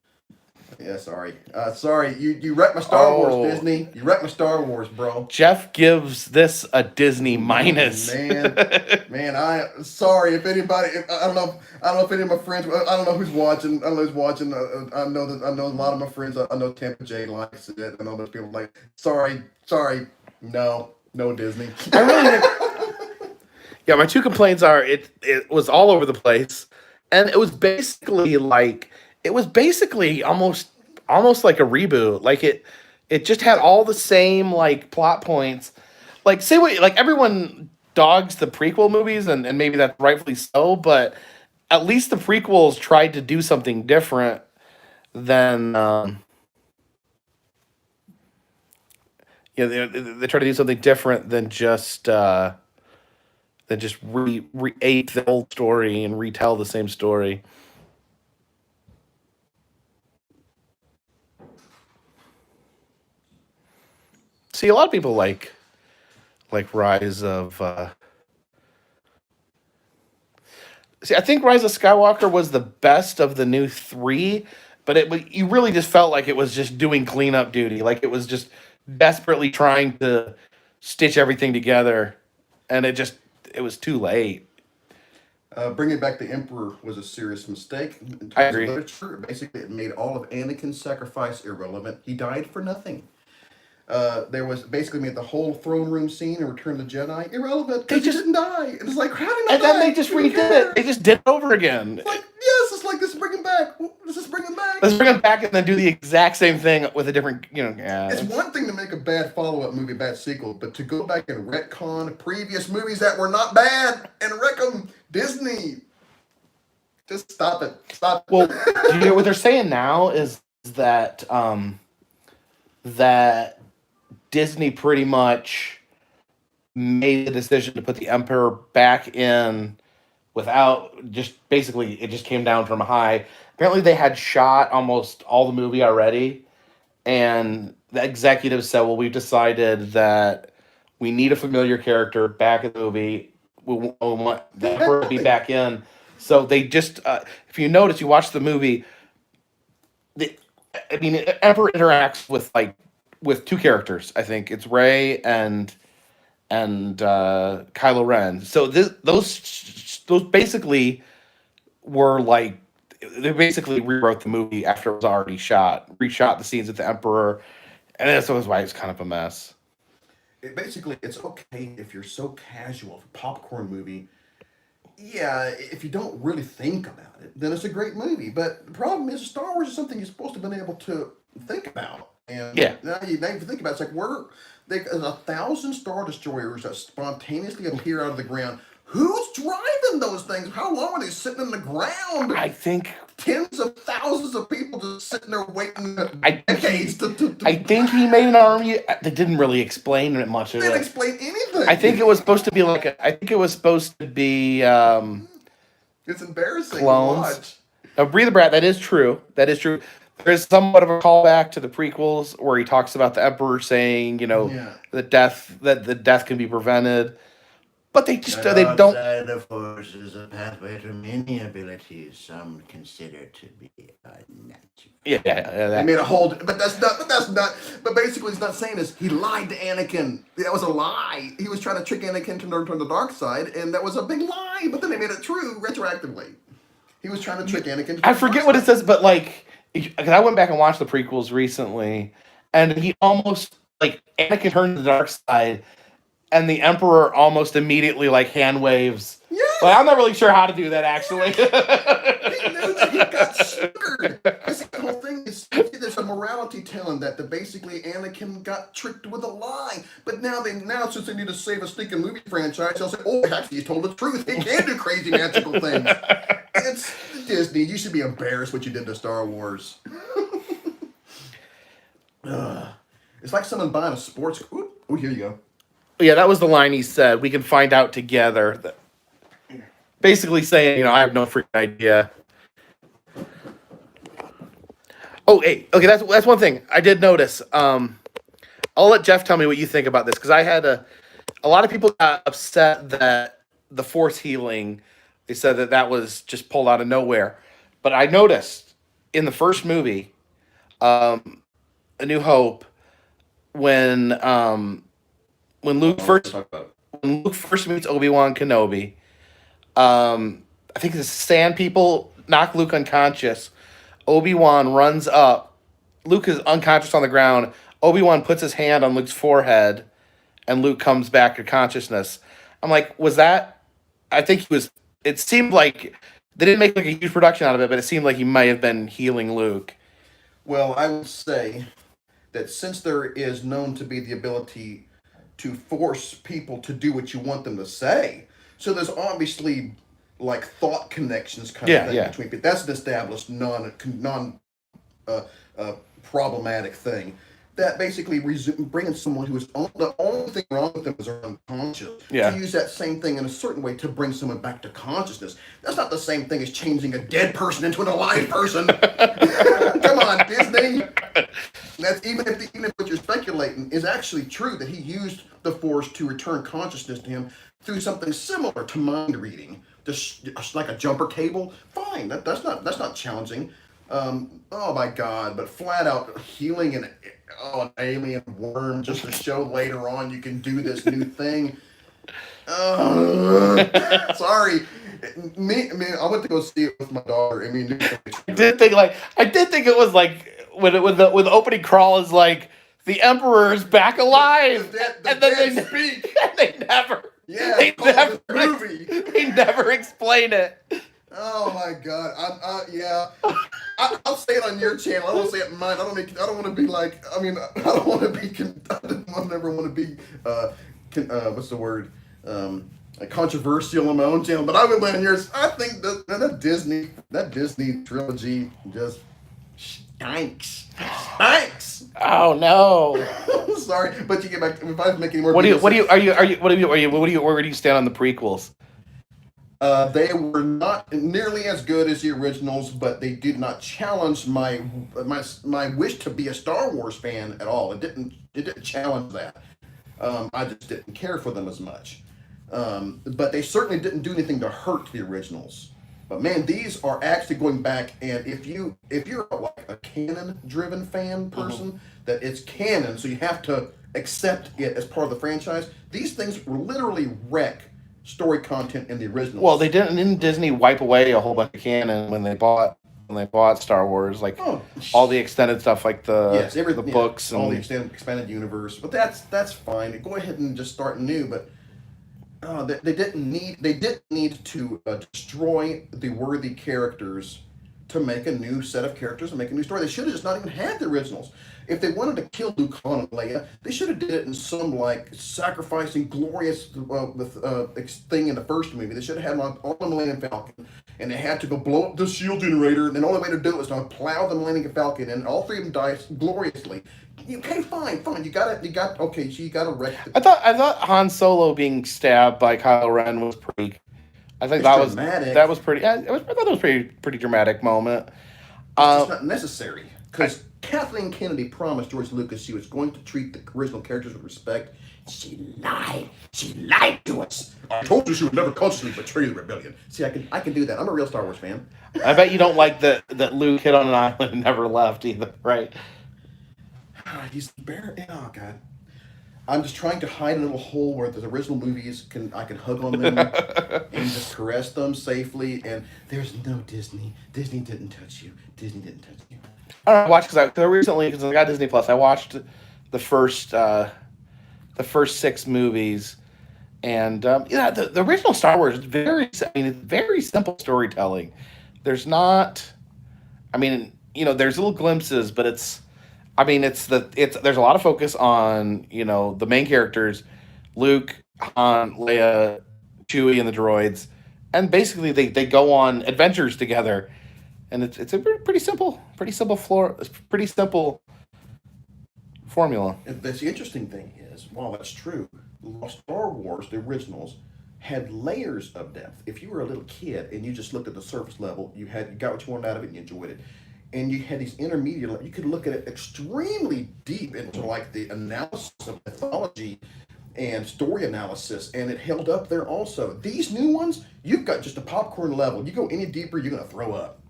Yeah, sorry. Sorry, you wrecked my Star Wars, Disney. You wrecked my Star Wars, bro. Jeff gives this a Disney minus. Man, I sorry if anybody. I don't know if any of my friends. I don't know who's watching. I don't know who's watching. I know that I know a lot of my friends. I know Tampa J likes it. I know those people like. Sorry. No Disney. I really yeah, my two complaints are it was all over the place, and it was basically almost like a reboot. Like it just had all the same like plot points. Like say what like everyone dogs the prequel movies, and maybe that's rightfully so, but at least the prequels tried to do something different than they try to do something different than just re-ape the old story and retell the same story. See, a lot of people like Rise of. See, I think Rise of Skywalker was the best of the new three, but you really just felt like it was just doing cleanup duty, like it was just desperately trying to stitch everything together, and it was too late. Bringing back the Emperor was a serious mistake. In terms I agree. Of literature, basically, it made all of Anakin's sacrifice irrelevant. He died for nothing. There was basically made the whole throne room scene in Return of the Jedi irrelevant because he didn't die. It's like, how did he not And die? then they just redid it. They just did it over again. It's like, yes, it's like, let's bring him back. Let's just bring him back. Let's bring him back and then do the exact same thing with a different, yeah. It's one thing to make a bad follow-up movie, bad sequel, but to go back and retcon previous movies that were not bad and wreck them, Disney, just stop it. Stop it. Well, you know what they're saying now is that that Disney pretty much made the decision to put the Emperor back in without just basically it just came down from a high. Apparently they had shot almost all the movie already, and the executives said, well, we've decided that we need a familiar character back in the movie. We want the Emperor to be back in. So they just, if you notice, you watch the movie, Emperor interacts with two characters. I think it's Rey and Kylo Ren. So those basically were like they basically rewrote the movie after it was already shot, reshot the scenes with the Emperor, and that's why it's kind of a mess. It's okay if you're so casual for a popcorn movie. Yeah, if you don't really think about it, then it's a great movie. But the problem is, Star Wars is something you're supposed to have been able to think about. And Yeah. now you think about it, it's like there's 1,000 Star Destroyers that spontaneously appear out of the ground. Who's driving those things? How long are they sitting in the ground? I think Tens of thousands of people just sitting there waiting I decades to I think he made an army. They didn't really explain it much of They didn't it. explain anything. I think it was supposed to be It's embarrassing clones. to watch. Breathe the Brat. That is true. There's somewhat of a callback to the prequels where he talks about the Emperor saying, Yeah. the death can be prevented, but they just The they dark don't. side of force is a pathway to many abilities some consider to be unnatural. Yeah, They that, made a whole, but basically he's not saying this. He lied to Anakin. That was a lie. He was trying to trick Anakin to turn the dark side, and that was a big lie, but then they made it true retroactively. He was trying to trick Anakin. I forget what it says, but because I went back and watched the prequels recently, and he almost Anakin turned to the dark side, and the Emperor almost immediately hand waves. Yeah. Well, I'm not really sure how to do that actually. He knew that he got sugared. This whole thing is there's a morality telling that basically Anakin got tricked with a lie. But now since they need to save a stinking movie franchise, they'll say, oh, actually, he's told the truth. He can do crazy magical things. It's Disney. You should be embarrassed what you did to Star Wars. It's like someone buying a sports. Oh, here you go. Yeah, that was the line he said. We can find out together. Basically saying, I have no freaking idea. Oh, hey, okay, that's one thing I did notice. I'll let Jeff tell me what you think about this, because I had a lot of people got upset that the Force healing, they said that was just pulled out of nowhere. But I noticed in the first movie, A New Hope, when Luke first meets Obi-Wan Kenobi, I think the Sand People knock Luke unconscious. Obi-Wan runs up. Luke is unconscious on the ground. Obi-Wan puts his hand on Luke's forehead, and Luke comes back to consciousness. I'm like, was that? I think he was. It seemed like they didn't make like a huge production out of it, but it seemed like he might have been healing Luke. Well, I would say that since there is known to be the ability to force people to do what you want them to say, so there's obviously like thought connections kind of thing between people. That's an established non problematic thing. That basically bringing someone who is the only thing wrong with them is they're unconscious. Yeah. To use that same thing in a certain way to bring someone back to consciousness. That's not the same thing as changing a dead person into an alive person. Come on, Disney. That's even if what you're speculating is actually true, that he used the Force to return consciousness to him through something similar to mind reading, just like a jumper cable. Fine, that's not challenging. Oh my God! But flat out healing an alien worm just to show later on you can do this new thing. Sorry. I went to go see it with my daughter. I did think it was like when the opening crawl is like the Emperor is back alive, and then they speak. And they never. Yeah, they never explain it. Oh my God! I'll say it on your channel. I don't say it in mine. I don't want to be like. I don't want to be. I never want to be. What's the word? Controversial on my own channel. But I would let on yours. I think that Disney trilogy just stinks. Oh no! Sorry, but you get back. If I make any more. Where do you stand on the prequels? They were not nearly as good as the originals, but they did not challenge my wish to be a Star Wars fan at all. It didn't challenge that. I just didn't care for them as much. But they certainly didn't do anything to hurt the originals. But man, these are actually going back, and if you're like a canon-driven fan person, that it's canon, so you have to accept it as part of the franchise. These things literally wreck story content in the originals. Well, didn't Disney wipe away a whole bunch of canon when they bought Star Wars, like all the extended stuff, like the books and all the expanded universe. But that's fine. Go ahead and just start new. But they didn't need to destroy the worthy characters to make a new set of characters and make a new story. They should have just not even had the originals. If they wanted to kill Luke, Han, and Leia, they should have did it in some like sacrificing glorious thing in the first movie. They should have had them on the Millennium Falcon, and they had to go blow up the shield generator. And the only way to do it was to plow the Millennium Falcon, and all three of them died gloriously. Okay, fine. You got okay. So you got to wreck. I thought Han Solo being stabbed by Kylo Ren was pretty. I think that was pretty. I thought that was pretty dramatic moment. It's not necessary because Kathleen Kennedy promised George Lucas she was going to treat the original characters with respect. She lied. She lied to us. I told you she would never consciously betray the rebellion. See, I can do that. I'm a real Star Wars fan. I bet you don't like that Luke hid on an island and never left either, right? He's bare. Oh God. I'm just trying to hide a little hole where the original movies I can hug on them and just caress them safely. And there's no Disney. Disney didn't touch you. Disney didn't touch you. I watched because I got Disney Plus. I watched the first 6 movies, and the original Star Wars is it's very simple storytelling. There's not, there's little glimpses, but I mean, there's a lot of focus on the main characters, Luke, Han, Leia, Chewie, and the droids, and basically they go on adventures together, and it's a pretty simple formula. And the interesting thing is, while that's true, Star Wars, the originals, had layers of depth. If you were a little kid and you just looked at the surface level, you got what you wanted out of it and you enjoyed it. And you had these intermediate, you could look at it extremely deep into like the analysis of mythology and story analysis, and it held up there also. These new ones, you've got just a popcorn level. You go any deeper, you're gonna throw up.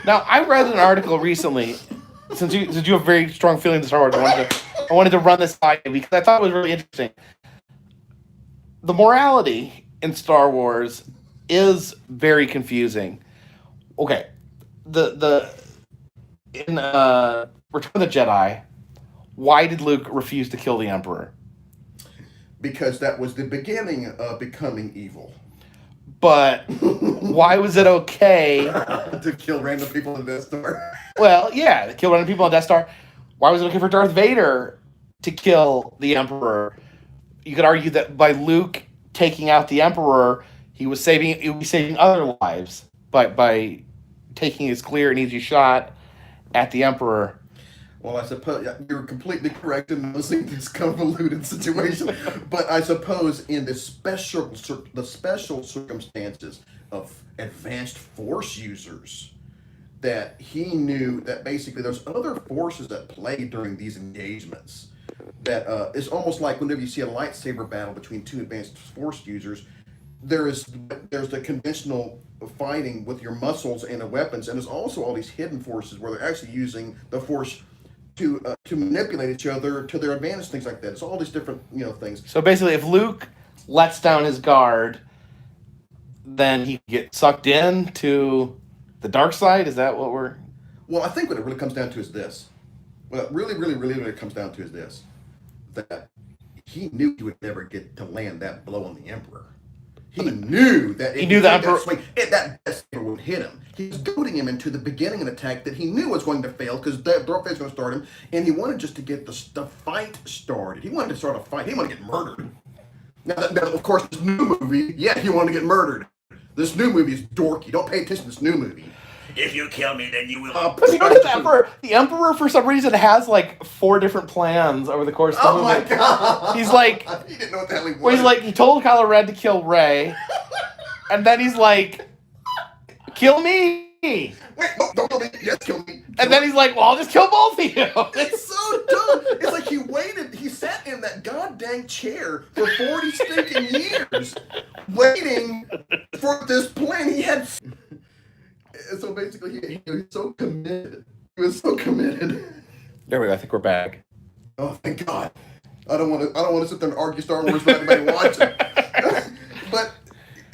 Now, I read an article recently, since you have very strong feelings of Star Wars, I wanted to run this by you because I thought it was really interesting. The morality in Star Wars is very confusing. Okay, in Return of the Jedi, why did Luke refuse to kill the Emperor? Because that was the beginning of becoming evil. But why was it okay to kill random people in the Death Star? Well, yeah, to kill random people on Death Star. Why was it okay for Darth Vader to kill the Emperor? You could argue that by Luke taking out the Emperor, he would be saving other lives by taking his clear and easy shot at the Emperor. Well, I suppose you're completely correct in noticing this convoluted situation, but I suppose in the special circumstances of advanced Force users, that he knew that basically there's other forces at play during these engagements. That it's almost like whenever you see a lightsaber battle between two advanced Force users, there's the conventional fighting with your muscles and the weapons, and there's also all these hidden forces where they're actually using the Force to manipulate each other to their advantage, things like that. It's all these different things. So basically, if Luke lets down his guard, then he gets sucked into the dark side. Is that what we're? Well, I think what it really comes down to is this. Well, really, what it comes down to is this: that he knew he would never get to land that blow on the Emperor. He knew that that Death Saber would hit him. He was goading him into the beginning of an attack that he knew was going to fail because Darth Vader's going to start him, and he wanted just to get the fight started. He wanted to start a fight. He wanted to get murdered. Now, of course, this new movie, he wanted to get murdered. This new movie is dorky. Don't pay attention to this new movie. If you kill me, then you will. Because the Emperor, for some reason, has like 4 different plans over the course of the movie. Oh my god! He's like, he didn't know what the hell he wanted. Well, he's like, he told Kylo Ren to kill Rey, and then he's like, kill me. Wait, no, don't kill me. Yes, kill me. And then he's like, well, I'll just kill both of you. It's so dumb. It's like he sat in that goddamn chair for 40 stinking years, waiting for this plan. He had. So basically, he was so committed. There we go. I think we're back. Oh, thank God! I don't want to sit there and argue Star Wars with anybody watching. But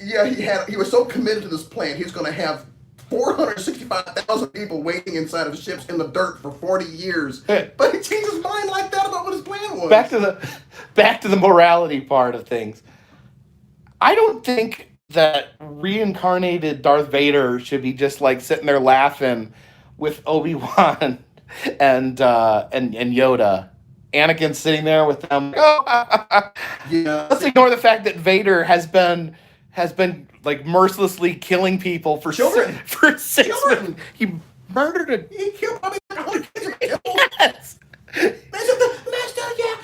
yeah, he was so committed to this plan. He was going to have 465,000 people waiting inside of ships in the dirt for 40 years. But he changed his mind like that about what his plan was. Back to the morality part of things. I don't think that reincarnated Darth Vader should be just like sitting there laughing with Obi-Wan and Yoda. Anakin sitting there with them. Yeah. Let's ignore the fact that Vader has been like mercilessly killing people for children. For 6 months. He murdered He killed probably 100 kids. Yes. Master,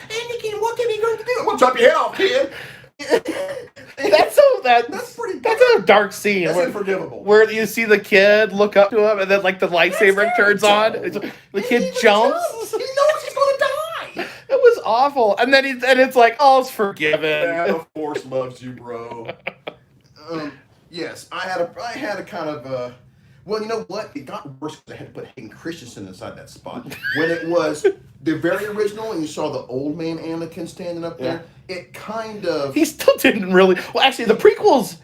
Anakin, what are we going to do? We'll chop your head off, kid. That's a dark scene. That's unforgivable. Where you see the kid look up to him, and then like the lightsaber turns on. The kid jumps. He knows he's gonna die. It was awful. And then it's like, oh, it's forgiven. Yeah, the Force loves you, bro. Yes, I had a kind of well, you know what? It got worse because I had to put Hayden Christensen inside that spot. When it was the very original and you saw the old man Anakin standing up there, it kind of... He still didn't really... Well, actually, the prequels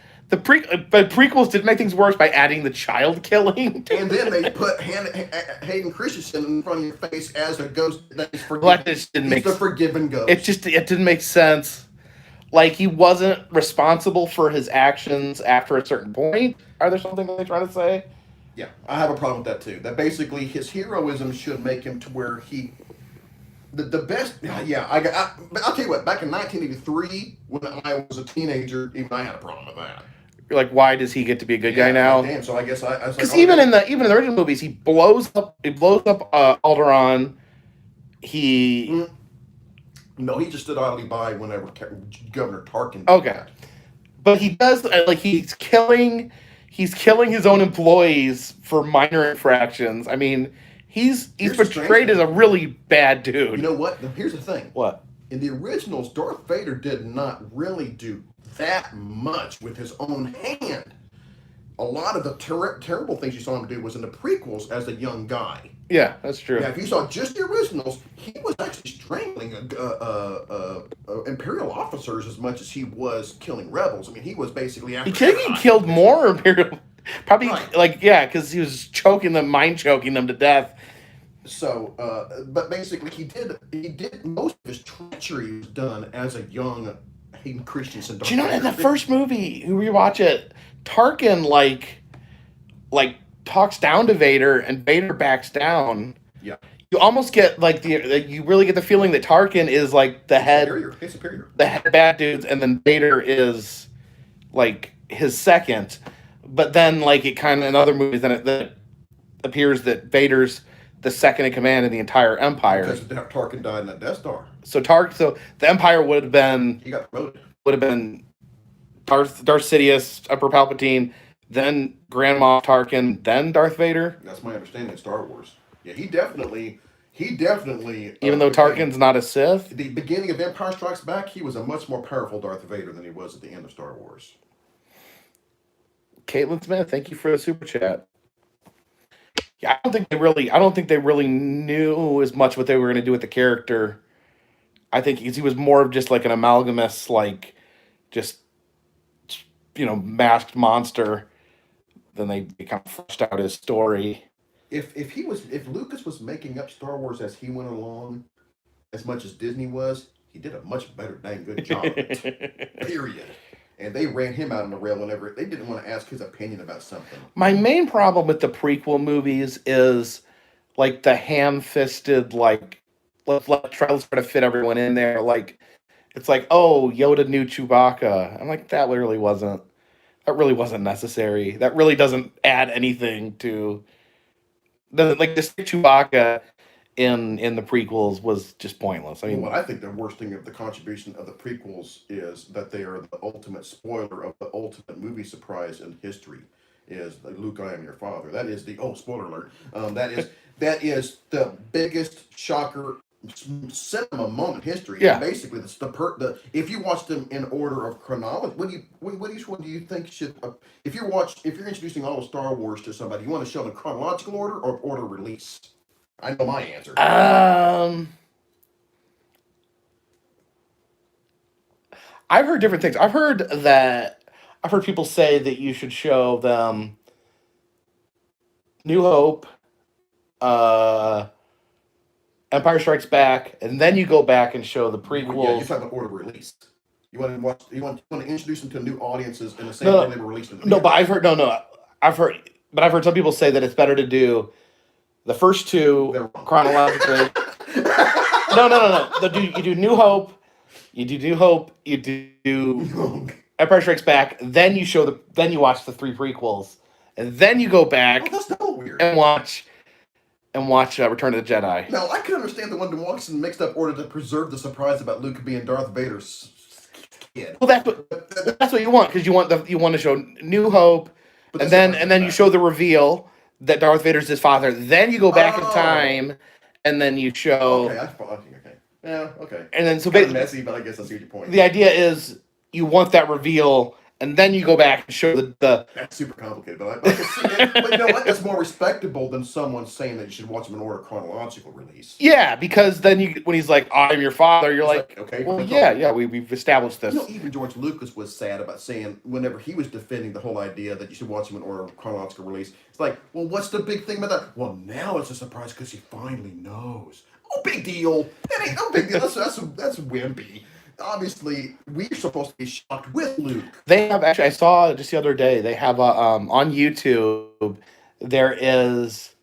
did make things worse by adding the child killing. And then they put Hayden Christensen in front of your face as a ghost that is forgiven. He's the forgiven ghost. It didn't make sense. Like, he wasn't responsible for his actions after a certain point. Are there something they're trying to say? Yeah, I have a problem with that too. That basically his heroism should make him to where the best. Yeah, I'll tell you what. Back in 1983, when I was a teenager, even I had a problem with that. You're like, why does he get to be a good guy Yeah, like now? damn. So I guess I was like, Because oh, even in the original movies, he blows up Alderaan. He no, he just stood idly by whenever Governor Tarkin did okay, that. but he does like he's killing his own employees for minor infractions. I mean, he's Here's the strange portrayed as thing. a really bad You dude. know what? Here's the thing. What? In the originals, Darth Vader did not really do that much with his own hand. A lot of the terrible things you saw him do was in the prequels as a young guy. Yeah, that's true. Yeah, if you saw just the originals, he was actually strangling Imperial officers as much as he was killing rebels. I mean, he was basically after. He killed more Imperial. Probably Right. like yeah, because he was mind choking them to death. So, but basically, he did most of his treachery was done as a young Hayden Christensen. Do you know in the first movie, we rewatch it, Tarkin like talks down to Vader and Vader backs down. Yeah. You almost get like you really get the feeling that Tarkin is like the head superior. the head bad dudes, and then Vader is like his second. But then like it kind of in other movies then it appears that Vader's the second in command in the entire Empire. Because Tarkin died in that Death Star. So the Empire He got promoted. would have been Darth Sidious, Emperor Palpatine, then Grand Moff Tarkin, then Darth Vader. That's my understanding of Star Wars. Yeah, he definitely. Even though Tarkin's not a Sith. The beginning of Empire Strikes Back, he was a much more powerful Darth Vader than he was at the end of Star Wars. Caitlin Smith, thank you for the super chat. Yeah, I don't think they really knew as much what they were going to do with the character. I think he was more of just like an amalgamous, like just masked monster. Then they kind of fleshed out his story. If Lucas was making up Star Wars as he went along, as much as Disney was, he did a much better dang good job. Period. And they ran him out on the rail whenever they didn't want to ask his opinion about something. My main problem with the prequel movies is like the ham-fisted, like let's try to fit everyone in there. Like it's like, oh, Yoda knew Chewbacca. I'm like, that really wasn't necessary. That really doesn't add anything to like this Chewbacca in the prequels was just pointless. I mean, what I think the worst thing of the contribution of the prequels is that they are the ultimate spoiler of the ultimate movie surprise in history. Is Luke, I am your father. That is the spoiler alert. That is the biggest shocker cinema moment in history. Yeah. And basically, the if you watch them in order of chronology, which one do you think should if you're introducing all of Star Wars to somebody, you want to show them in chronological order or order release? I know my answer. I've heard different things. I've heard people say that you should show them New Hope, Empire Strikes Back, and then you go back and show the prequels. Yeah, you're talking about order of release. You want to watch. You want to introduce them to new audiences in the same way they were released. But I've heard some people say that it's better to do the first two chronologically. No. You do New Hope. You do Empire Strikes Back. Then you watch the three prequels, and then you go back that's not weird. and watch Return of the Jedi. Now I can understand the one that walks in mixed up order to preserve the surprise about Luke being Darth Vader's kid. Well, that's what you want, because you want to show New Hope, and then you show the reveal that Darth Vader's his father. Then you go back in time, and then you show. Okay. Yeah. Okay. And then so basically messy, but I guess I see your point. The idea is you want that reveal, and then you go back and show the. That's super complicated, but I can see it. But you know what? That's more respectable than someone saying that you should watch them in order of chronological release. Yeah, because then when he's like, "I'm your father," you're like, okay, well, yeah, we've established this. Even George Lucas was sad about saying whenever he was defending the whole idea that you should watch them in order of chronological release. It's like, well, what's the big thing about that? Well, now it's a surprise because he finally knows. Oh, big deal. That ain't no big deal. That's wimpy. Obviously, we're supposed to be shocked with Luke. They have actually. I saw just the other day. They have on YouTube. there is,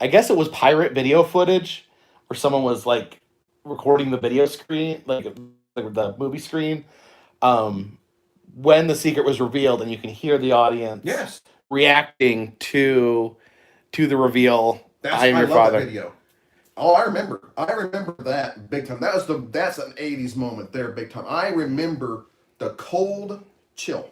I guess it was pirate video footage where someone was like recording the video screen, like the movie screen, um, when the secret was revealed, and you can hear the audience Yes. reacting to the reveal. I am I your love father. that video. Oh, I remember that big time. That's an '80s moment there, big time. I remember the cold chill.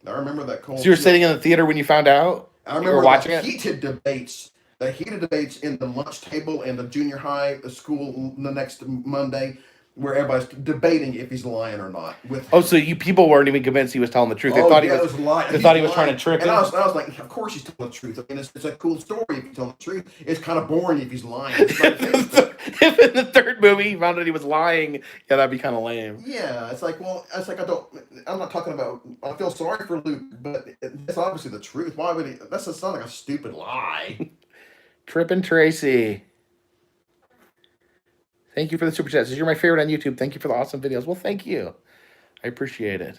I remember that cold. So you were chill. sitting in the theater when you found out. I You remember were watching the it. heated debates in the lunch table in the junior high school the next Monday, where everybody's debating if he's lying or not. Oh, so you people weren't even convinced he was telling the truth. They thought he was. lying. They thought he was trying to trick And him. I was like, of course he's telling the truth. I mean, it's a cool story if he's telling the truth. It's kind of boring if he's lying. It's like, If in the third movie he found out he was lying, yeah, that'd be kind of lame. yeah, it's like, well, it's like I'm not talking about. I feel sorry for Luke, but it's obviously the truth. Why would he? That's just sound like a stupid lie. Trip and Tracy. Thank you for the super chats. You're my favorite on YouTube. Thank you for the awesome videos. Well, thank you. I appreciate it.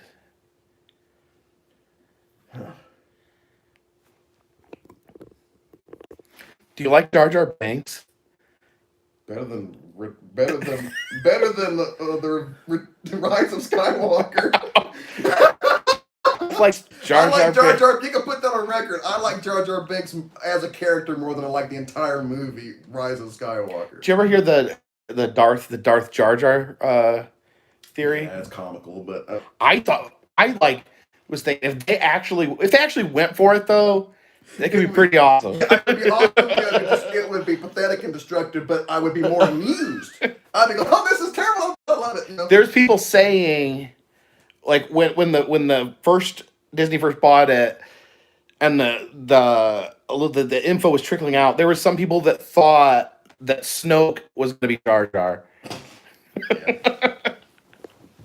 Do you like Jar Jar Binks? Better than the Rise of Skywalker. Like Jar I Jar like Jar Binks. Jar. You can put that on record. I like Jar Jar Binks as a character more than I like the entire movie Rise of Skywalker. Did you ever hear the Darth Jar Jar theory? Yeah, it's comical, but I was thinking if they actually went for it though, it could be pretty awesome. it would be awesome. It would be pathetic and destructive, but I would be more amused. I'd be like, "Oh, this is terrible. I love it." You know? There's people saying, like when the first Disney first bought it, and the info was trickling out, there were some people that thought that Snoke was going to be Jar Jar.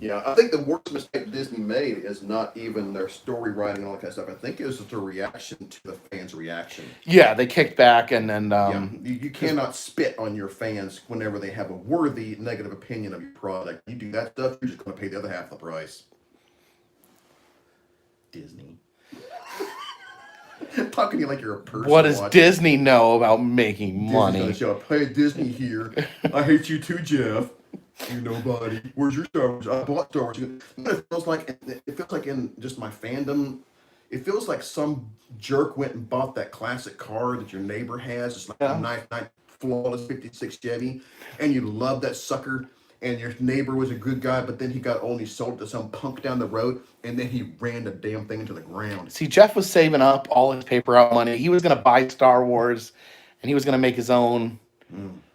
Yeah, I think the worst mistake Disney made is not even their story writing and all that kind of stuff. I think it was the reaction to the fans' reaction. Yeah, they kicked back and then You cannot spit on your fans whenever they have a worthy negative opinion of your product. You do that stuff, you're just going to pay the other half the price. Disney. Talking to you like you're a person. What does Disney know about making money? Disney's gonna show up. Hey, Disney here. I hate you too, Jeff. You nobody. Where's your Star Wars? I bought Star Wars. It feels like in just my fandom, it feels like some jerk went and bought that classic car that your neighbor has. It's like a nice, flawless '56 Chevy, and you love that sucker. And your neighbor was a good guy, but then he got old and he sold it to some punk down the road, and then he ran the damn thing into the ground. See, Jeff was saving up all his paper out money. He was going to buy Star Wars, and he was going to make his own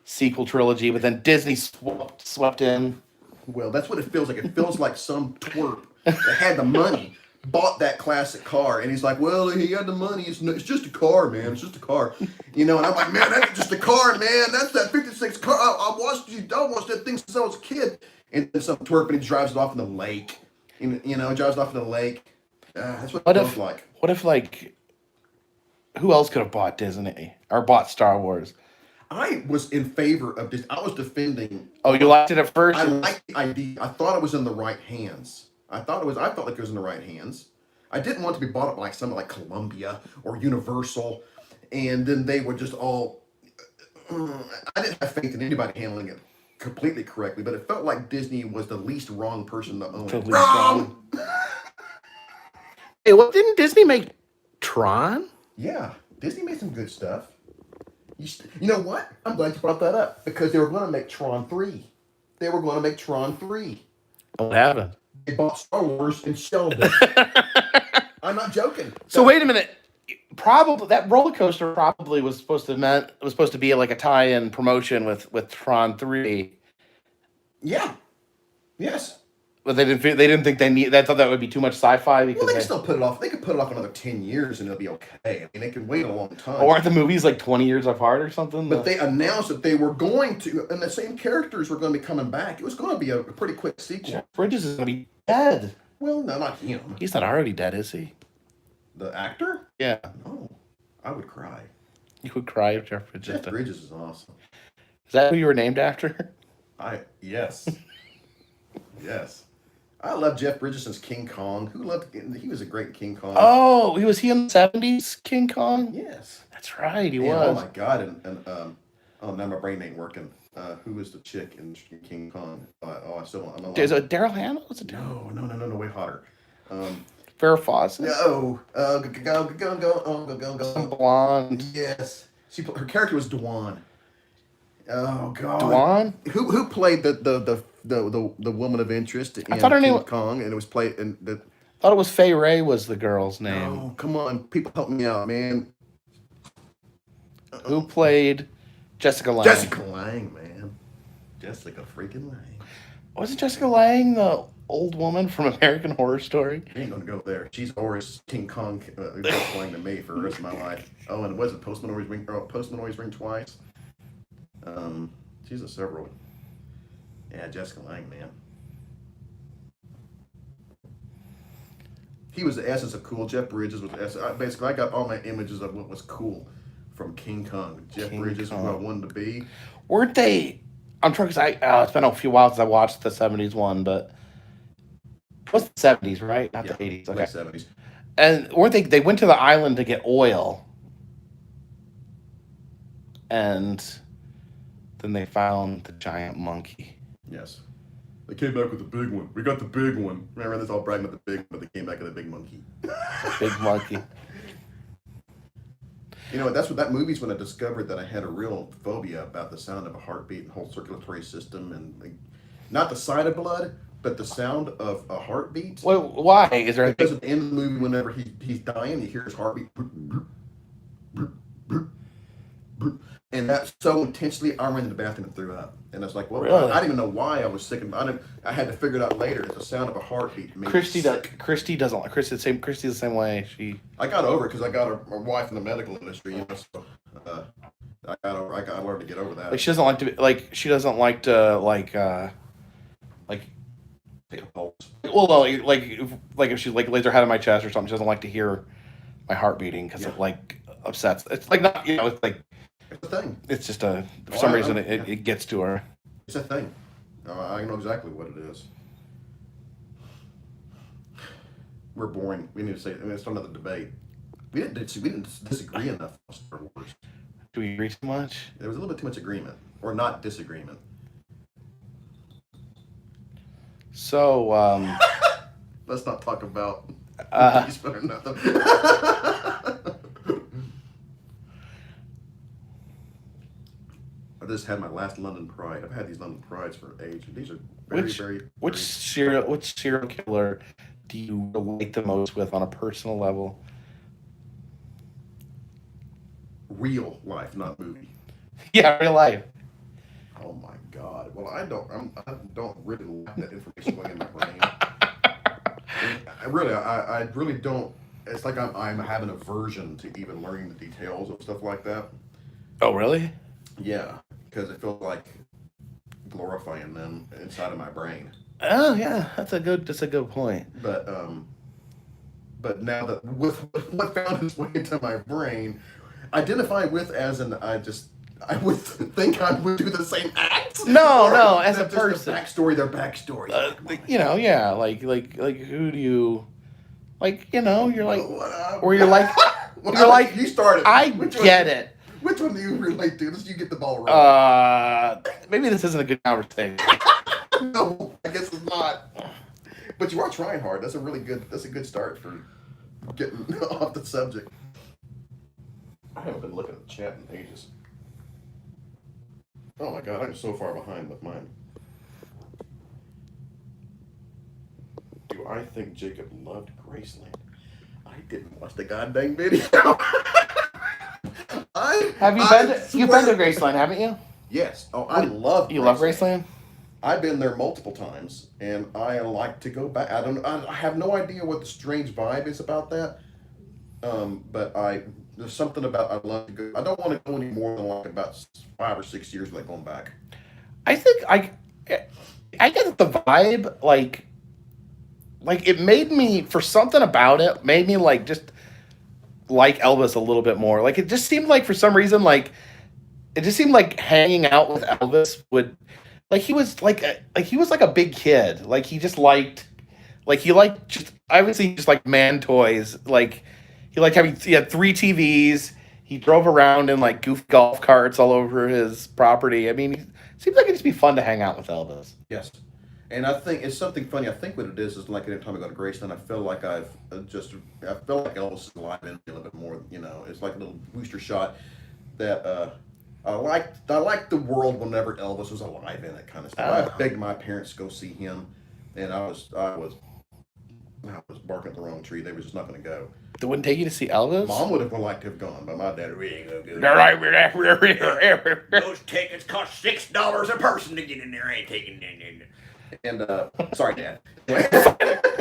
sequel trilogy, but then Disney swept in. Well, that's what it feels like. It feels like some twerp that had the money bought that classic car, and he's like, well, he had the money. It's just a car, man. It's just a car. You know, and I'm like, man, that ain't just a car, man. That's that 56 car. I watched that thing since I was a kid. And then some twerp, and he drives it off in the lake. You know, drives it off in the lake. That's what it feels like. What if, like, who else could have bought Disney or bought Star Wars? I was in favor of this. I was defending. Oh, you liked it at first? I liked the idea. I thought it was in the right hands. I felt like it was in the right hands. I didn't want to be bought up by something like Columbia or Universal, and then they would just all. I didn't have faith in anybody handling it completely correctly, but it felt like Disney was the least wrong person to own it. Wrong. Hey, well, didn't Disney make Tron? Yeah, Disney made some good stuff. You know what? I'm glad you brought that up because they were going to make Tron 3. What happened? They bought Star Wars and shelved it. I'm not joking. So wait a minute. Probably that roller coaster probably was supposed to be like a tie-in promotion with Tron 3. Yeah. Yes. But they didn't think they need. They thought that would be too much sci-fi because Well, they can still put it off. They could put it off another 10 years and it'll be okay. I mean, they can wait a long time. Or aren't the movies like 20 years apart or something? But they announced that they were going to, and the same characters were going to be coming back. It was going to be a pretty quick sequel. Jeff Bridges is gonna be dead. Well, no, not him. He's not already dead, is he? The actor? Yeah. No. I would cry. You would cry if Jeff Bridges Jeff died. Bridges is awesome. Is that who you were named after? Yes. Yes. I love Jeff Bridges as King Kong. He was a great King Kong. Oh, was he in the 70s King Kong? Yes. That's right, he And, was. oh my god! Oh, now my brain ain't working. Who was the chick in King Kong? I still don't. Is it Daryl Hannah? Was it Daryl? No, way hotter. Farrah Fawcett? No. Go. Some blonde. Yes. Her character was Dwan. Oh god. Dwan? Who played the woman of interest in I thought her King name. Kong, and it was played in the. Thought it was Fay Ray was the girl's name. Oh come on, people help me out, man. Who played Jessica Lange? Jessica Lange, man. Jessica freaking Lange. Wasn't Jessica Lange the old woman from American Horror Story? I ain't gonna go there. She's always King Kong Jessica Lange to me for the rest of my life. Oh, and was it Postman Always Ring Twice? She's a several. Yeah, Jessica Lange, man. He was the essence of cool. Jeff Bridges was the essence. Basically, I got all my images of what was cool from King Kong. Jeff Bridges was who I wanted to be. Weren't they? I'm trying because it's been a few while since I watched the '70s one, but it was the '70s, right? Not the '80s. Okay. Late '70s. And weren't they? They went to the island to get oil, and then they found the giant monkey. Yes. They came back with the big one. We got the big one. Remember, this all bragging about the big, but they came back with a big monkey. Big monkey. You know, that movie's when I discovered that I had a real phobia about the sound of a heartbeat and whole circulatory system, and like, not the sight of blood, but the sound of a heartbeat. Well, why? Is there Because at the end of the movie, whenever he's dying, you hear his heartbeat. And that's so intensely, I ran to the bathroom and threw up. And I was like, well, really? I didn't even know why I was sick. I had to figure it out later. It's the sound of a heartbeat. Christy's the same way. I got over it because I got a wife in the medical industry, you know. So I learned to get over that. Like she doesn't like to be, like she doesn't like to like take a pulse. well like if she like lays her head on my chest or something, she doesn't like to hear my heart beating because it like upsets. It's like not it's like it's a thing. It's just for some reason it gets to her. It's a thing. I know exactly what it is. We're boring. We need to say. It's another debate. We didn't disagree enough on Star Wars. Do we agree too much? There was a little bit too much agreement, or not disagreement. So let's not talk about movies or nothing. I just had my last London Pride. I've had these London Prides for age. These are which serial killer do you relate the most with on a personal level? Real life, not movie. Yeah, real life. Oh my God. Well, I don't really like that information going in my brain. I really don't. It's like I'm having an aversion to even learning the details of stuff like that. Oh, really? Yeah, because it feels like glorifying them inside of my brain. Oh yeah, that's a good think. But now that with what found its way into my brain, identify with as I would think I would do the same act. No, as a person. Their backstory. Like who do you, like you're like, Well, or you're like, you started. I get it. Which one do you relate to? You get the ball rolling. Maybe this isn't a good conversation. No, I guess it's not. But you are trying hard. That's a good start for getting off the subject. I haven't been looking at the chat in ages. Oh my God, I'm so far behind with mine. Do I think Jacob loved Graceland? I didn't watch the goddamn video. You've been to Graceland, haven't you? Yes. Oh, I love. You love Graceland? I've been there multiple times, and I like to go back. I have no idea what the strange vibe is about that. But there's something about I love to go. I don't want to go any more than like about 5 or 6 years without going back. I think I get the vibe like it made me, for something about it made me like just like Elvis a little bit more. Like it just seemed like for some reason it just seemed like hanging out with Elvis would, like he was like a big kid. Like he just liked just obviously just like man toys. Like he had 3 TVs. He drove around in like goofy golf carts all over his property. I mean, it seems like it'd just be fun to hang out with Elvis. Yes. And I think it's something funny. I think what it is like every time I go to Graceland, I feel like I feel like Elvis is alive in me a little bit more. You know, it's like a little booster shot that I liked the world whenever Elvis was alive in it kind of stuff. I begged my parents to go see him, and I was barking at the wrong tree. They were just not going to go. They wouldn't take you to see Elvis? Mom would have liked to have gone, but my dad really ain't gonna go. Those tickets cost $6 a person to get in there. I ain't taking it. And sorry, Dad.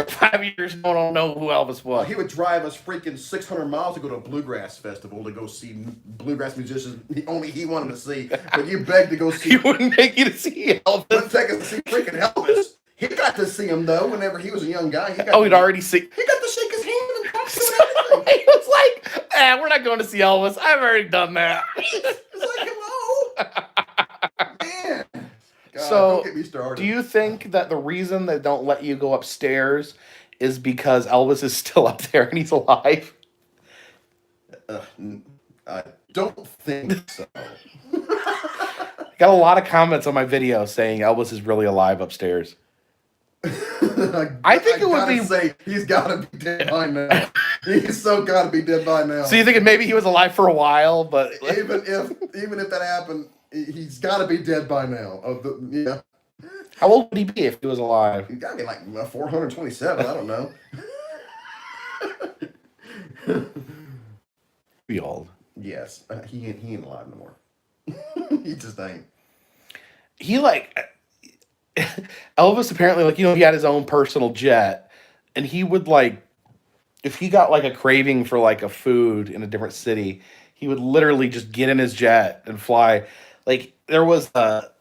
5 years, no one don't know who Elvis was. He would drive us freaking 600 miles to go to a bluegrass festival to go see bluegrass musicians only he wanted to see. But you begged to go see. He wouldn't take you to see Elvis. Wouldn't take us to see freaking Elvis. He got to see him though. Whenever he was a young guy, He'd already seen. He got to shake his hand and talk to him and everything. He was like, we're not going to see Elvis. I've already done that. It's like, hello, man. God, So, don't get me started. do you think that the reason they don't let you go upstairs is because Elvis is still up there and he's alive? I don't think so. Got a lot of comments on my video saying Elvis is really alive upstairs. I think it would be. Say he's got to be dead by now. He's so got to be dead by now. So you thinking maybe he was alive for a while, but even if that happened, he's got to be dead by now. Yeah. How old would he be if he was alive? He got to be like 427. I don't know. Be old. Yes, he ain't alive no more. He just ain't. He Elvis apparently he had his own personal jet, and he would if he got a craving for a food in a different city, he would literally just get in his jet and fly. There was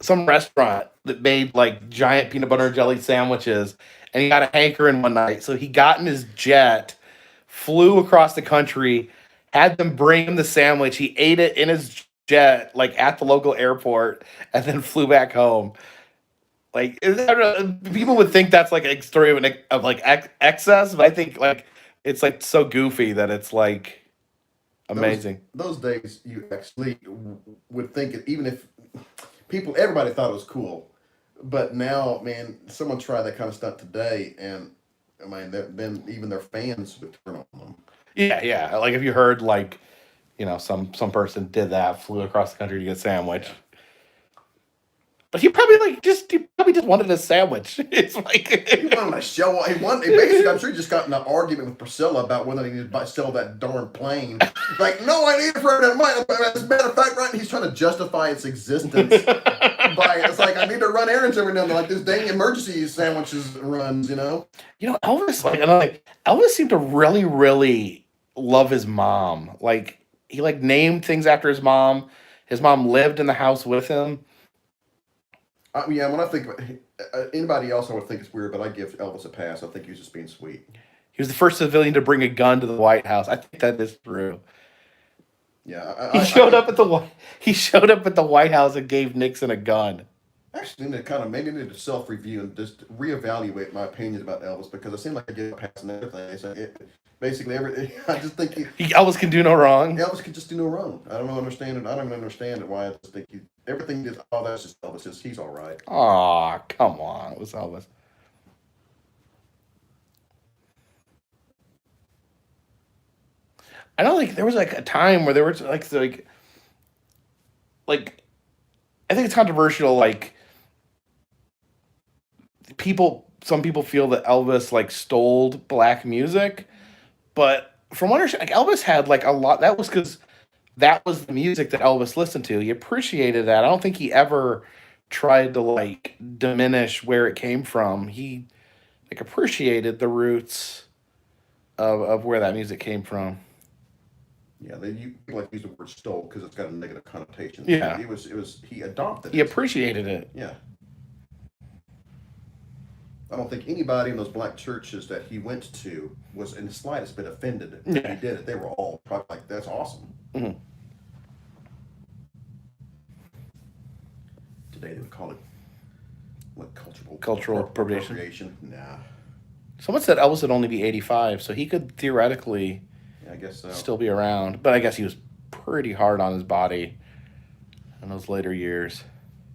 some restaurant that made giant peanut butter and jelly sandwiches, and he got a hankering one night, so he got in his jet, flew across the country, had them bring him the sandwich. He ate it in his jet at the local airport, and then flew back home. People would think that's a story of excess, but I think it's so goofy that it's amazing. Those days, you actually would think it, even if everybody thought it was cool, but now, man, someone tried that kind of stuff today, and I mean, then even their fans would turn on them. Yeah. If you heard some person did that, flew across the country to get a sandwich. Yeah. But he probably just wanted a sandwich. It's he wanted to show. Basically, I'm sure he just got in an argument with Priscilla about whether he needed to sell that darn plane. No, I need it for that money. As a matter of fact, right, he's trying to justify its existence by it's I need to run errands every now and then, this dang emergency sandwiches runs. Elvis, Elvis seemed to really, really love his mom. He named things after his mom. His mom lived in the house with him. Yeah, when I think about anybody else, I would think it's weird, but I give Elvis a pass. I think he was just being sweet. He was the first civilian to bring a gun to the White House. I think that is true. Yeah, he showed up at the White House and gave Nixon a gun. Actually, maybe need to self-review and just reevaluate my opinions about Elvis, because it seemed like I get a pass and everything. So basically, everything. I just think Elvis can do no wrong. Elvis can just do no wrong. I don't understand it. I don't even understand it. Why I just think everything is. Oh, that's just Elvis. He's all right. Aw, come on, it was Elvis. I know, there was a time where there was I think it's controversial. Some people feel that Elvis stole black music, but from what I understand, Elvis had a lot. That was because that was the music that Elvis listened to. He appreciated that. I don't think he ever tried to diminish where it came from. He appreciated the roots of where that music came from. Yeah, people use the word stole because it's got a negative connotation. Yeah, he adopted it. He appreciated it. Yeah. I don't think anybody in those black churches that he went to was in the slightest bit offended that he did it. They were all probably that's awesome. Mm-hmm. Today they would call it cultural appropriation. Nah. Someone said Elvis would only be 85, so he could theoretically I guess so. Still be around. But I guess he was pretty hard on his body in those later years.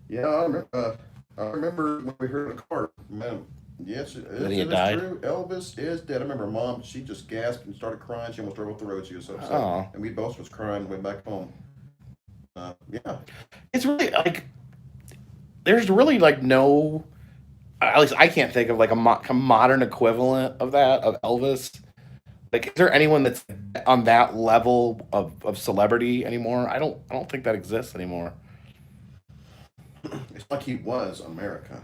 Yeah, I remember when we heard the car. Man, yes, That he it had is died? true. Elvis is dead. I remember Mom. She just gasped and started crying. She almost drove off the road. She was so upset, Oh. and we both was crying. Went back home. Yeah, It's really like there's really like no, at least I can't think of like a modern equivalent of that of Elvis. Like, is there anyone that's on that level of celebrity anymore? I don't think that exists anymore. it's like he was America.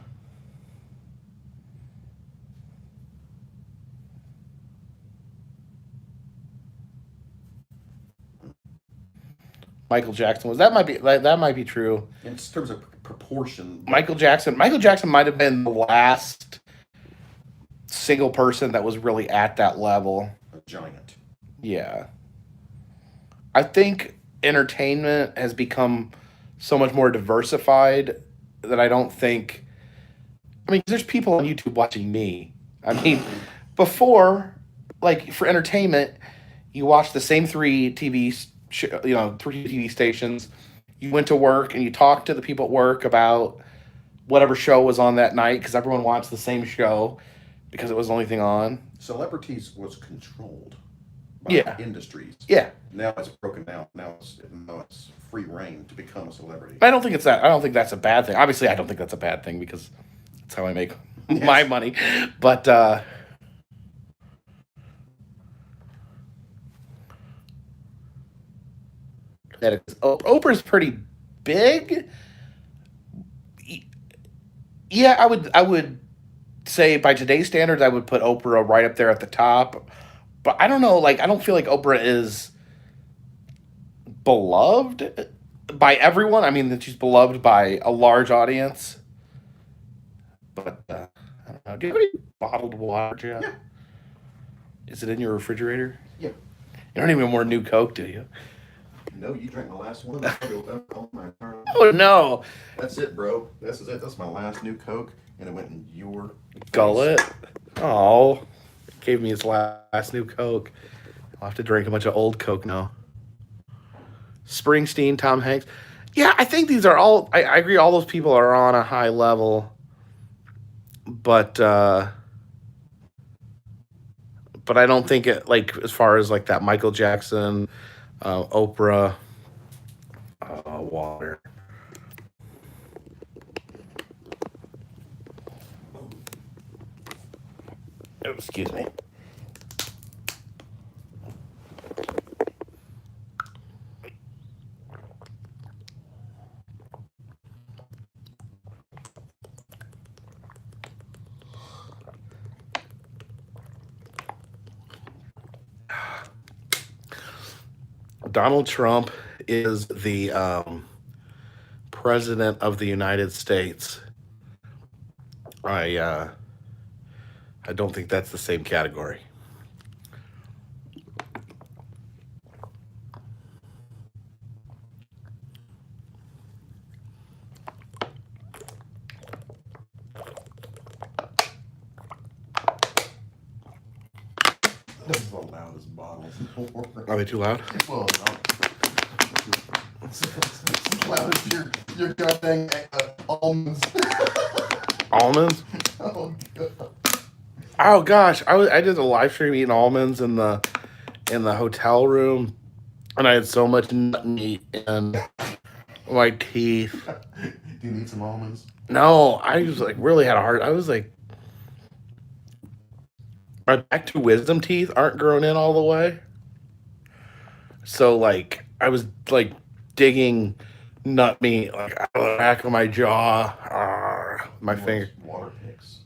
Michael Jackson was, that might be like, that might be true. In terms of proportion. Michael Jackson might have been the last single person that was really at that level. A giant. Yeah. I think entertainment has become so much more diversified that I don't think. I mean, there's people on YouTube watching me. I mean, before, like for entertainment, you watch the same three TV stations. You went to work and you talked to the people at work about whatever show was on that night because everyone watched the same show because it was the only thing on. Celebrities was controlled by Yeah. industries. Yeah. Now it's broken down. Now it's free reign to become a celebrity. I don't think it's that. I don't think that's a bad thing. Obviously, I don't think that's a bad thing because that's how I make my money. But Oprah's pretty big. Yeah, I would say by today's standards, I would put Oprah right up there at the top. But I don't know. Like, I don't feel like Oprah is beloved by everyone. I mean, that she's beloved by a large audience. But I don't know. Do you have any bottled water, Jeff? Yeah. Is it in your refrigerator? Yeah. You don't even more New Coke, do you? No, you drank my last one. Oh no! That's it, bro. This is it. That's my last new Coke, and it went in your Gullet. Oh, gave me his last New Coke. I'll have to drink a bunch of old Coke now. Springsteen, Tom Hanks. Yeah, I think these are all. I agree. All those people are on a high level, but I don't think it like as far as like that Michael Jackson, Oprah, water. Oh, excuse me. Donald Trump is the president of the United States. I don't think that's the same category. This is the loudest bottles. Are they too loud? Well, no. It's as loud as your goddamn almonds. Almonds? Oh god. Oh gosh, I did a live stream eating almonds in the hotel room, and I had so much nut meat in my teeth. Do you need some almonds? No, I was like really had a hard. I was like, my back two wisdom teeth aren't grown in all the way, so like I was like digging nut meat like out of the back of my jaw, my finger. Water picks.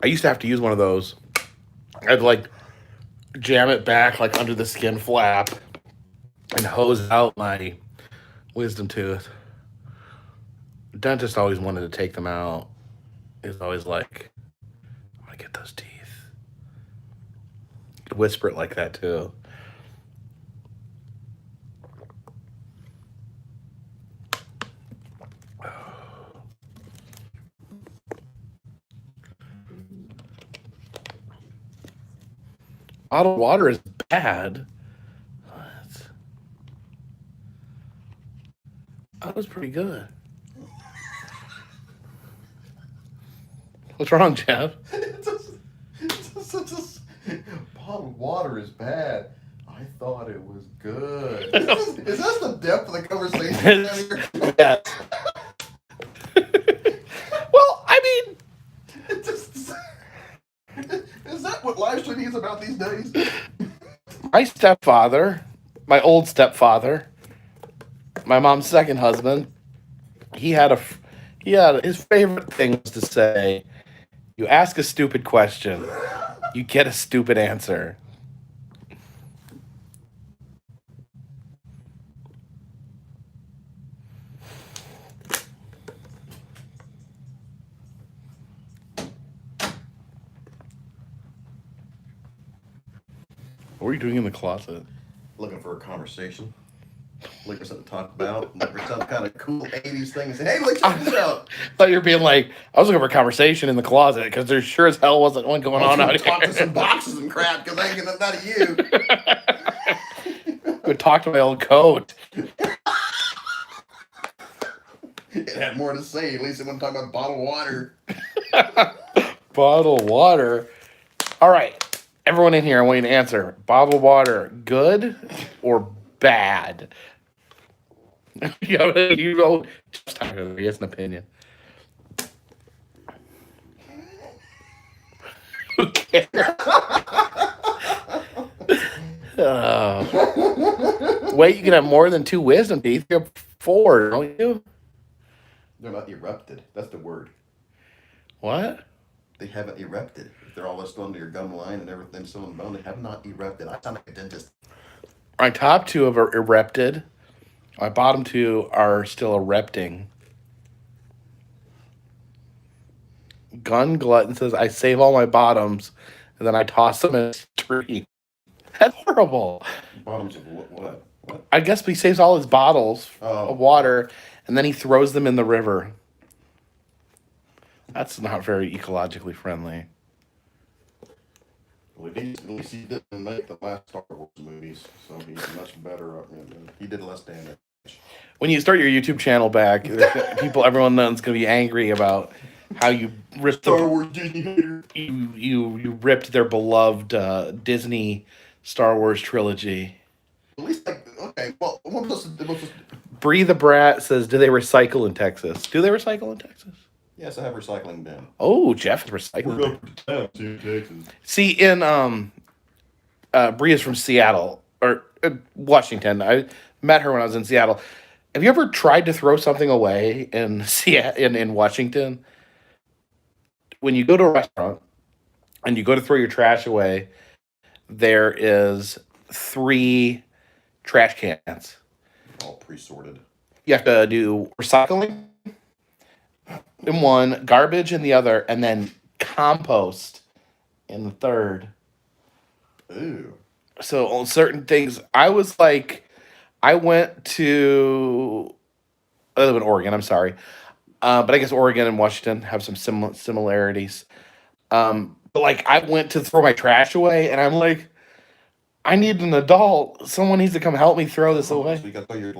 I used to have to use one of those. I'd like jam it back like under the skin flap and hose out my wisdom tooth. Dentist always wanted to take them out. He's always like, I want to get those teeth. He'd whisper it like that too. Bottled water is bad. That was pretty good. What's wrong, Jeff? Bottled water is bad. I thought it was good. Is this the depth of the conversation down here? Yes. Well, I mean, It just, is that what live streaming is about these days? my stepfather, my old stepfather, my mom's second husband, he had his favorite thing was to say, "You ask a stupid question, you get a stupid answer." What were you doing in the closet? Looking for a conversation. Looking for something to talk about. Looking for some kind of cool 80s thing and say, hey, look, check this out. I thought you were being like, I was looking for a conversation in the closet because there sure as hell wasn't one going on out talk here. to some boxes and crap because I ain't getting that out of you. I would talk to my old coat. It had more to say. At least it wasn't talking about bottled water. Bottled water. All right. Everyone in here, I want you to answer. Bottled water, good or bad? You know, he has an opinion. Who cares? Wait, you can have more than 2 wisdom teeth. You have 4, don't you? They're not erupted. That's the word. What? They haven't erupted. If they're all still under your gum line and everything's still in the bone, they have not erupted. I sound like a dentist. My top 2 have erupted. My bottom 2 are still erupting. Gun Glutton says, I save all my bottoms and then I toss them in a stream. That's horrible. Bottoms of what? What? I guess he saves all his bottles of water and then he throws them in the river. That's not very ecologically friendly. Well, at least he didn't make the last Star Wars movies, so he's much better. He did less damage. When you start your YouTube channel back, everyone knows going to be angry about how you ripped Star Wars Disney hater. You ripped their beloved Disney Star Wars trilogy. At least, okay. Well, what was this? Bree the Brat says, "Do they recycle in Texas? Do they recycle in Texas?" Yes, I have recycling bin. Oh, Jeff is recycling. We're going to town to Texas. See, in Bree is from Seattle or Washington. I met her when I was in Seattle. Have you ever tried to throw something away in in Washington? When you go to a restaurant and you go to throw your trash away, there is 3 trash cans. All pre-sorted. You have to do recycling in one, garbage in the other, and then compost in the third. Ooh. So on certain things, I went to, I live in Oregon, I'm sorry. But I guess Oregon and Washington have some similarities. But like I went to throw my trash away and I'm like, I need an adult. Someone needs to come help me throw this away. So you got to throw your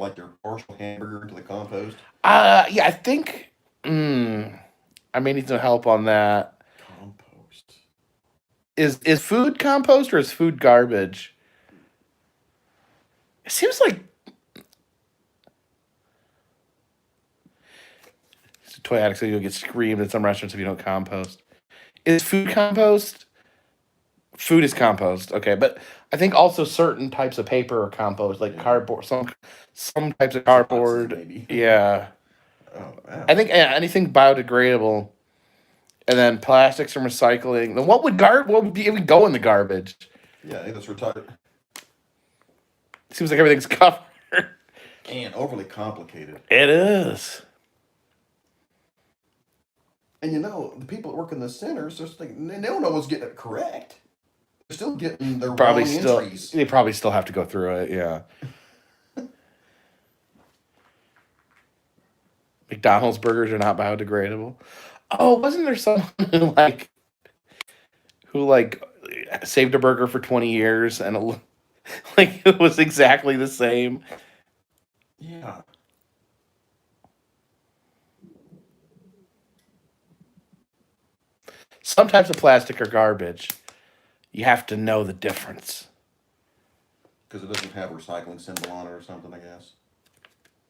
partial hamburger into the compost? Yeah, I think I may need some help on that. Compost. Is food compost or is food garbage? It seems like toy addicts, so you'll get screamed at some restaurants if you don't compost. Is food compost? Food is compost, okay, but I think also certain types of paper are compost, like cardboard. Some types of cardboard, maybe. Yeah. Oh, wow. I think anything biodegradable, and then plastics from recycling. Then what would even go in the garbage? Yeah, I think that's retarded. Seems like everything's covered. And overly complicated. It is. And the people that work in the centers, they don't know what's getting it correct. They're still getting their wrong entries. They probably still have to go through it, yeah. McDonald's burgers are not biodegradable. Oh, wasn't there someone who saved a burger for 20 years and it was exactly the same? Yeah. Some types of plastic are garbage. You have to know the difference. Because it doesn't have a recycling symbol on it or something, I guess.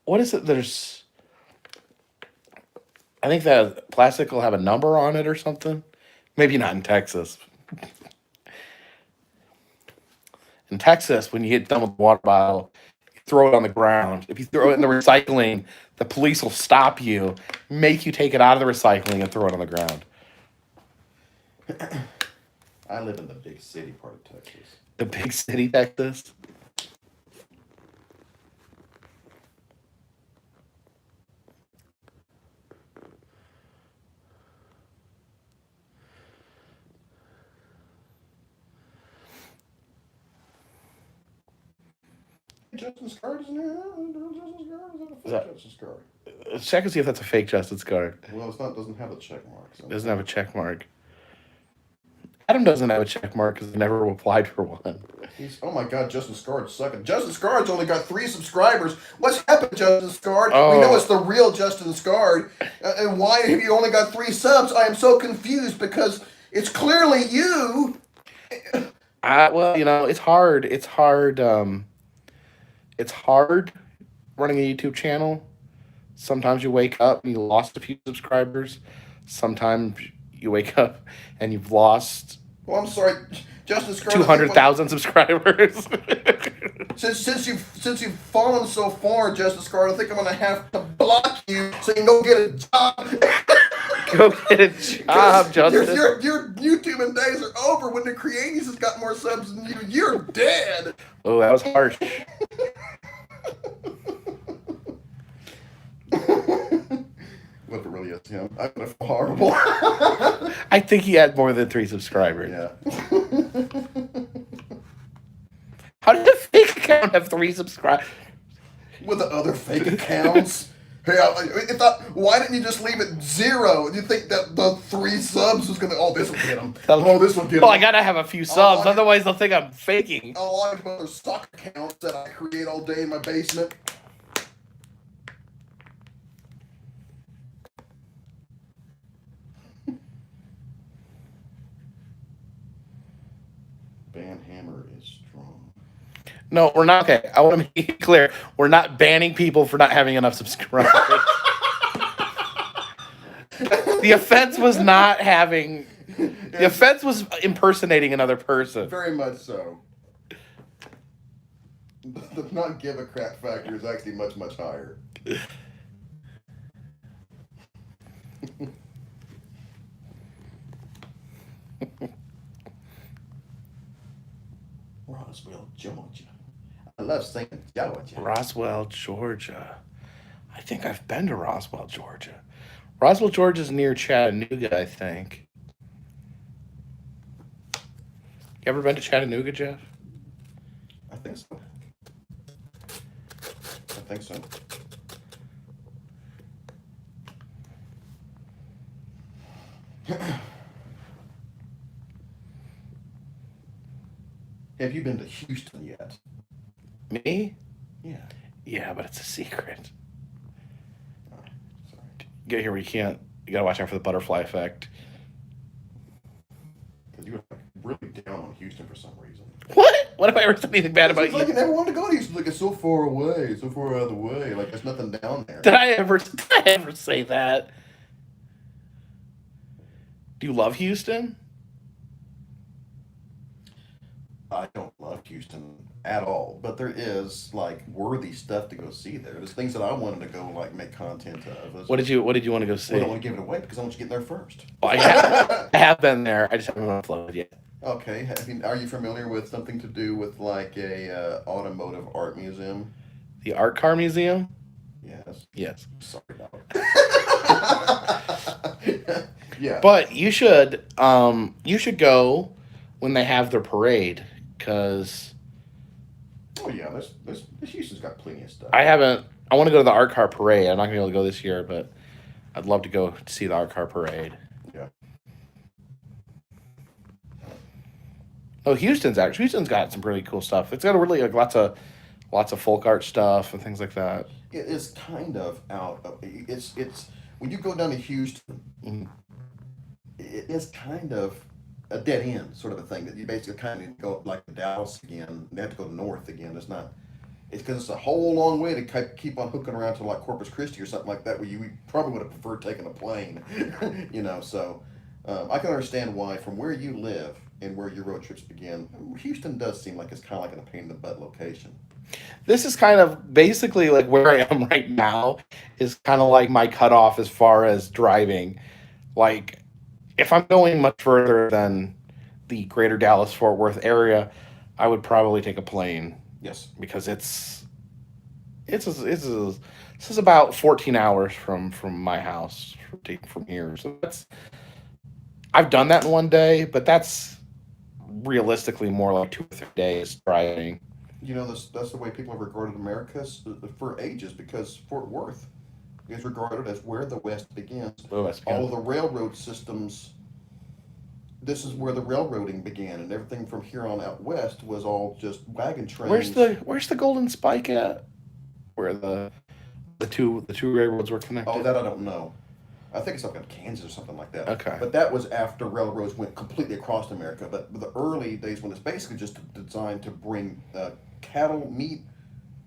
What is it? I think that plastic will have a number on it or something. Maybe not in Texas. In Texas, when you get done with the water bottle, you throw it on the ground. If you throw it in the recycling, the police will stop you, make you take it out of the recycling and throw it on the ground. I live in the big city part of Texas. The big city, Texas. Justice card is in there. Justice card is a fake justice card. Check and see if that's a fake justice card. Well, it's not. Doesn't have a check mark. So. It doesn't have a check mark. Adam doesn't have a check mark because he never applied for one. Oh my God, Justice Card's sucking. Justice Card's only got 3 subscribers. What's happened, Justice Card? Oh. We know it's the real Justice Card. And why have you only got 3 subs? I am so confused because it's clearly you. Well, you know, it's hard. It's hard. It's hard running a YouTube channel. Sometimes you wake up and you lost a few subscribers. Sometimes you wake up and you've lost Well, I'm sorry, Justice Card. 200,000 subscribers. Since you've fallen so far, Justice Card, I think I'm gonna have to block you so you can go get a job. Go get a job, Justice. Your YouTubing days are over. When the Creaties has got more subs than you, you're dead. Oh, that was harsh. What if it really is him? I'm gonna feel horrible. I think he had more than 3 subscribers. Yeah. How did a fake account have 3 subscribers? With the other fake accounts. Hey, why didn't you just leave it 0? You think that the 3 subs was gonna? Oh, this will get him. Oh, this will get him. Well, I gotta have a few subs, otherwise they'll think I'm faking. A lot of other stock accounts that I create all day in my basement. Hammer is strong. No, we're not. Okay, I want to make it clear. We're not banning people for not having enough subscribers. The offense was not having... The offense was impersonating another person. Very much so. The not give a crap factor is actually much, much higher. Roswell, Georgia. I love singing Georgia. Roswell, Georgia. I think I've been to Roswell, Georgia. Roswell, Georgia is near Chattanooga, I think. You ever been to Chattanooga, Jeff? I think so. I think so. Have you been to Houston yet? Me? Yeah. Yeah, but it's a secret. Oh, sorry. Get here where you can't. You gotta watch out for the butterfly effect. Because you were really down on Houston for some reason. What? What have I ever said anything bad about It's like you? you never wanted to go to Houston. Like, it's so far away, so far out of the way. Like, there's nothing down there. Did I ever say that? Do you love Houston? I don't love Houston at all, but there is like worthy stuff to go see there. There's things that I wanted to go like make content of. What did you want to go see? Well, I don't want to give it away because I want you to get there first. Well, I have been there. I just haven't uploaded yet. Okay. Are you familiar with something to do with like a automotive art museum? The Art Car Museum? Yes. Yes. Sorry about it. Yeah. But you should go when they have their parade, because Oh yeah, there's Houston's got plenty of stuff. I want to go to the Art Car Parade. I'm not gonna be able to go this year, but I'd love to go to see the Art Car Parade. Yeah. Oh, Houston's got some really cool stuff. It's got really like lots of folk art stuff and things like that. It is kind of out of it's when you go down to Houston. Mhm. it is kind of a dead end sort of a thing that you basically kind of need to go like to Dallas again. They have to go north again. It's not. It's because it's a whole long way to keep on hooking around to like Corpus Christi or something like that, where you probably would have preferred taking a plane. So I can understand why from where you live and where your road trips begin, Houston does seem like it's kind of like a pain in the butt location. This is kind of basically like where I am right now is kind of like my cutoff as far as driving. Like, if I'm going much further than the greater Dallas Fort Worth area, I would probably take a plane Yes. because this is about 14 hours from my house from here. So that's I've done that in one day, but that's realistically more like 2 or 3 days driving. That's the way people have regarded America for ages because Fort Worth is regarded as where the West begins. Oh, that's All good. of the railroad systems, this is where the railroading began, and everything from here on out west was all just wagon trains. Where's the Golden Spike at? Where the two railroads were connected? Oh, that I don't know. I think it's up in Kansas or something like that. Okay. But that was after railroads went completely across America. But the early days when it's basically just designed to bring cattle meat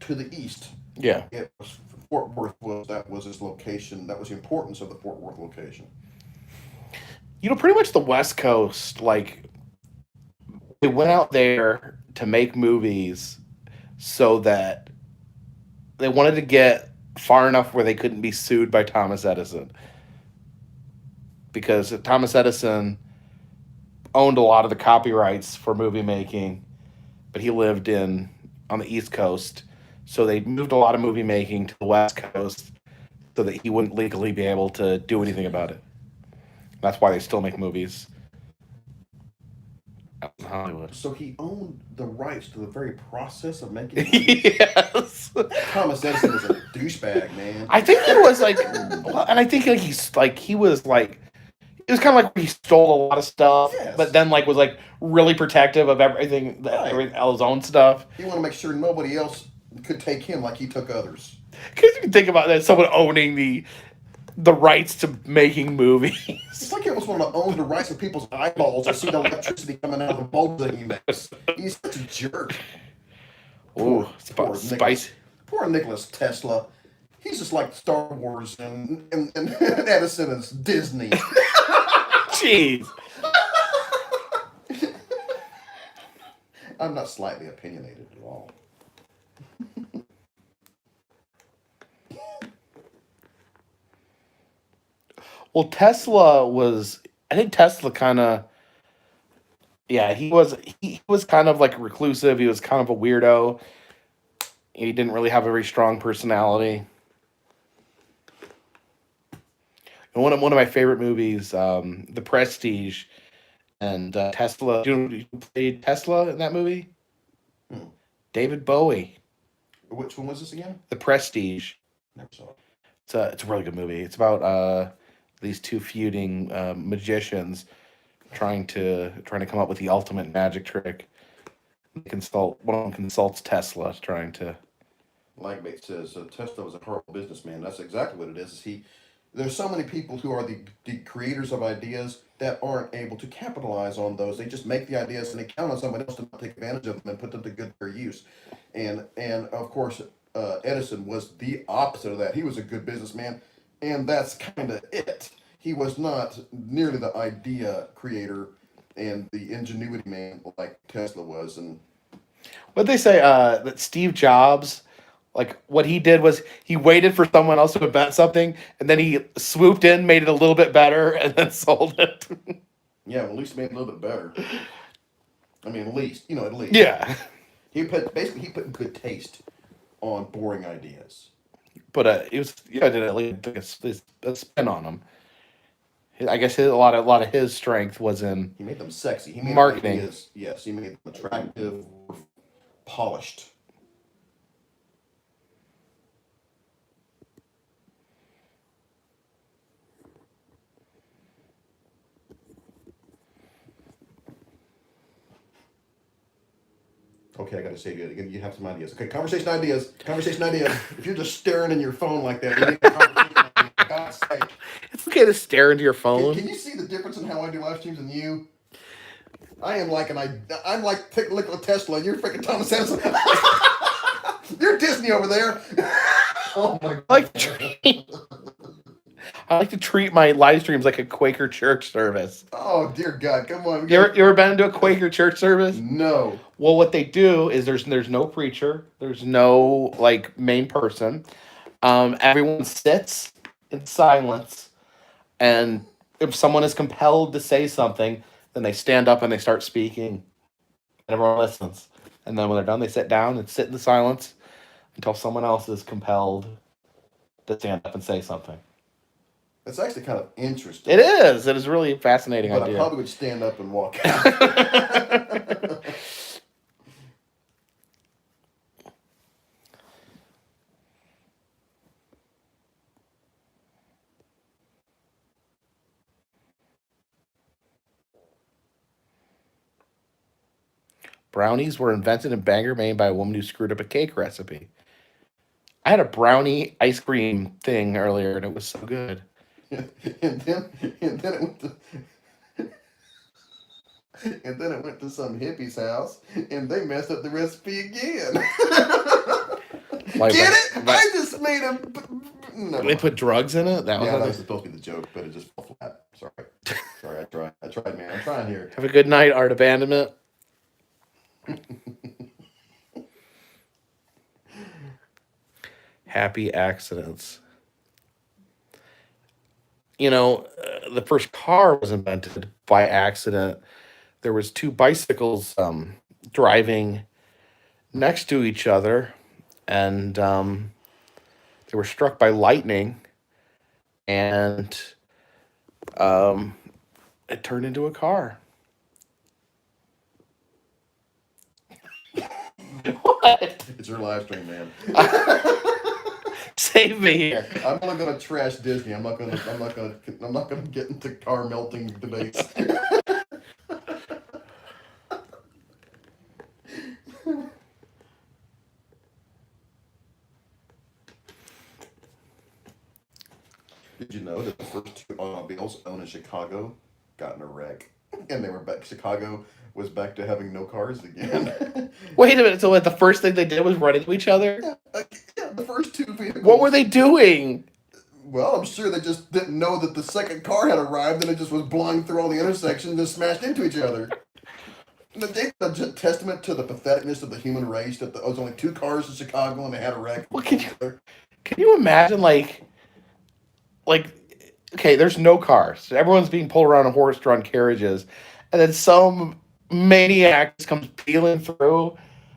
to the east. Yeah. It was Fort Worth was its location. That was the importance of the Fort Worth location. Pretty much the West Coast, like they went out there to make movies so that they wanted to get far enough where they couldn't be sued by Thomas Edison. Because Thomas Edison owned a lot of the copyrights for movie making, but he lived on the East Coast. So they moved a lot of movie making to the West Coast so that he wouldn't legally be able to do anything about it. That's why they still make movies out in Hollywood. So he owned the rights to the very process of making movies. Yes. Thomas Edison was a douchebag, man. I think he was like, and I think like he was like, it was kind of like he stole a lot of stuff, Yes. but then like was like really protective of everything, Right. all his own stuff. He wanted to make sure nobody else could take him like he took others. Because you can think about that, someone owning the rights to making movies. It's like he almost wanted to own the rights of people's eyeballs to see the electricity coming out of the bulbs that he makes. He's such a jerk. Ooh, Poor spicy. Poor Nicholas Tesla. He's just like Star Wars and Edison is Disney. Jeez. I'm not slightly opinionated at all. Well, I think Tesla kind of, yeah, he was kind of like reclusive. He was kind of a weirdo. He didn't really have a very strong personality. And one of my favorite movies, The Prestige, and Tesla. Do you know who played Tesla in that movie? Hmm. David Bowie. Which one was this again? The Prestige. Never saw it. It's a really good movie. It's about these two feuding magicians trying to come up with the ultimate magic trick. One of them consults Tesla, trying to. Like Bates says, Tesla was a horrible businessman. That's exactly what it is. There's so many people who are the creators of ideas that aren't able to capitalize on those. They just make the ideas and they count on somebody else to not take advantage of them and put them to good fair use. And of course, Edison was the opposite of that. He was a good businessman, and that's kind of it. He was not nearly the idea creator and the ingenuity man like Tesla was. And What they say that Steve Jobs, like what he did was he waited for someone else to invent something, and then he swooped in, made it a little bit better, and then sold it. yeah, well, at least made it a little bit better. I mean, at least. Yeah, He put good taste on boring ideas. but did at least took a spin on him. I guess a lot of his strength was in He made them sexy. He made marketing. ideas. Yes, he made them attractive, polished. Okay, I got to say again. You have some ideas. Okay, conversation ideas. Conversation ideas. If you're just staring in your phone like that, you need a conversation idea, for God's sake. okay to stare into your Can phone? you see the difference in how I do live streams and you? I am like I'm like Nikola Tesla, and you're freaking Thomas Edison. You're Disney over there. Oh my I like to treat my live streams like a Quaker church service. Oh dear God, come on. You ever been into a Quaker church service? No. Well, what they do is there's no preacher, there's no like main person. Everyone sits in silence, and if someone is compelled to say something, then they stand up and they start speaking, and everyone listens. And then when they're done, they sit down and sit in the silence until someone else is compelled to stand up and say something. It's actually kind of interesting. It is. It is really a fascinating But idea. I probably would stand up and walk out. Brownies were invented in Bangor, Maine by a woman who screwed up a cake recipe. I had a brownie ice cream thing earlier, and it was so good. and then it went to and then it went to some hippie's house, and they messed up the recipe again. Like, Get it? I just made a. No. They put drugs in it. That was Yeah, what that they- was supposed to be the joke, but it just fell flat. Sorry, I tried, man. I'm trying here. Have a good night, Art Abandonment. Happy accidents. You know, the first car was invented by accident. There was two bicycles driving next to each other, and they were struck by lightning, and it turned into a car. What? It's your live stream, man. Save me here. I'm only gonna trash Disney. I'm not gonna get into car melting debates. Did you know that the first two automobiles owned in Chicago got in a wreck, and they were back? Chicago was back to having no cars again. Wait a minute. So, what, the first thing they did was run into each other? Yeah, the first two vehicles. What were they doing? Well, I'm sure they just didn't know that the second car had arrived, and it just was blowing through all the intersections and just smashed into each other. That's a testament to the patheticness of the human race that there was only two cars in Chicago and they had a wreck. Well, can you imagine, like, okay, there's no cars. Everyone's being pulled around in horse-drawn carriages, and then some maniac just comes peeling through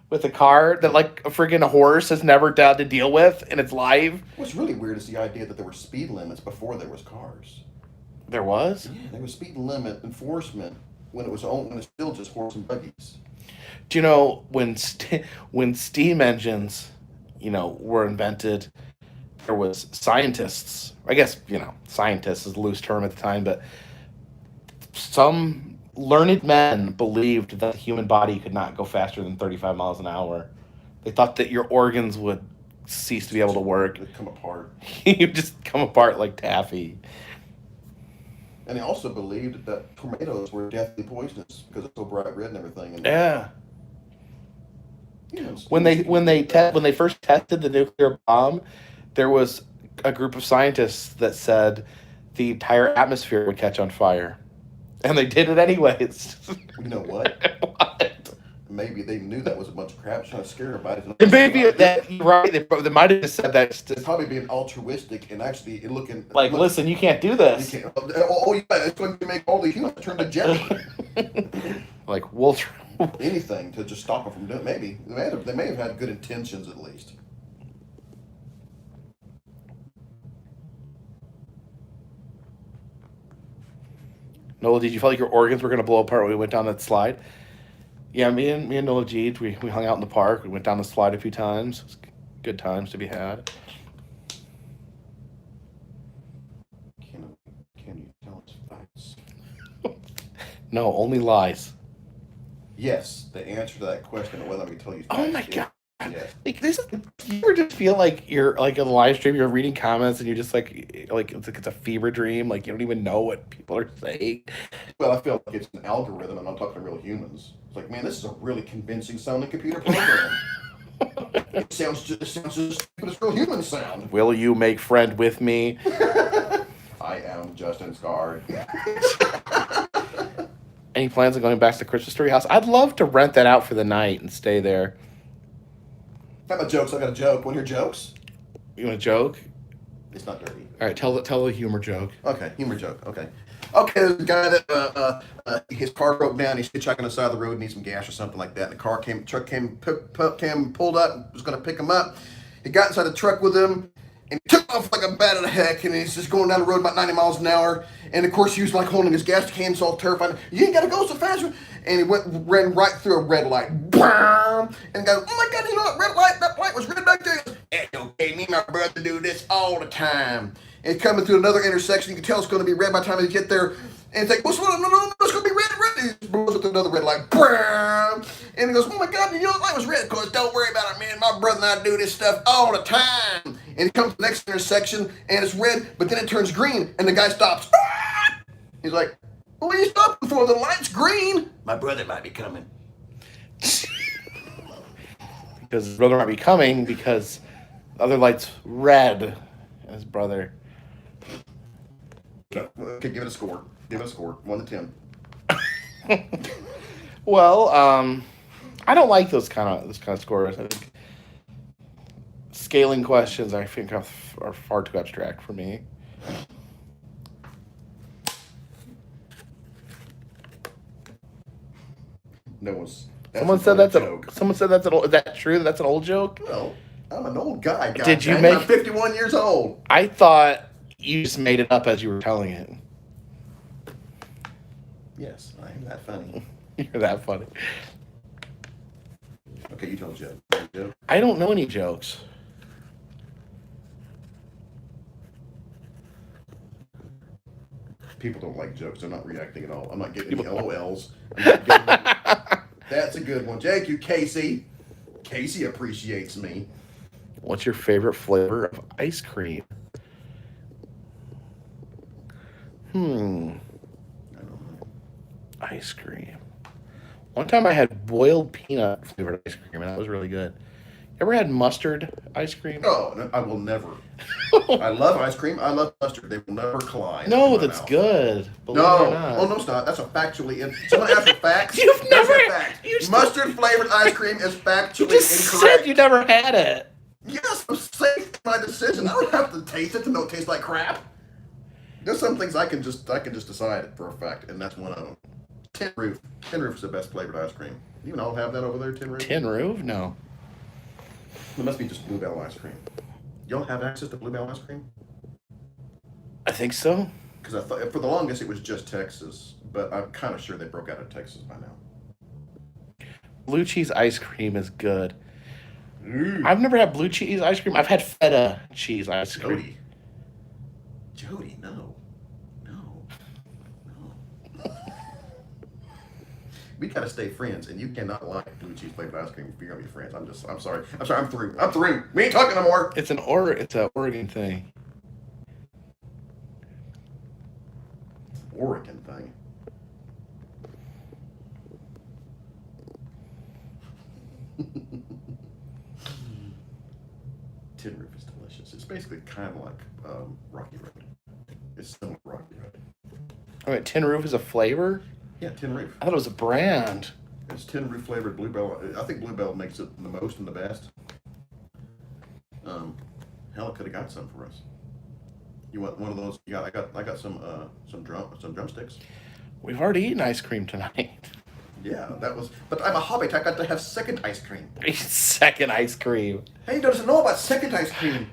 with a car that, like, a friggin' horse has never had to deal with in its life. What's really weird is the idea that there were speed limits before there was cars. There was? Yeah, there was speed limit enforcement when it was still just horse and buggies. Do you know when steam engines, were invented? There was scientists. I guess scientists is a loose term at the time, but some learned men believed that the human body could not go faster than 35 miles an hour. They thought that your organs would cease to be able to work. They'd come apart. You just come apart like taffy. And they also believed that tomatoes were deathly poisonous because they're so bright red and everything. And Yeah. you know, When they first tested the nuclear bomb, there was a group of scientists that said the entire atmosphere would catch on fire, and they did it anyways. You know what? What? Maybe they knew that was a bunch of crap, trying to scare everybody. And maybe that you're right. They might have just said that. They're probably being altruistic and actually looking Like, listen, you can't do this. You can't, yeah, it's going to make all the humans turn to jelly. Like, we'll Anything to just stop them from doing it. Maybe they may have had good intentions at least. Nola, did you feel like your organs were going to blow apart when we went down that slide? Yeah, me and Nola Jeed, we hung out in the park. We went down the slide a few times. It was good times to be had. Can you tell us facts? No, only lies. Yes, the answer to that question of whether we tell you facts Oh my is God. Yeah. Like this is, do you ever just feel like you're like in a live stream, you're reading comments and you're just like it's a fever dream, like you don't even know what people are saying. Well, I feel like it's an algorithm and I'm talking to real humans. It's like, man, this is a really convincing sounding computer program. It sounds just as stupid as real humans sound. Will you make friend with me? I am Justin Scarred. Any plans on going back to the Christmas tree house? I'd love to rent that out for the night and stay there. How about jokes? I got a joke. Want to hear jokes? You want a joke? It's not dirty. All right, tell the humor joke. Okay, humor joke. Okay. Okay, there's a guy that his car broke down. He's hitchhiking on the side of the road, needs some gas or something like that. And the truck came, pulled up, was going to pick him up. He got inside the truck with him, and he took off like a bat of the heck. And he's just going down the road about 90 miles an hour. And of course, he was like holding his gas can, so all terrified. You ain't got to go so fast. And he ran right through a red light. Bam! And goes, oh my God, you know what? Red light, that light was red back there. It's okay, me and my brother do this all the time. And coming through another intersection, you can tell it's going to be red by the time you get there. And it's like, what's going on? No, it's going to be red. He blows up another red light. Bam! And he goes, oh my God, you know the light was red. Because don't worry about it, man. My brother and I do this stuff all the time. And he comes to the next intersection, and it's red, but then it turns green, and the guy stops. He's like, what are you stopping for? The light's green. My brother might be coming. Because his brother might be coming because the other light's red. And his brother. Okay, give it a score. 1 to 10. Well, I don't like this kind of scores. I think scaling questions I think are far too abstract for me. No one's. Someone said that's an old. Is that true? That's an old joke. Well, I'm an old guy. Did you I'm 51 years old. I thought you just made it up as you were telling it. Yes, I am that funny. You're that funny. Okay, you tell a joke. Joke? I don't know any jokes. People don't like jokes. They're not reacting at all. I'm not getting any LOLs. That's a good one. Thank you, Casey. Casey appreciates me. What's your favorite flavor of ice cream? I don't know. Ice cream. One time I had boiled peanut flavored ice cream, and that was really good. You ever had mustard ice cream? Oh, no, I will never. I love ice cream. I love mustard. They will never collide. No, that's good. Believe it or not. Oh no, it's not. That's a factually. Someone asked for facts. You've That's never. a fact. Mustard flavored ice cream is factually You just incorrect. said you never had it. Yes, I'm safe my decision. I don't have to taste it to know it tastes like crap. There's some things I can just decide for a fact, and that's one of them. Tin Roof. Tin Roof is the best flavored ice cream. You all have that over there, Tin Roof? Tin Roof? No. It must be just Bluebell ice cream. Y'all have access to Bluebell ice cream? I think so. Because I thought for the longest it was just Texas, but I'm kind of sure they broke out of Texas by now. Blue cheese ice cream is good. I've never had blue cheese ice cream. I've had feta cheese ice cream. Jody, no. We gotta stay friends, and you cannot like blue cheese flavored ice cream if you're gonna be friends. I'm sorry. I'm through. We ain't talking no more. It's an Oregon thing. Oregon thing. Tin Roof is delicious. It's basically kind of like Rocky Road. It's similar to Rocky Road. All right, Tin Roof is a flavor? Yeah, Tin Roof. I thought it was a brand. It's Tin Roof flavored Bluebell. I think Bluebell makes it the most and the best. Hell, could have got some for us. You want one of those? Yeah, I got some drumsticks. We've already eaten ice cream tonight. Yeah, that was. But I'm a hobbit. I got to have second ice cream. Second ice cream. Hey, he doesn't know about second ice cream.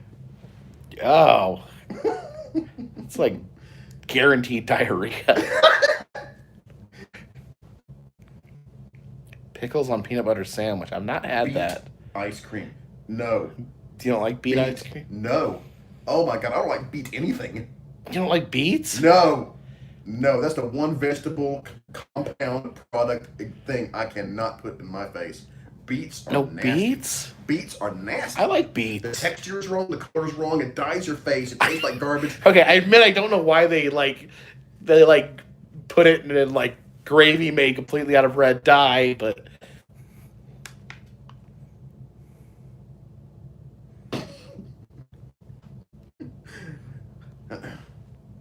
Oh. It's like guaranteed diarrhea. Pickles on peanut butter sandwich. I've not had that. Ice cream. No. Do you don't like beet ice cream? No. Oh my God, I don't like beet anything. You don't like beets? No, that's the one vegetable compound product thing I cannot put in my face. beets are No nasty. beets? Beets are nasty. I like The beets. texture is wrong, the color's wrong, it dyes your face, it tastes like garbage. Okay, I admit I don't know why they put it in like gravy made completely out of red dye, but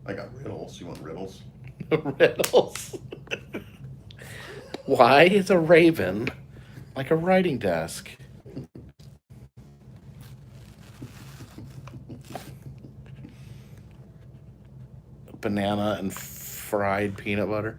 I got riddles. You want riddles? riddles. Why is a raven like a writing desk? Banana and fried peanut butter.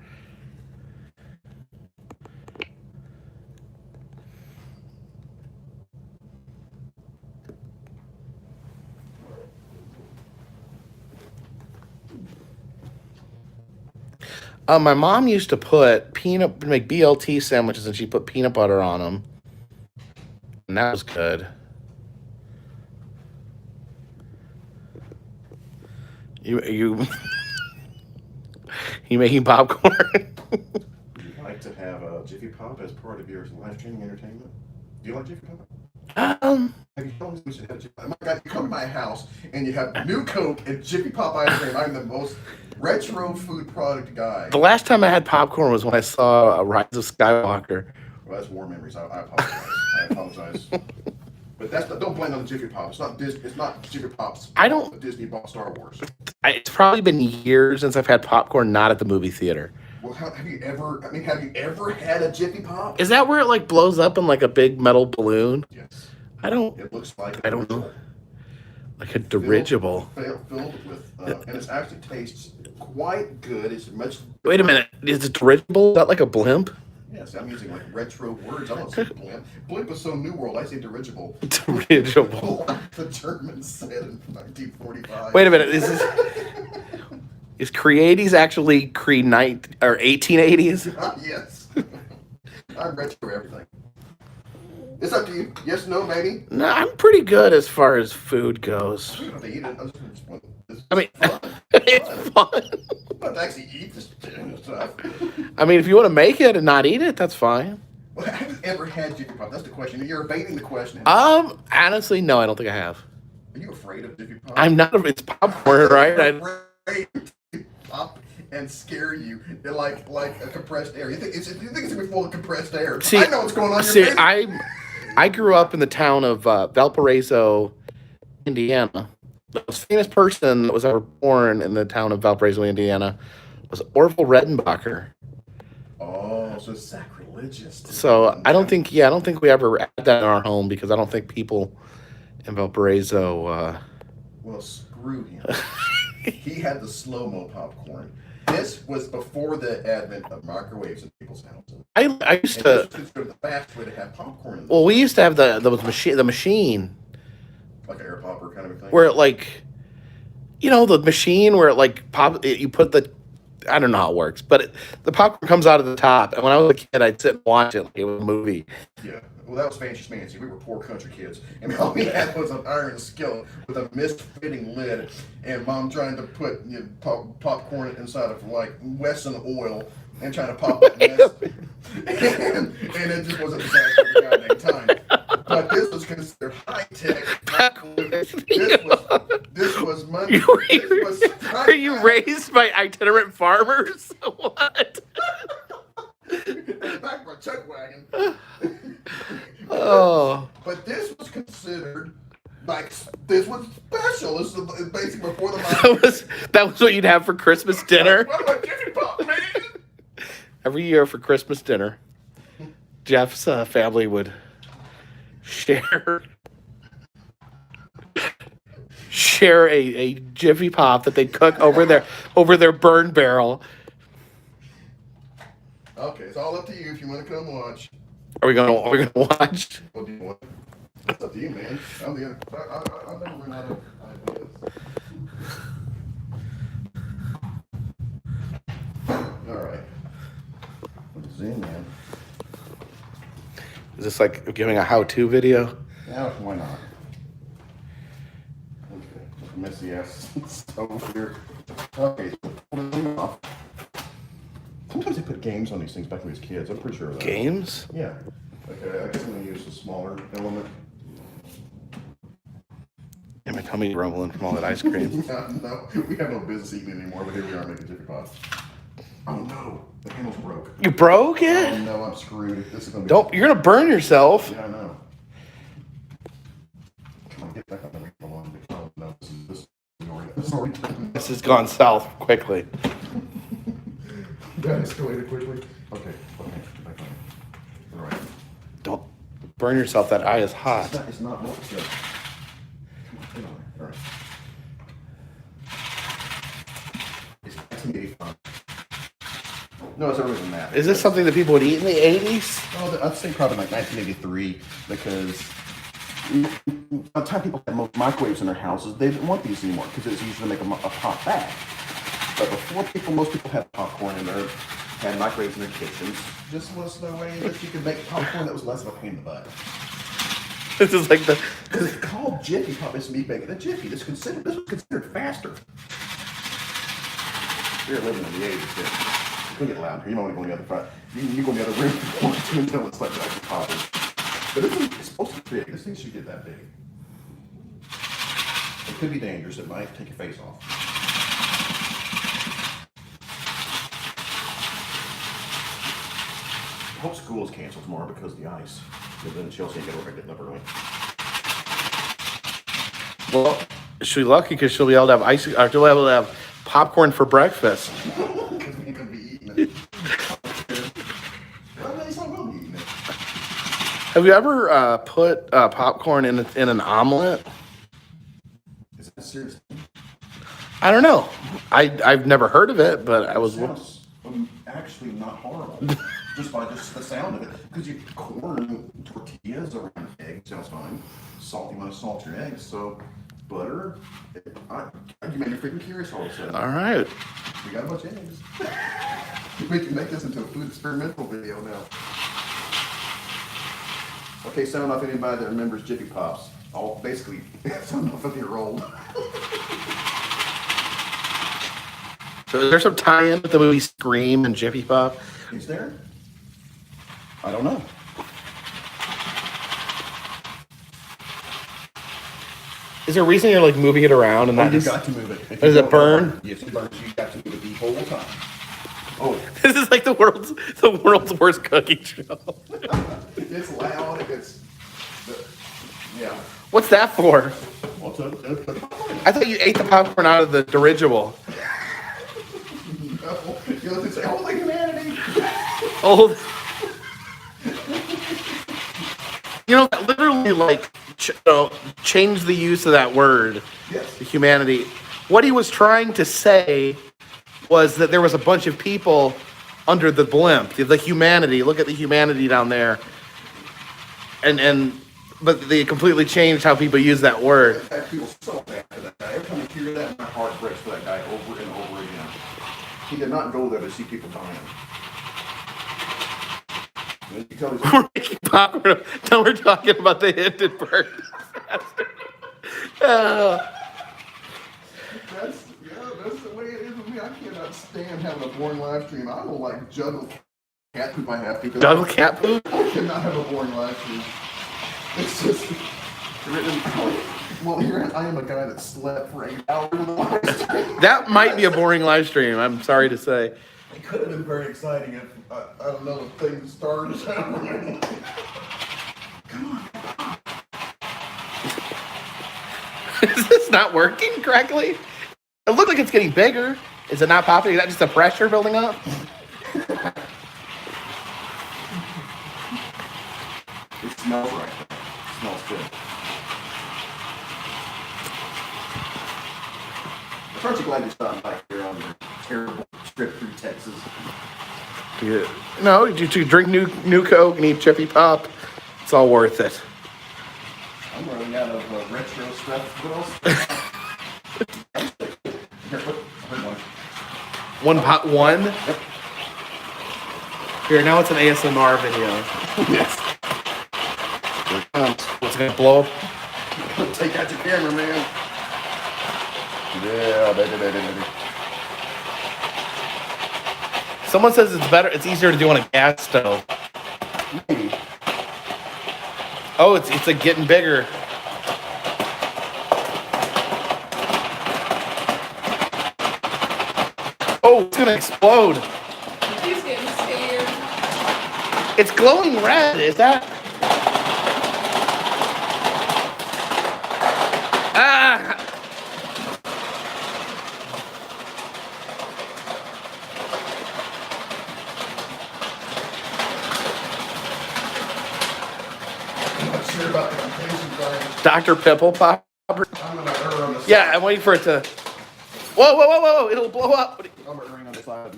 My mom used to make BLT sandwiches, and she put peanut butter on them, and that was good. You you making popcorn? Would you like to have a Jiffy Pop as part of your live streaming entertainment? Do you like Jiffy Pop? Have you told me we should have Jiffy Pop? Oh my God, you come to my house and you have new Coke and Jiffy Pop ice cream. I'm the most retro food product guy. The last time I had popcorn was when I saw Rise of Skywalker. Well, that's war memories. I apologize. I apologize. But don't blame on the Jiffy Pop. It's not Disney. It's not Jiffy Pop's. I don't- fault that Disney bought Star Wars. It's probably been years since I've had popcorn not at the movie theater. Well, have you ever? I mean, have you ever had a Jiffy Pop? Is that where it like blows up in like a big metal balloon? Yes. I don't. It looks like. I don't know. Like a dirigible. Filled with, and it actually tastes quite good. It's much. Wait a minute. Is it dirigible? Is that like a blimp? Yes, I'm using like retro words. I don't say blimp. Blimp is so New World. I say dirigible. Dirigible. Like the Germans said in 1945. Wait a minute. Is Creaties actually or 1880s? Yes. I'm retro everything. It's up to you. Yes, no, maybe. No, I'm pretty good as far as food goes. You don't have to eat it. I'm just want this. I mean, fun. it's fun. You don't have to actually eat this stuff. I mean, if you want to make it and not eat it, that's fine. Well, have you ever had Jiffy Pop? That's the question. You're evading the question. Honestly, no, I don't think I have. Are you afraid of Jiffy Pop? I'm not. It's popcorn, right? Afraid to pop and scare you. They're like a compressed air. You think it's gonna be full of compressed air? See, I know what's going on. In your face. I grew up in the town of Valparaiso, Indiana. The most famous person that was ever born in the town of Valparaiso, Indiana, was Orville Redenbacher. Oh, so it's sacrilegious. So I don't think we ever had that in our home because I don't think people in Valparaiso. Well, screw him. He had the slow-mo popcorn. This was before the advent of microwaves in people's houses. I used And this to. was considered the fast way to have popcorn in Well, we used to have the machine like an air popper kind of a thing. where it like, the machine where it like you put the. I don't know how it works, but the popcorn comes out of the top. And when I was a kid, I'd sit and watch it like it was a movie. Yeah. Well, that was fancy schmancy. We were poor country kids. And all we had was an iron skillet with a misfitting lid. And mom trying to put popcorn inside of like Wesson oil and trying to pop that mess. and it just was a disaster every goddamn time. But this was considered high-tech. This was money. Are you raised by itinerant farmers? What? Back of a chuck wagon. Oh. But this was considered this was special. This is basically before the That was what you'd have for Christmas dinner. What about Jiffy Pop, man? Every year for Christmas dinner, Jeff's family would share a Jiffy Pop that they'd cook over their burn barrel. Okay, it's all up to you if you want to come watch. Are we gonna watch? What do you want? It's up to you, man. I'll never run out of ideas. All right. Zoom in. Is this like giving a how-to video? Now, why not? Okay, messy ass stove here. Okay, so pull them off. Sometimes they put games on these things back when we was kids. I'm pretty sure of that. Games? Yeah. Okay, I guess I'm gonna use a smaller element. And my tummy rumbling from all that ice cream. No, we have no business eating anymore, but here we are making Jiffy Pops. Oh no, the handle's broke. You broke Oh it? no, I'm screwed. This is gonna be. Don't. You're gonna burn yourself. Yeah, I know. Come on, get back on the wheel along. Oh no, this is already done. This has gone south quickly. That escalated quickly. Okay, back on. All right. Don't burn yourself. That eye is hot. It's not what it's good. Come on, get on there. All right. It's 1985. No, it's earlier than that. Is this something that people would eat in the 80s? Oh, I'd say probably like 1983 because by the time people had microwaves in their houses, they didn't want these anymore because it's easy to make a pop back. But before most people had popcorn in their, had microwaves in their kitchens, just was the way that you could make popcorn that was less of a pain in the butt. This is like the. Because it's called Jiffy Pop, it's meat making a Jiffy. This was considered faster. You're living in the 80s, yeah. You can get loud here. You might want to go in the other front. You go in the other room if you want to until it's like actually popping. But this is it's supposed to be big. This thing should get that big. It could be dangerous. It might take your face off. I hope school is canceled tomorrow because of the ice. But then Chelsea ain't getting up early. Well, she'll be lucky because she'll be able to have ice. Or she'll be able to have popcorn for breakfast. Because we ain't gonna be eating it. Well, at least I will be eating it. Have you ever put popcorn in an omelet? Is that serious? I don't know. I've never heard of it, but I was. Sounds actually not horrible. just by the sound of it. Because you corn tortillas around eggs sounds fine. Salt, you want to salt your eggs. So butter. You made me freaking curious all of a sudden. All right. We got a bunch of eggs. We can make this into a food experimental video now. Okay, sound off anybody that remembers Jiffy Pops. All basically sound off if you're old. So is there some tie-in with the movie Scream and Jiffy Pop? Is there? I don't know. Is there a reason you're like moving it around and Oh, not you just... got to move it. If Does you it don't, burn? Yes, it burns. You got to move it the whole time. Oh, This is like the world's worst cooking show. it's loud. Yeah. What's that for? What's up? I thought you ate the popcorn out of the dirigible. No. You know, say, holy humanity. Oh. You know, that literally like change the use of that word. Yes. Humanity. What he was trying to say was that there was a bunch of people under the blimp, the humanity. Look at the humanity down there. But they completely changed how people use that word. I feel so bad for that guy. Every time I hear that, my heart breaks for that guy over and over again. He did not go there to see people dying. And you tell these We're making popcorn. Now we're talking about the Hindenburg disaster. That's the way it is with me. I cannot stand having a boring live stream. I will like juggle cat poop I have to. Juggle cat poop? I cannot have a boring live stream. It's just well, here I am, a guy that slept for 8 hours in the live stream. That might be a boring live stream, I'm sorry to say. It could have been very exciting if I don't know if things started. Come on. Is this not working correctly? It looks like it's getting bigger. Is it not popping? Is that just the pressure building up? It smells right. It smells good. Aren't you glad you stopped by here on your terrible trip through Texas? Yeah. No, you drink new Coke and eat Jiffy Pop. It's all worth it. I'm running out of retro stuff. What else? Here, look. I heard one. One pot one? Yep. Here, now it's an ASMR video. Yes. What's it gonna blow up? Take out your camera, man. Yeah, baby. Someone says it's easier to do on a gas stove. Maybe. Oh, it's like getting bigger. Oh, it's gonna explode. He's getting scared. It's glowing red. Is that? Ah! I'm not sure about the completion part. Dr. Pimple Popper. I'm gonna err on the side. Yeah, I'm waiting for it to. Whoa! It'll blow up. I'm erring on the side.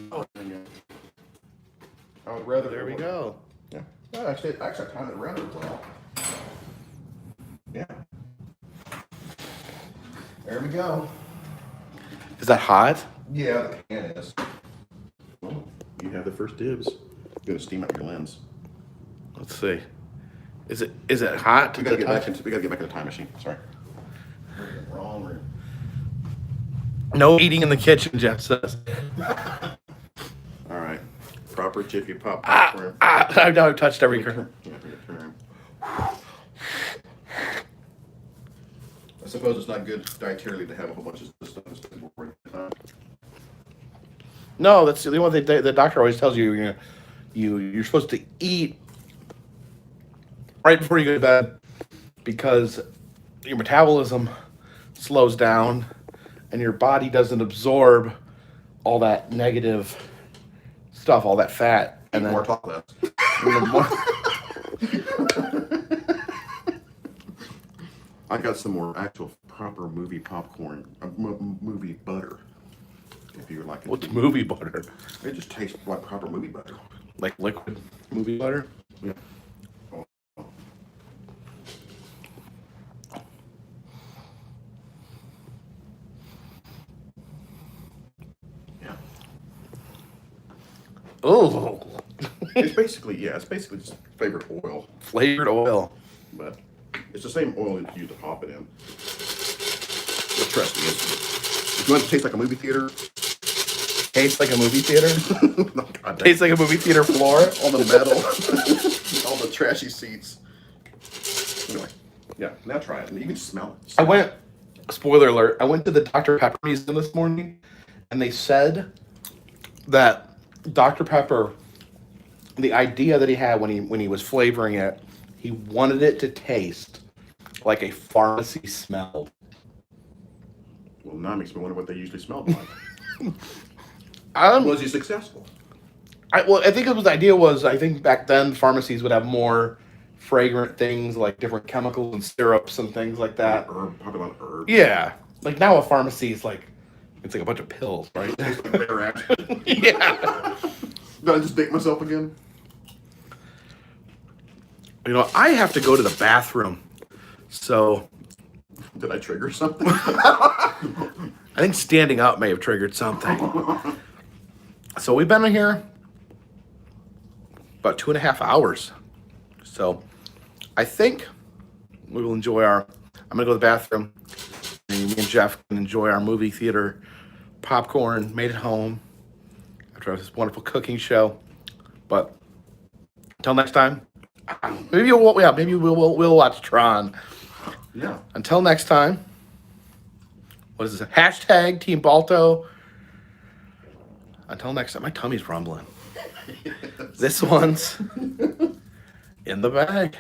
I would rather. There we go. Yeah. No, actually, I timed it rather well. Yeah. There we go. Is that hot? Yeah, the can is. Well, you have the first dibs. You're gonna steam up your lens. Let's see. Is it hot? We gotta get back into the time machine. Sorry. We're in the wrong room. No eating in the kitchen, Jeff says. All right. Proper Jiffy Pop popcorn. I've touched every corner. I suppose it's not good dietarily to have a whole bunch of this stuff. No, that's the one thing the doctor always tells you. You're supposed to eat right before you go to bed because your metabolism slows down and your body doesn't absorb all that negative stuff, all that fat, and then more talk less. I got some more actual proper movie popcorn, movie butter. If you like it. What's movie butter? It just tastes like proper movie butter. Like liquid movie butter? Yeah. Oh. Yeah. Oh, It's basically just flavored oil, flavored oil. but it's the same oil that you use to pop it in. But trust me, if you want it to taste like a movie theater, Tastes like a movie theater. oh, God, Tastes like a movie theater floor. all the metal, all the trashy seats. Anyway, yeah, now try it. You can smell it. I went. Spoiler alert! I went to the Dr. Pepper museum this morning, and they said that Dr. Pepper, the idea that he had when he was flavoring it, he wanted it to taste like a pharmacy smelled. Well, now it makes me wonder what they usually smelled like. Um, Was he successful? I think it was the idea was I think back then pharmacies would have more fragrant things like different chemicals and syrups and things like that. Probably a lot of herbs. Yeah, like now a pharmacy is like it's like a bunch of pills, right? Tastes like bear action. Yeah. Did I just date myself again? You know, I have to go to the bathroom, so Did I trigger something? I think standing up may have triggered something. So we've been in here about 2.5 hours. So I think we will enjoy I'm gonna go to the bathroom. And me and Jeff can enjoy our movie theater popcorn made at home after this wonderful cooking show. But until next time, maybe we'll watch Tron. Yeah. Until next time, what is this? Hashtag Team Balto. Until next time, my tummy's rumbling. This one's in the bag.